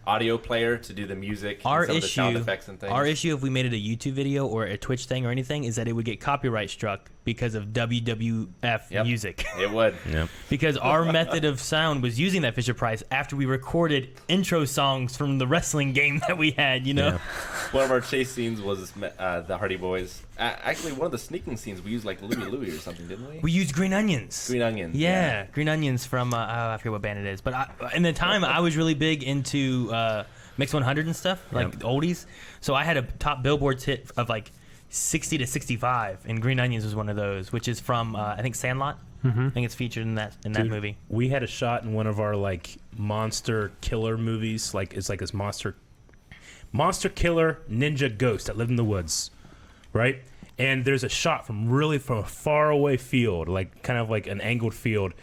audio player to do the music, and some of the sound effects and things. Our issue, if we made it a YouTube video or a Twitch thing or anything, is that it would get copyright struck because of WWF music. It would. Yep. Because our method of sound was using that Fisher Price after we recorded intro songs from the wrestling game that we had, Yeah. One of our chase scenes was the Hardy Boys. Actually, one of the sneaking scenes we used like Louie or something, didn't we? We used Green Onions. Green Onions. Yeah, Green Onions from, I forget what band it is. But in the time, I was really big into Mix 100 and stuff, like oldies. So I had a top Billboards hit of like 60 to 65, and Green Onions was one of those, which is from, I think, Sandlot. I think it's featured in that movie. We had a shot in one of our like monster killer movies. Like it's like this monster killer ninja ghost that lived in the woods, right? And there's a shot from a far away field, like kind of like an angled field.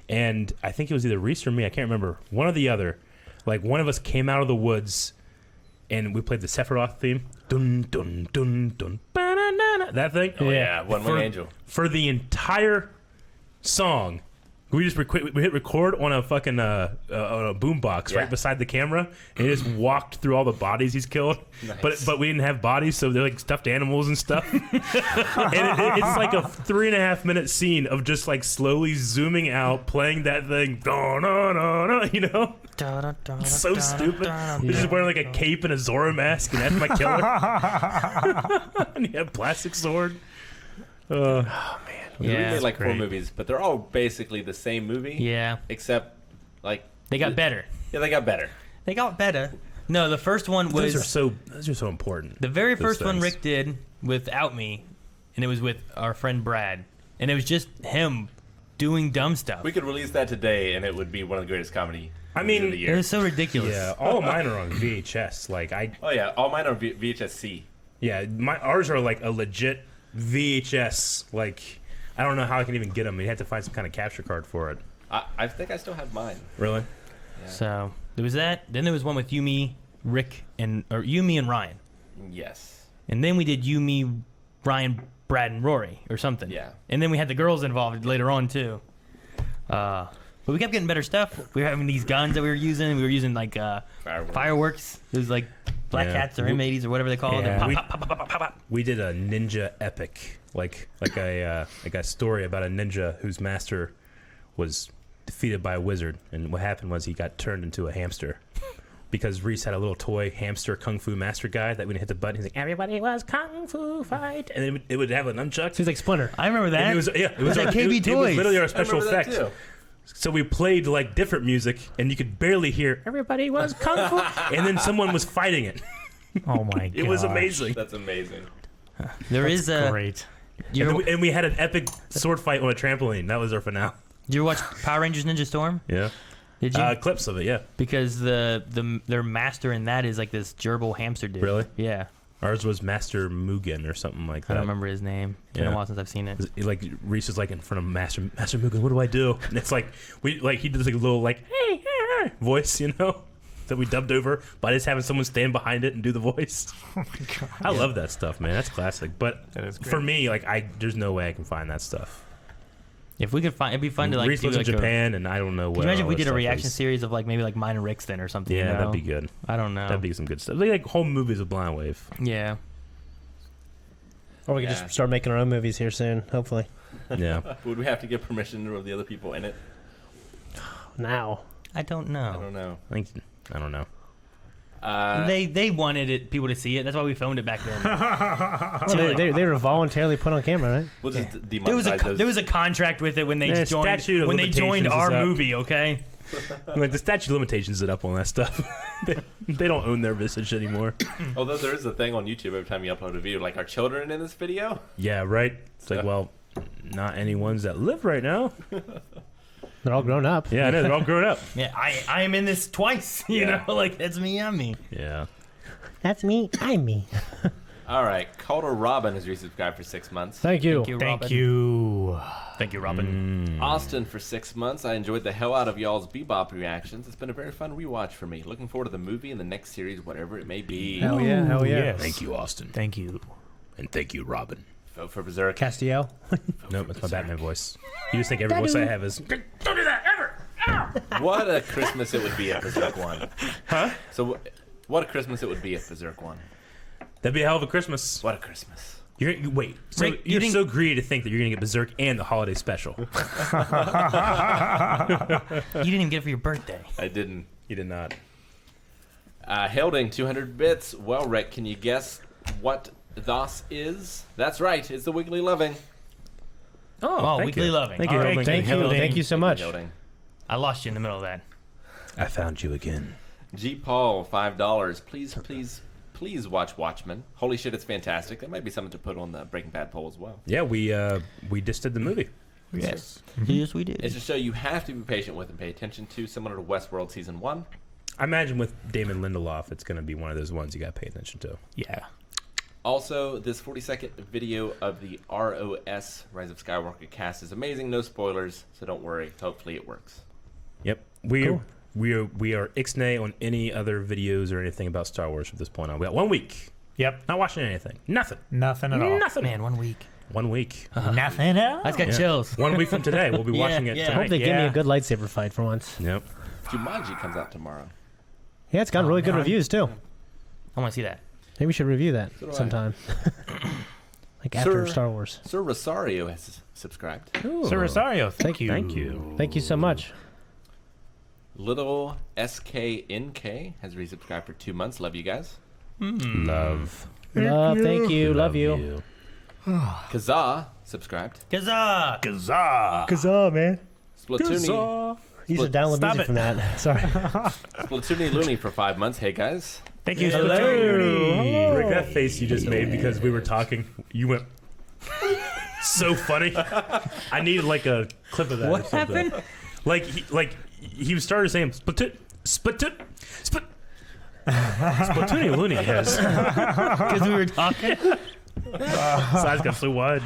And I think it was either Reese or me, I can't remember, one or the other. Like one of us came out of the woods, and we played the Sephiroth theme. Dun dun dun dun. Ba-na-na-na. That thing. Oh yeah, One Wing Angel. For the entire song, we just we hit record on a fucking on a boombox right beside the camera, and he just walked through all the bodies he's killed. Nice. But we didn't have bodies, so they're like stuffed animals and stuff. And it's like a 3.5 minute scene of just like slowly zooming out, playing that thing. It's so stupid. He's just wearing like a cape and a Zorro mask, and that's my killer. And he had a plastic sword. Oh man. We made like 4 movies, but they're all basically the same movie. Yeah. Except, like... They got better. Yeah, they got better. They got better. No, the first one was... Those are so important. The very first one Rick did without me, and it was with our friend Brad. And it was just him doing dumb stuff. We could release that today, and it would be one of the greatest comedy I movies mean, of the year. It was so ridiculous. Yeah, all of mine are on VHS. Like Oh, yeah. All mine are VHS-C. Yeah, ours are like a legit VHS. Like, I don't know how I can even get them. You have to find some kind of capture card for it. I think I still have mine. Really? Yeah. So there was that. Then there was one with you, me, Rick, and Ryan. Yes. And then we did you, me, Ryan, Brad, and Rory or something. Yeah. And then we had the girls involved later on too. But we kept getting better stuff. We were having these guns that we were using. We were using like fireworks. It was like Black Hats or M80s or whatever they call it. Yeah. Pop, pop, pop, pop, pop, pop. We did a ninja epic, like a story about a ninja whose master was defeated by a wizard, and what happened was he got turned into a hamster. Because Reese had a little toy hamster kung fu master guy that when he hit the button, he's like, "Everybody was kung fu fight," and it would have a nunchuck. so he's like Splinter. I remember that. And it was like KB It was Toys. literally our I special remember that effect. too. So we played like different music, and you could barely hear "Everybody was kung fu," and then someone was fighting it. Oh my god. It was amazing. That's amazing. There is a. Great. And we had an epic sword fight on a trampoline. That was our finale. Did you watch Power Rangers Ninja Storm? Yeah. Did you? Clips of it, yeah. Because their master in that is like this gerbil hamster dude. Really? Yeah. Ours was Master Mugen or something like that. I don't remember his name. It's been a Yeah. while since I've seen it. Like Reese is like in front of Master Mugen. What do I do? And it's like he did this like little like hey voice, that we dubbed over by just having someone stand behind it and do the voice. Oh my god. I love that stuff, man. That's classic. But That is great. for me, like there's no way I can find that stuff. If we could find, it'd be fun to like Reese do lives like in Japan, and I don't know Can what. you imagine if we did a stuff reaction is. series of like maybe like mine and Rick's then or something? Yeah, you know? that'd be good. I don't know. That'd be some good stuff. Like whole movies of Blind Wave. Yeah. Or we could just start making our own movies here soon, hopefully. Yeah. Would we have to get permission of the other people in it? Now. I don't know. I don't know. I don't know. They wanted people to see it. That's why we filmed it back then. Well, they were voluntarily put on camera, right? We'll just demonetize those. There was a contract with it when they Yeah, joined statute of joined our limitations is up. movie. Okay. Like the statute of limitations is up on that stuff. they don't own their visage anymore. Although there is a thing on YouTube every time you upload a video, like, are children in this video? Yeah, right. It's like, well, not any ones that live right now. They're all grown up. Yeah, I know they're all grown up. Yeah, I am in this twice. You Yeah. know, like that's me. I'm me. Yeah. That's me. I'm me. All right. Calder Robin has resubscribed for 6 months. Thank you. Thank you, Thank Robin. you. Thank you, Robin. Austin for 6 months. I enjoyed the hell out of y'all's Bebop reactions. It's been a very fun rewatch for me. Looking forward to the movie and the next series, whatever it may be. Hell yeah. Hell yeah. Yes. Thank you, Austin. Thank you. And thank you, Robin. Vote for Berserk. Castiel. Nope, that's my Batman voice. You just think every voice I have is. Don't do that ever. What a Christmas it would be if Berserk won. Huh? So, what a Christmas it would be if Berserk won. That'd be a hell of a Christmas. What a Christmas. Wait. So Rick, you're so greedy to think that you're gonna get Berserk and the holiday special. You didn't even get it for your birthday. I didn't. You did not. Helding, 200 bits. Well, Rick, can you guess what DOS is? That's right. It's the Wiggly Loving. Oh, thank Weekly you. Loving. Thank you, All right, Helding. Thank you. Helding. Thank you so much. Helding. I lost you in the middle of that. I found you again. G. Paul, $5. Please watch Watchmen. Holy shit, it's fantastic. That might be something to put on the Breaking Bad poll as well. Yeah, we just did the movie. Yes. Yes, we did. It's a show you have to be patient with and pay attention to, similar to Westworld Season 1. I imagine with Damon Lindelof, it's going to be one of those ones you got to pay attention to. Yeah. Also, this 40-second video of the ROS Rise of Skywalker cast is amazing. No spoilers, so don't worry. Hopefully it works. Yep. We are ixnay on any other videos or anything about Star Wars from this point on. We got 1 week. Yep. Not watching anything. Nothing. Nothing at all. Nothing. Man, 1 week. 1 week. Nothing at all. I just got Yeah. chills. 1 week from today, we'll be watching it yeah. I hope tonight. they give me Yeah. a good lightsaber fight for once. Yep. Jumanji comes out tomorrow. Yeah, it's got really good reviews too. I want to see that. Maybe we should review that So do I. sometime. Like after Sir- Star Wars. Sir Rosario has subscribed. Sir Rosario, thank you. Thank you. Thank you so much. Little SKNK has resubscribed for 2 months. Love you guys. Love. Love, thank you. Love you. Kazaa subscribed. Huzzah! Kazaa, man. Splatoony You should download Stop music it. from that. Sorry. Splatoony Looney for 5 months. Hey guys. Thank you. Hello. Rick, that face you just made because we were talking, you went so funny. I needed like a clip of that. What or something. happened? Like he started saying Splatoony Looney has Because we were talking. size got so wide.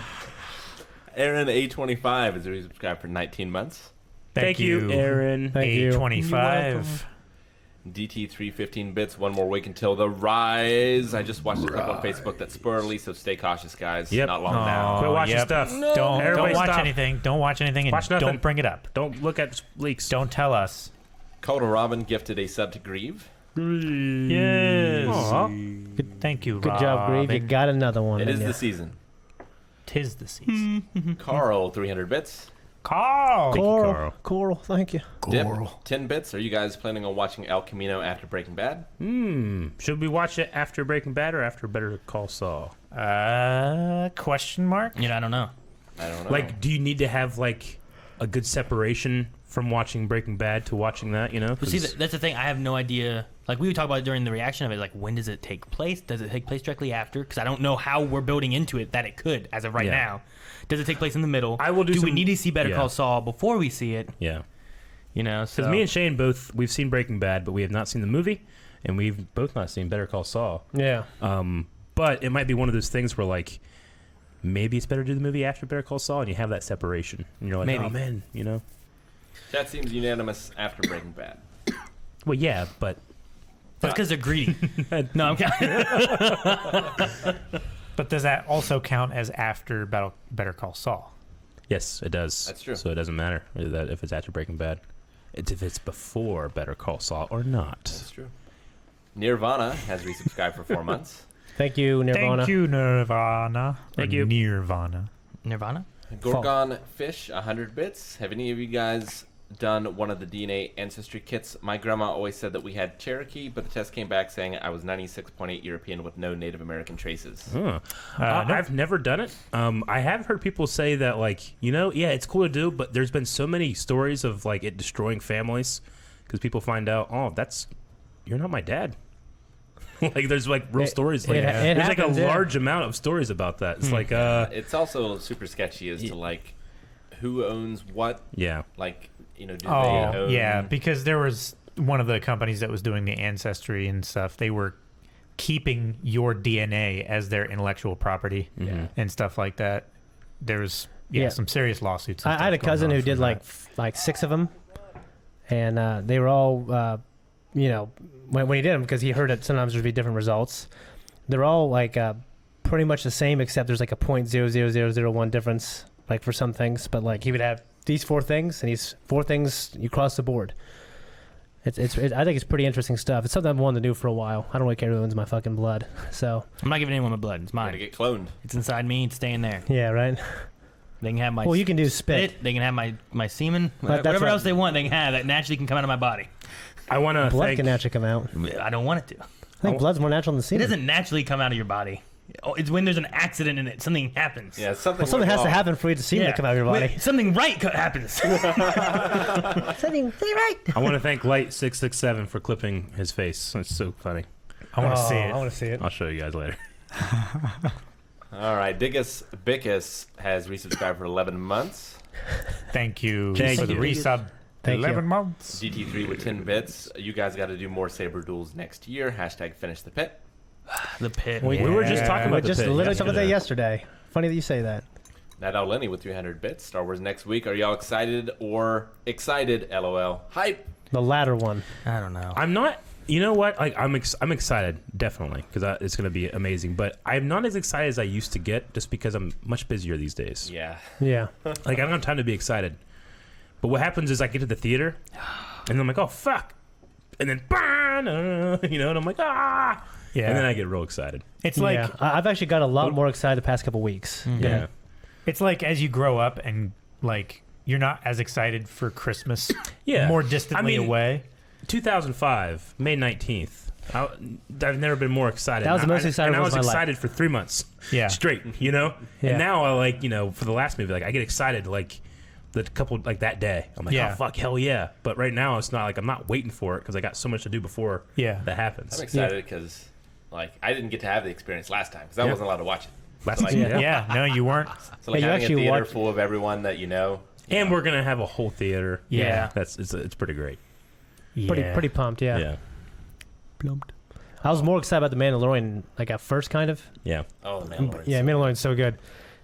Aaron A25 is resubscribed for 19 months. Thank you, Aaron. Thank you. A25. DT 315 bits. 1 more week until the rise. I just watched a clip on Facebook that's spoilerly, so stay cautious, guys. Yep. Not long now. Quit watching yep. stuff. Don't Everybody watch stop. anything. Don't watch anything, and Watch nothing. don't bring it up. Don't look at leaks. Don't tell us. Coda Robin gifted a sub to Grieve. Yes. Aw. Good, thank you, Good job, Grieve. You got another one. It is didn't the ya? season. Tis the season. Carl 300 bits. Carl. Coral. Coral, thank you. Dip 10 bits. Are you guys planning on watching El Camino after Breaking Bad? Should we watch it after Breaking Bad or after Better Call Saul? Question mark? You know, I don't know. I don't know. Like, do you need to have like a good separation from watching Breaking Bad to watching that? You know, But see, 'Cause- that's the thing. I have no idea. Like we would talk about it during the reaction of it. Like, when does it take place? Does it take place directly after? Because I don't know how we're building into it that it could as of right Yeah. now. Does it take place in the middle? I will do we some- need to see Better yeah. Call Saul before we see it? yeah. You know, Because so me and Shane we've seen Breaking Bad, but we have not seen the movie, and we've both not seen Better Call Saul. Yeah. But it might be one of those things where like maybe it's better to do the movie after Better Call Saul, and you have that separation. And you're like, Maybe. oh man, you know. That seems unanimous after Breaking Bad. Well, yeah, but that's because they're greedy. No, I'm kidding. But does that also count as after Better Call Saul? Yes, it does. That's true. So it doesn't matter that if it's after Breaking Bad. It's if it's before Better Call Saul or not. That's true. Nirvana has resubscribed for 4 months. Thank you, Nirvana. Thank you, Nirvana. Thank Or you. Nirvana. Nirvana? Gorgon Fish, 100 bits. Have any of you guys done one of the DNA ancestry kits? My grandma always said that we had Cherokee, but the test came back saying I was 96.8 European with no Native American traces. Huh. Nope. I've never done it. I have heard people say that, like, yeah, it's cool to do, but there's been so many stories of like it destroying families because people find out, oh, you're not my dad. Like there's like real stories. Like, there's like a large amount of stories about that. It's like it's also super sketchy as to like who owns what. Yeah. Like, do they Oh, own? yeah, because there was one of the companies that was doing the ancestry and stuff. They were keeping your DNA as their intellectual property and stuff like that. There was some serious lawsuits. And I had a stuff going cousin on who for did that. like 6 of them, and they were all, when he did them, because he heard that sometimes there'd be different results. They're all like pretty much the same, except there's like a 0.00001 difference, like for some things. But like he would have these 4 things, and these 4 things you cross the board. I think it's pretty interesting stuff. It's something I've wanted to do for a while. I don't really care who owns my fucking blood. So I'm not giving anyone my blood. It's You're gonna mine. get cloned. It's inside me. It's staying there. yeah, right. They can have my Well, you can do spit. They can have my semen. But that's Whatever right. else they want, they can have. That naturally can come out of my body. I want to Blood thank. can naturally come out. I don't want it to. I think blood's more natural than It semen. doesn't naturally come out of your body. Oh, it's when there's an accident in it. Something happens. Yeah, something. Well, something went has to wrong. happen for you to semen to come out of your body. When something right happens. Something right. I want to thank Light667 for clipping his face. It's so funny. I want to see it. I want to see it. I'll show you guys later. All right, Dickus Bickus has resubscribed for 11 months. Thank you Thank for the you. resub. Thank you. 11 months. GT3 with 10 bits. You guys got to do more saber duels next year. Hashtag finish the pit. The pit. We were just talking We about the just pit literally talked about that yesterday. yesterday. Funny that you say that. Nadal Lenny with 300 bits. Star Wars next week. Are y'all excited or excited? LOL. Hype. The latter one. I don't know. I'm not. You know what? Like I'm excited, definitely, because it's going to be amazing. But I'm not as excited as I used to get, just because I'm much busier these days. Yeah. Yeah. Like I don't have time to be excited. But what happens is I get to the theater, and I'm like, oh fuck, and then and I'm like ah, Yeah. and then I get real excited. It's like yeah. I've actually got a lot more excited the past couple weeks. Yeah. it's like as you grow up and like you're not as excited for Christmas. Yeah. More distantly I mean, away. 2005, May 19th. I've never been more excited. That was the most excited and I of was my life. excited for 3 months Yeah. straight, Yeah. And now I like, for the last movie, like I get excited like the couple, like that day. I'm like, Yeah. oh fuck, hell yeah. But right now it's not like I'm not waiting for it because I got so much to do before Yeah. that happens. I'm excited because, like, I didn't get to have the experience last time because I wasn't allowed to watch it. Last So, like, time, Yeah. No, you weren't. So, like, Yeah, you having a actually theater watched- full of everyone that you know. And we're gonna have a whole theater. Yeah. It's pretty great. Pretty pumped. Yeah. Yeah. I was more excited about the Mandalorian like at first, kind of. Yeah. Oh, the Mandalorian. Yeah, Mandalorian's so good.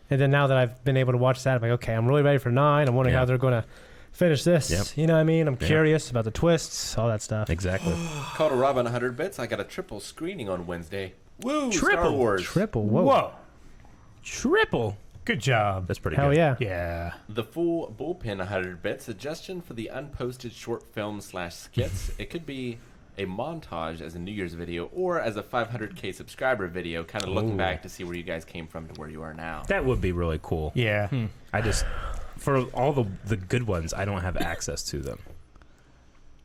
And then now that I've been able to watch that, I'm like, okay, I'm really ready for 9. I'm wondering Yeah. how they're going to finish this. Yep. You know what I mean? I'm Yeah. curious about the twists, all that stuff. Exactly. Called a Robin 100 bits. I got a triple screening on Wednesday. Woo! Star Triple. Wars. Triple. Whoa. Whoa. Triple. Good job. That's pretty Hell good. yeah. Yeah. The full bullpen 100 bits. Suggestion for the unposted short film / skits. It could be a montage as a New Year's video or as a 500K subscriber video, kind of looking Ooh. back to see where you guys came from to where you are now. That would be really cool. Yeah. I just, for all the good ones, I don't have access to them.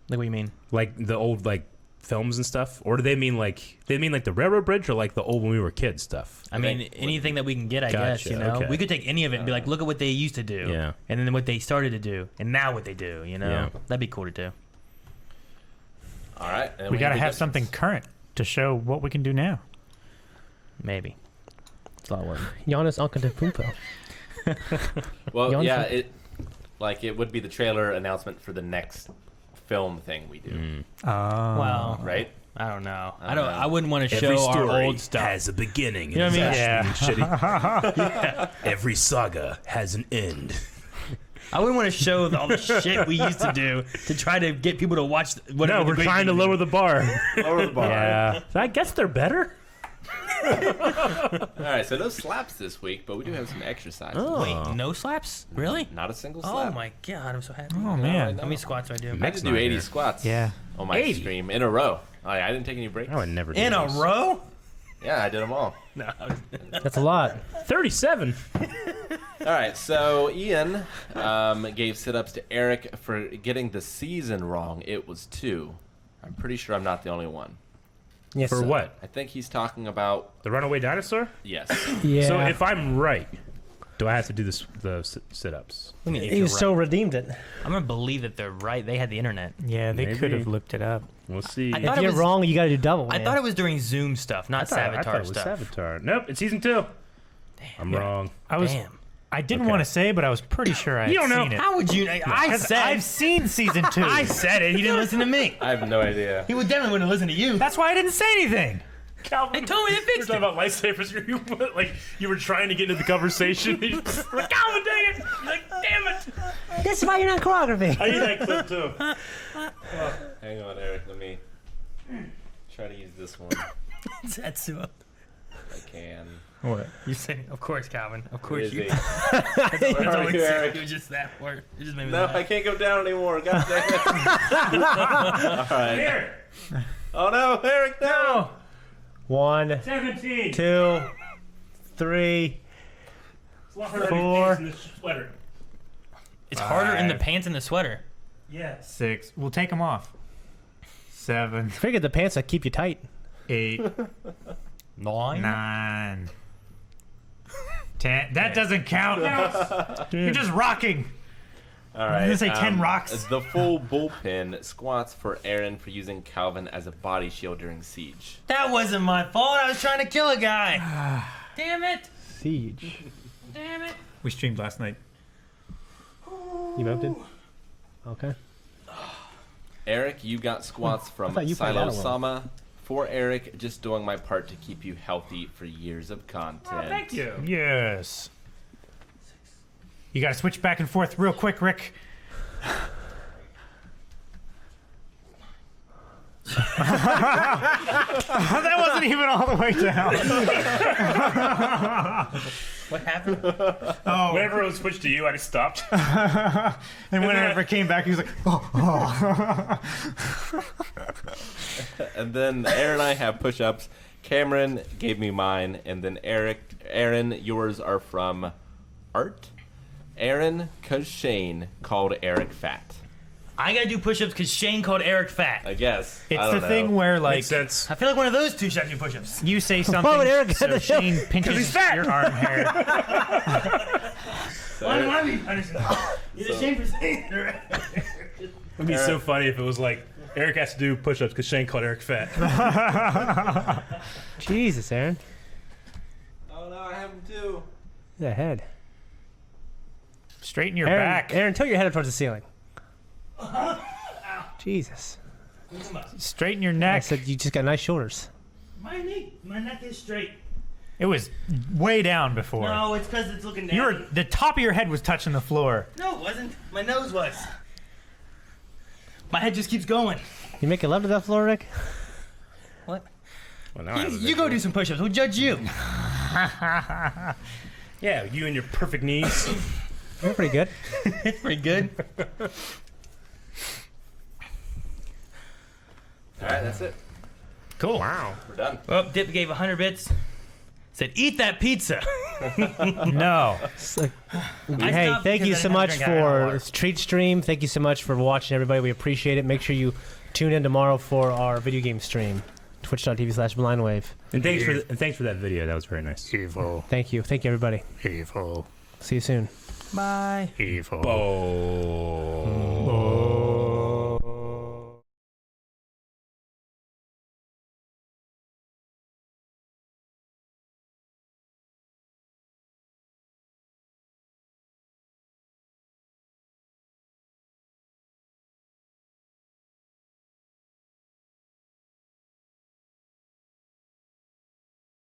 Like what you mean? Like the old like films and stuff, or do they mean like the railroad bridge, or like the old when we were kids stuff? I mean, anything that we can get, I guess, Gotcha, okay. We could take any of it and be like, look at what they used to do. Yeah. And then what they started to do. And now what they do, Yeah. That'd be cool to do. All right. And We got to the have difference. something current to show what we can do now. Maybe. It's a lot of work. Giannis Antetokounmpo. Well, Young yeah, film. it would be the trailer announcement for the next film thing we do, Well, right? I don't know. I don't know. I wouldn't want to show our old stuff. has a beginning. You know what I mean? Yeah. Every saga has an end. I wouldn't want to show all the shit we used to do to try to get people to watch. No, we're trying to lower the bar. Lower the bar. Yeah. I guess they're better. All right, so no slaps this week, but we do have some exercises. Oh. Wait, no slaps? Really? Not a single Oh slap. my god, I'm so happy. Oh, man. How many squats do I do? I Next had to do night 80 here. squats. Yeah. On my 80? stream in a row. I didn't take any breaks. I would never do In a those. row? Yeah, I did them all. No. That's a lot. 37. All right, so Ian gave sit-ups to Eric for getting the season wrong. It was 2. I'm pretty sure I'm not the only one. Yes. For what? I think he's talking about The runaway dinosaur? yes. Yeah. So if I'm right, do I have to do the sit-ups? I mean, if he you're was so right. redeemed it. I'm gonna believe that they're right. They had the internet. Yeah, they Maybe. could have looked it up. We'll see. I thought If it you're was- wrong, you got to do double. I man. thought it was during Zoom stuff, not I thought Savitar it was stuff. Savitar. Nope, it's season 2. I'm wrong. Damn. I didn't Okay. want to say, but I was pretty sure I had You don't know. seen it. How would you? I 'Cause said. I've seen season 2. I said it. He didn't listen to me. I have no idea. He would definitely wouldn't listen to you. That's why I didn't say anything. Calvin, They told me they we were fixed talking it. about lightsabers. You were trying to get into the conversation. You just, like, Calvin, dang it! You're like, damn it! This is why you're not choreography. I need that clip too. Hang on, Eric. Let me try to use this one if Tetsuo. I can. What? You say, of course, Calvin. Of Where course is you. he? That's Where all are it you, said. Eric? It was just that word. It just made me No, laugh. I can't go down anymore. God damn it. All right. Here, Oh no, Eric, no. 1, 17. 2, 3. It's a lot harder 4. in the sweater. It's harder in the pants and the sweater. Yes. 6. We'll take them off. 7, Figured the pants that keep you tight. 8, 9. 9, 10. That doesn't count. You're just rocking. All right. I'm gonna say 10 rocks. The full bullpen squats for Aaron for using Calvin as a body shield during siege. That wasn't my fault. I was trying to kill a guy. Damn it. Siege. Damn it. We streamed last night. You moved it? Okay. Eric, you got squats from thought you played Silo that one. Sama. For Eric, just doing my part to keep you healthy for years of content. Oh, thank you. Yes. You gotta switch back and forth real quick, Rick. That wasn't even all the way down. What happened? Oh, Whenever it was switched to you, I just stopped. and whenever it came back, he was like, oh. And then Aaron and I have push-ups. Cameron gave me mine, and then Aaron, yours are from Art. Aaron, cause Shane called Eric fat. I gotta do push-ups because Shane called Eric fat. I guess. It's I the don't thing know. where, like, Makes sense. I feel like one of those two should do push-ups. you say would something, Eric so have to- Shane pinches he's fat. your arm hair. Why do I be understand? Either Shane for saying it or It'd be so funny if it was like Eric has to do push-ups because Shane called Eric fat. Jesus, Aaron. Oh no, I have them too. The head. Straighten your Aaron, back. Aaron, tilt your head up towards the ceiling. Jesus. Straighten your I neck. said you just got nice shoulders. my neck is straight. It was way down before. No, it's because it's looking down. The top of your head was touching the floor. No, it wasn't. My nose was. My head just keeps going. You making love to that floor, Rick? What? Well, now I have a You go do some push-ups. We'll judge you. Yeah, you and your perfect knees. You're pretty good. It's pretty good. All right, that's it. Cool. Wow. We're done. Well, Dip gave 100 bits. Said, eat that pizza. No. It's like- I hey, stopped thank because you I so didn't much have to drink alcohol for water. this treat stream. Thank you so much for watching, everybody. We appreciate it. Make sure you tune in tomorrow for our video game stream. Twitch.tv/BlindWave. And thanks for that video. That was very nice. Evil. Thank you. Thank you, everybody. Evil. See you soon. Bye. Evil. Oh.